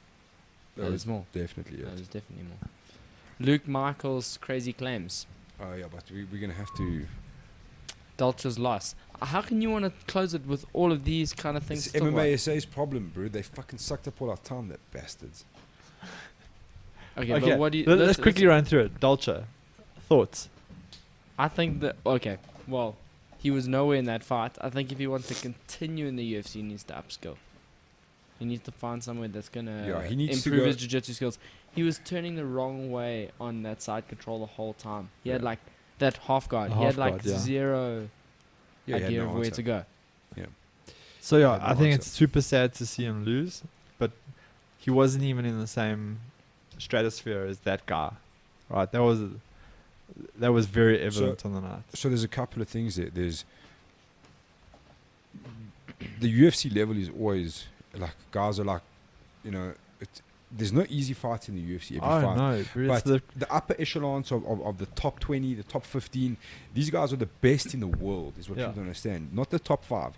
S2: That
S1: There's
S2: was
S1: more.
S2: definitely
S1: No,
S2: it.
S1: there's definitely more. Luke Michaels' crazy claims.
S2: Oh, yeah, but we're going to have to...
S1: Dolce's loss. How can you want to close it with all of these kind of things?
S2: It's
S1: to talk about?
S2: MMASA's problem, bro. They fucking sucked up all our time, that bastards.
S1: Okay, but what do you...
S3: Let's quickly run through it. Dolce. Thoughts?
S1: I think that... Okay, well, he was nowhere in that fight. I think if he wants to continue in the UFC, he needs to upskill. He needs to find somewhere that's going
S2: Yeah,
S1: to
S2: he needs to
S1: improve
S2: go-
S1: his jiu-jitsu skills. He was turning the wrong way on that side control the whole time. He had
S2: Yeah.
S1: like that half guard.
S3: The
S1: He had
S3: half
S1: like
S3: guard, yeah.
S1: zero
S2: Yeah, he had
S1: idea
S2: no
S1: of where
S2: answer.
S1: to go.
S3: So yeah,
S2: Had no
S3: I think
S2: answer.
S3: it's super sad to see him lose, but he wasn't even in the same stratosphere as that guy, right? That was very evident on the night.
S2: So there's a couple of things there. There's... The UFC level is always... Like, guys are like... You know... There's no easy fights in the UFC. Every fight.
S3: No,
S2: But
S3: the
S2: the upper echelons of the top 20, the top 15, these guys are the best in the world, is what
S3: Yeah.
S2: people don't understand. Not the top 5.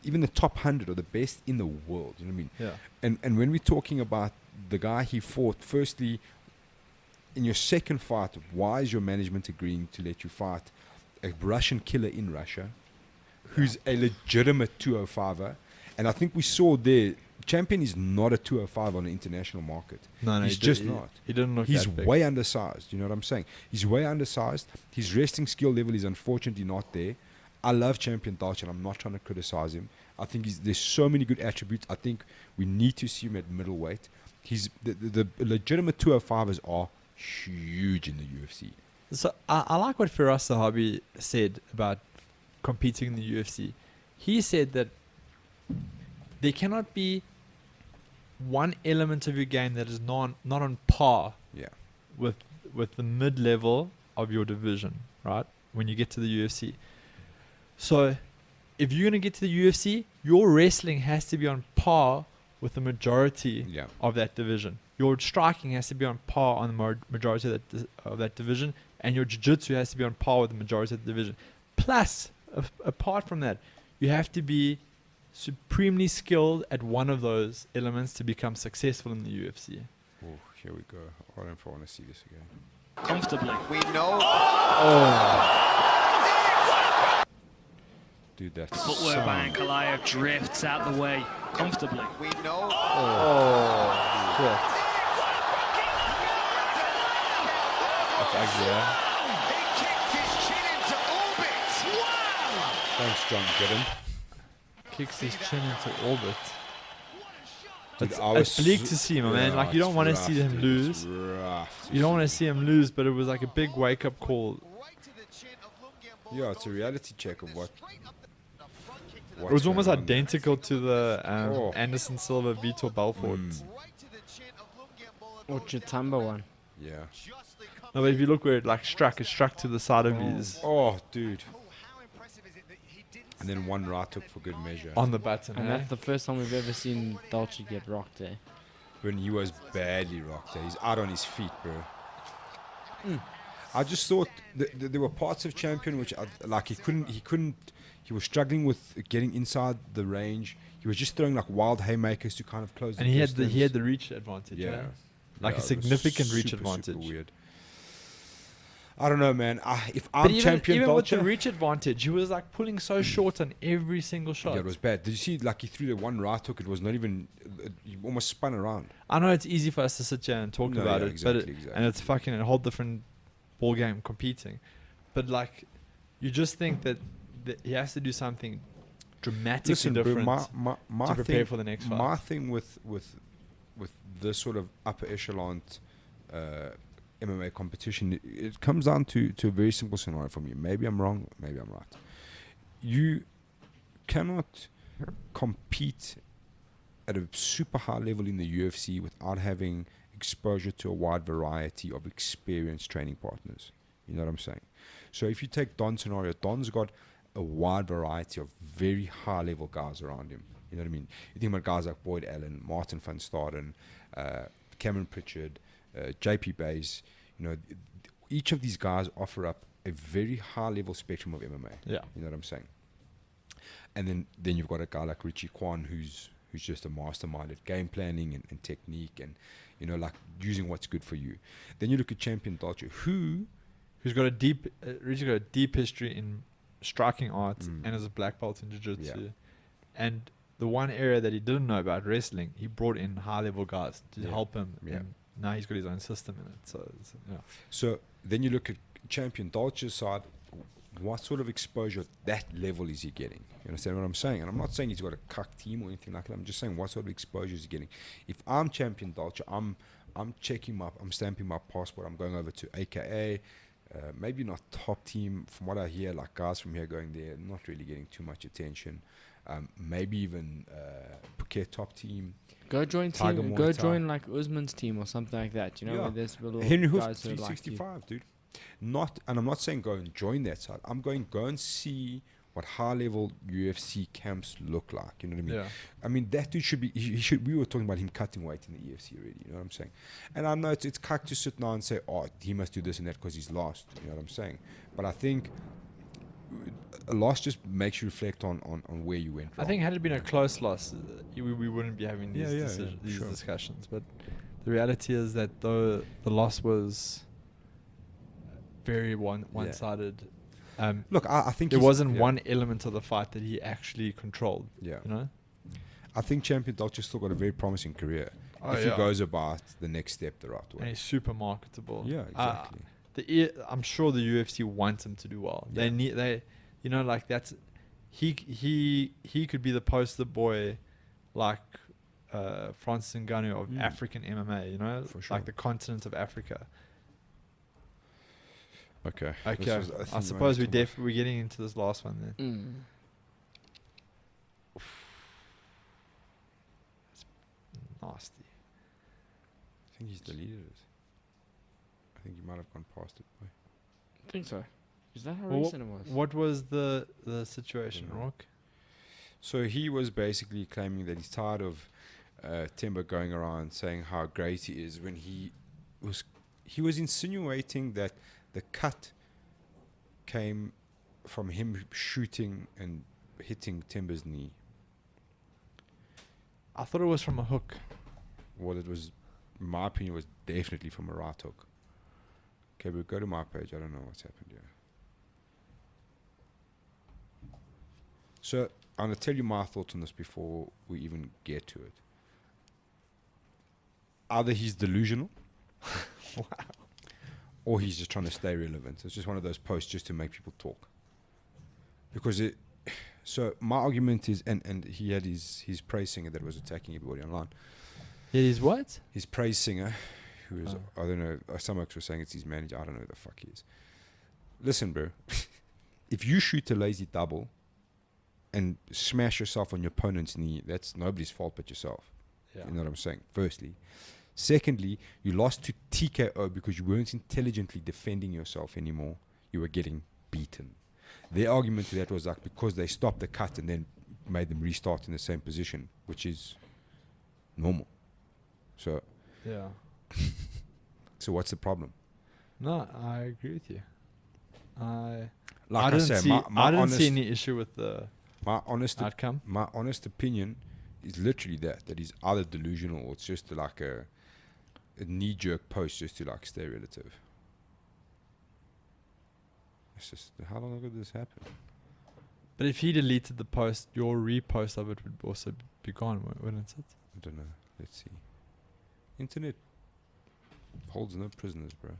S2: Even the top 100 are the best in the world. You know what I mean?
S3: yeah.
S2: And when we're talking about the guy he fought, firstly, in your second fight, why is your management agreeing to let you fight a Russian killer in Russia who's a legitimate 205er? And I think we saw there, Champion is not a 205 on the international market.
S3: No,
S2: He's
S3: he
S2: just
S3: did-
S2: not.
S3: He didn't look
S2: He's
S3: that big.
S2: way undersized. You know what I'm saying? He's way undersized. His wrestling skill level is unfortunately not there. I love Champion Dolce, and I'm not trying to criticize him. I think there's so many good attributes. I think we need to see him at middleweight. He's the legitimate 205ers are huge in the UFC.
S3: So I like what Firas Zahabi said about competing in the UFC. He said that there cannot be one element of your game that is not on par
S2: Yeah.
S3: with the mid level of your division, right? When you get to the UFC. So if you're gonna get to the UFC, your wrestling has to be on par with the majority
S2: Yeah.
S3: of that division. Your striking has to be on par on the majority of that division, and your jiu-jitsu has to be on par with the majority of the division. Plus, apart from that, you have to be supremely skilled at one of those elements to become successful in the UFC.
S2: Oh, here we go. I don't know if I want to see this again.
S6: Comfortably.
S5: We know.
S2: Dude, that's
S6: Footwork by Ankalaev drifts out the way comfortably.
S5: We know.
S3: Shit. That's ugly, yeah?
S5: He kicked his chin into orbit. Wow.
S2: Thanks, John Gooden.
S3: Kicks his chin into orbit.
S2: Dude,
S3: It's,
S2: I was
S3: it's bleak
S2: so-
S3: to see, my man.
S2: Yeah,
S3: Like, you don't
S2: it's
S3: want to
S2: rough,
S3: see him
S2: dude.
S3: lose.
S2: It's rough to
S3: You don't want to
S2: see.
S3: see him lose, but it was like a big wake-up call.
S2: Yeah, it's a reality check of what.
S3: It was almost identical to the
S2: Oh.
S3: Anderson Silva Vitor Belfort.
S1: Or Chitamba one.
S2: Yeah.
S3: No, but if you look where it like struck, it struck to the side of his
S2: Oh, dude. And then one right hook for good measure.
S3: on the button.
S1: And
S3: eh?
S1: that's the first time we've ever seen Dolce get rocked there.
S2: When he was badly rocked. He's out on his feet, bro. I just thought there were parts of Champion which like he was struggling with getting inside the range. He was just throwing like wild haymakers to kind of close
S3: And
S2: the
S3: he
S2: distance.
S3: had the reach advantage.
S2: Yeah.
S3: Yeah. Like
S2: Yeah,
S3: a
S2: it was
S3: significant reach
S2: super,
S3: advantage.
S2: super weird. I don't know, man. If I'm
S3: But even
S2: champion
S3: with
S2: Dolce,
S3: the reach advantage, he was like pulling so short on every single shot.
S2: yeah, it was bad. Did you see? Like he threw the one right hook. It was not even. He almost spun around.
S3: I know it's easy for us to sit here and talk
S2: No,
S3: about
S2: yeah,
S3: it,
S2: exactly,
S3: but
S2: exactly.
S3: and it's fucking a whole different ball game competing. But like, you just think that he has to do something dramatically
S2: Listen, bro,
S3: different
S2: my
S3: to prepare
S2: thing,
S3: for the next fight.
S2: My thing with this sort of upper echelon MMA competition, it comes down to a very simple scenario for me. Maybe I'm wrong, maybe I'm right. You cannot compete at a super high level in the UFC without having exposure to a wide variety of experienced training partners. You know what I'm saying? So if you take Don's scenario, Don's got a wide variety of very high level guys around him. You know what I mean? You think about guys like Boyd Allen, Martin van Staden, Cameron Pritchard, JP Bays. You know, each of these guys offer up a very high level spectrum of MMA.
S3: Yeah.
S2: You know what I'm saying? And then you've got a guy like Richie Kwan who's just a mastermind at game planning and technique and, you know, like using what's good for you. Then you look at Champion Dolce,
S3: Who's got a deep, Richie's got a deep history in striking arts and as a black belt in jiu-jitsu.
S2: Yeah.
S3: And the one area that he didn't know about wrestling, he brought in high-level guys to help him.
S2: Yeah.
S3: And now he's got his own system in it. So, yeah.
S2: So then you look at Champion Dolce's side, what sort of exposure at that level is he getting? You understand what I'm saying? And I'm not saying he's got a cuck team or anything like that. I'm just saying what sort of exposure is he getting? If I'm Champion Dolce, I'm checking I'm stamping my passport. I'm going over to AKA, maybe not top team. From what I hear, like guys from here going there, not really getting too much attention. Maybe even Phuket top team.
S1: Go join
S2: Tiger
S1: team.
S2: Muay
S1: Go
S2: Thai.
S1: join like Usman's team or something like that. You know,
S2: Yeah.
S1: where there's little
S2: Henry Hoof
S1: guys who are like you.
S2: 365, dude. And I'm not saying go and join that side. I'm go and see what high level UFC camps look like. You know what I mean?
S3: Yeah.
S2: I mean that dude should be. He should. We were talking about him cutting weight in the UFC already. You know what I'm saying? And I know it's cuck to sit now and say, oh, he must do this and that because he's lost. You know what I'm saying? But I think a loss just makes you reflect on where you went
S3: I
S2: wrong.
S3: think had it been a close loss, we wouldn't be having these, these
S2: sure.
S3: discussions. But the reality is that the loss was very one-sided.
S2: Look, I think
S3: There
S2: he's-
S3: wasn't
S2: yeah.
S3: one element of the fight that he actually controlled.
S2: Yeah.
S3: You know?
S2: I think Champion Dolce's still got a very promising career
S3: Oh,
S2: if
S3: yeah.
S2: he goes about the next step the right
S3: And
S2: way.
S3: he's super marketable.
S2: Yeah, exactly.
S3: I'm sure the UFC wants him to do well.
S2: Yeah.
S3: You know, like that's he could be the poster boy, like Francis Ngannou of African MMA. You know,
S2: For sure.
S3: like the continent of Africa.
S2: Okay.
S3: Okay, I suppose we're getting into this last one then. Nasty.
S2: I think he's deleted it. I think he might have gone past it. Boy.
S1: I think so. Is that how
S3: Well,
S1: recent it was?
S3: What was the situation,
S2: Dunno.
S3: Roarke?
S2: So he was basically claiming that he's tired of Timber going around saying how great he is when he was insinuating that the cut came from him shooting and hitting Timber's knee.
S3: I thought it was from a hook.
S2: Well, it was, in my opinion, was definitely from a right hook. Okay, but go to my page. I don't know what's happened here. So I'm going to tell you my thoughts on this before we even get to it. Either he's delusional, or he's just trying to stay relevant. It's just one of those posts just to make people talk. Because it. So my argument is, and he had his praise singer that was attacking everybody online.
S3: Yeah, he's what?
S2: His praise singer, who is, I don't know, some folks were saying it's his manager. I don't know who the fuck he is. Listen, bro. If you shoot a lazy double and smash yourself on your opponent's knee, that's nobody's fault but yourself.
S3: Yeah.
S2: You know what I'm saying? Firstly. Secondly, you lost to TKO because you weren't intelligently defending yourself anymore. You were getting beaten. Their argument to that was like because they stopped the cut and then made them restart in the same position, which is normal. So,
S3: Yeah.
S2: so what's the problem?
S3: No, I agree with you. I
S2: Like
S3: didn't see. I didn't see
S2: honest,
S3: any issue with the
S2: my honest,
S3: outcome.
S2: my honest opinion is literally that he's either delusional or it's just like a knee-jerk post just to like stay relative. It's just, how long ago did this happen?
S3: But if he deleted the post, your repost of it would also be gone, wouldn't it?
S2: I don't know. Let's see. Internet holds no prisoners, bro.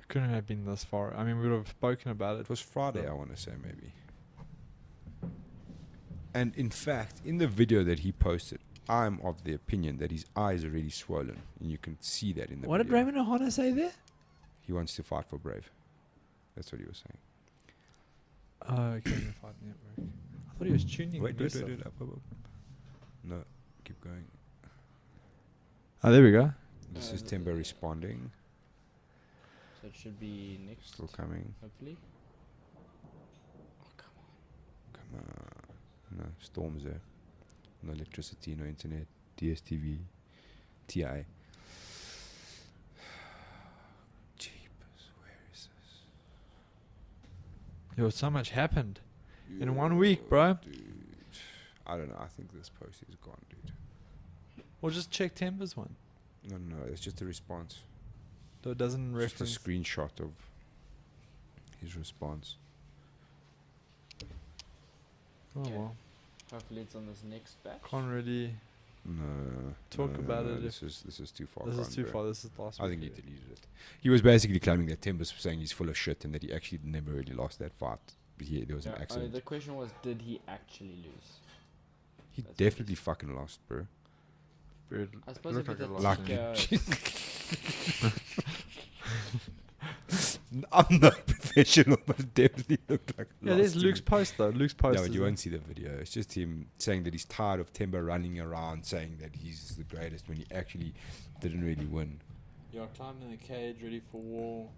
S3: It couldn't have been this far. I mean, we would have spoken about
S2: It
S3: it.
S2: was Friday, I want to say, maybe. And in fact, in the video that he posted, I'm of the opinion that his eyes are really swollen. And you can see that in the
S3: What did
S2: video.
S3: Raymond Ohana say there?
S2: He wants to fight for Brave. That's what he was saying.
S3: Oh, okay. Fight Network. I thought he was tuning.
S2: Wait,
S3: Yusuf.
S2: up. No, keep going.
S3: Oh, there we go.
S2: This is Timber responding.
S1: So it should be next,
S2: Still coming.
S1: hopefully.
S2: Come on. No, storms there. No electricity, no internet. DSTV. TI. Jeepers, where is this?
S3: Yo, so much happened in 1 week, bro.
S2: Dude. I don't know. I think this post is gone, dude.
S3: Or just check Timber's one.
S2: No, it's just a response.
S3: So it doesn't
S2: Just a
S3: reference.
S2: screenshot of his response.
S3: Oh
S1: Okay.
S3: well,
S1: Hopefully it's on this next batch.
S3: can't really.
S2: No.
S3: Talk about it
S2: This is too far.
S3: This is
S2: gone,
S3: too
S2: bro.
S3: far. This is last
S2: I
S3: week.
S2: think he deleted it. He was basically claiming that Timber's saying he's full of shit and that he actually never really lost that fight. But yeah, there was an accident.
S1: The question was, did he actually lose?
S2: He
S1: That's
S2: definitely fucking lost, bro.
S3: Weird.
S1: I suppose
S3: Looked
S1: if it's
S3: like
S1: a
S3: a
S2: lot.
S1: TKO,
S2: I'm not professional, but it definitely looked like.
S3: Yeah, there's Luke's post though. Luke's post.
S2: Yeah, but
S3: is
S2: you
S3: there.
S2: won't see the video. It's just him saying that he's tired of Timber running around saying that he's the greatest when he actually didn't really win.
S3: You're climbing in the cage, ready for war.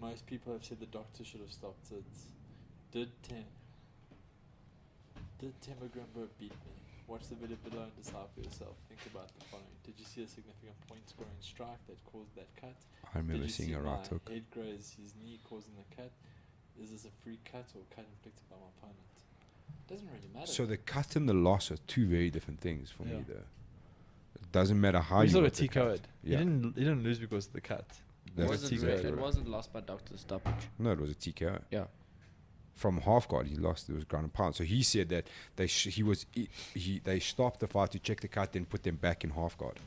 S3: Most people have said the doctor should have stopped it. Did Timber Grimberg beat me? Watch the video below and decide for yourself. Think about the following. Did you see a significant point scoring strike that caused that cut?
S2: I remember
S3: Did you
S2: seeing
S3: see
S2: a right
S3: my
S2: hook.
S3: head graze his knee causing the cut? Is this a free cut or cut inflicted by my opponent? Doesn't really matter.
S2: So the cut and the loss are two very different things for me,
S3: Yeah.
S2: though. It doesn't matter how
S3: he
S2: you
S3: sort
S2: got
S3: of
S2: the cut.
S3: TKO'd.
S2: Yeah.
S3: He didn't lose because of the cut.
S2: That's
S1: wasn't
S2: exactly
S1: it
S2: right.
S1: wasn't lost by doctor stoppage.
S2: No, it was a TKO.
S1: Yeah.
S2: From half guard, he lost. It was ground and pound. So he said that they stopped the fight to check the cut, then put them back in half guard.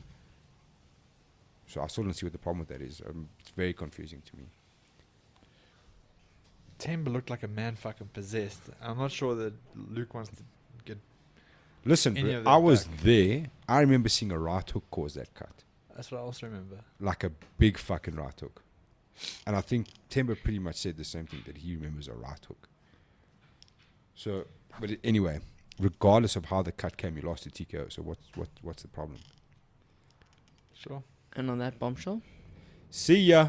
S2: So I still don't see what the problem with that is. It's very confusing to me.
S3: Timber looked like a man fucking possessed. I'm not sure that Luke wants to get.
S2: Listen,
S3: Any
S2: bro,
S3: of that
S2: I was
S3: back.
S2: there. I remember seeing a right hook cause that cut.
S3: That's what I also remember.
S2: Like a big fucking right hook. And I think Timber pretty much said the same thing, that he remembers a right hook. So, but anyway, regardless of how the cut came, you lost to TKO. So what's the problem?
S3: Sure.
S1: And on that bombshell.
S2: See ya.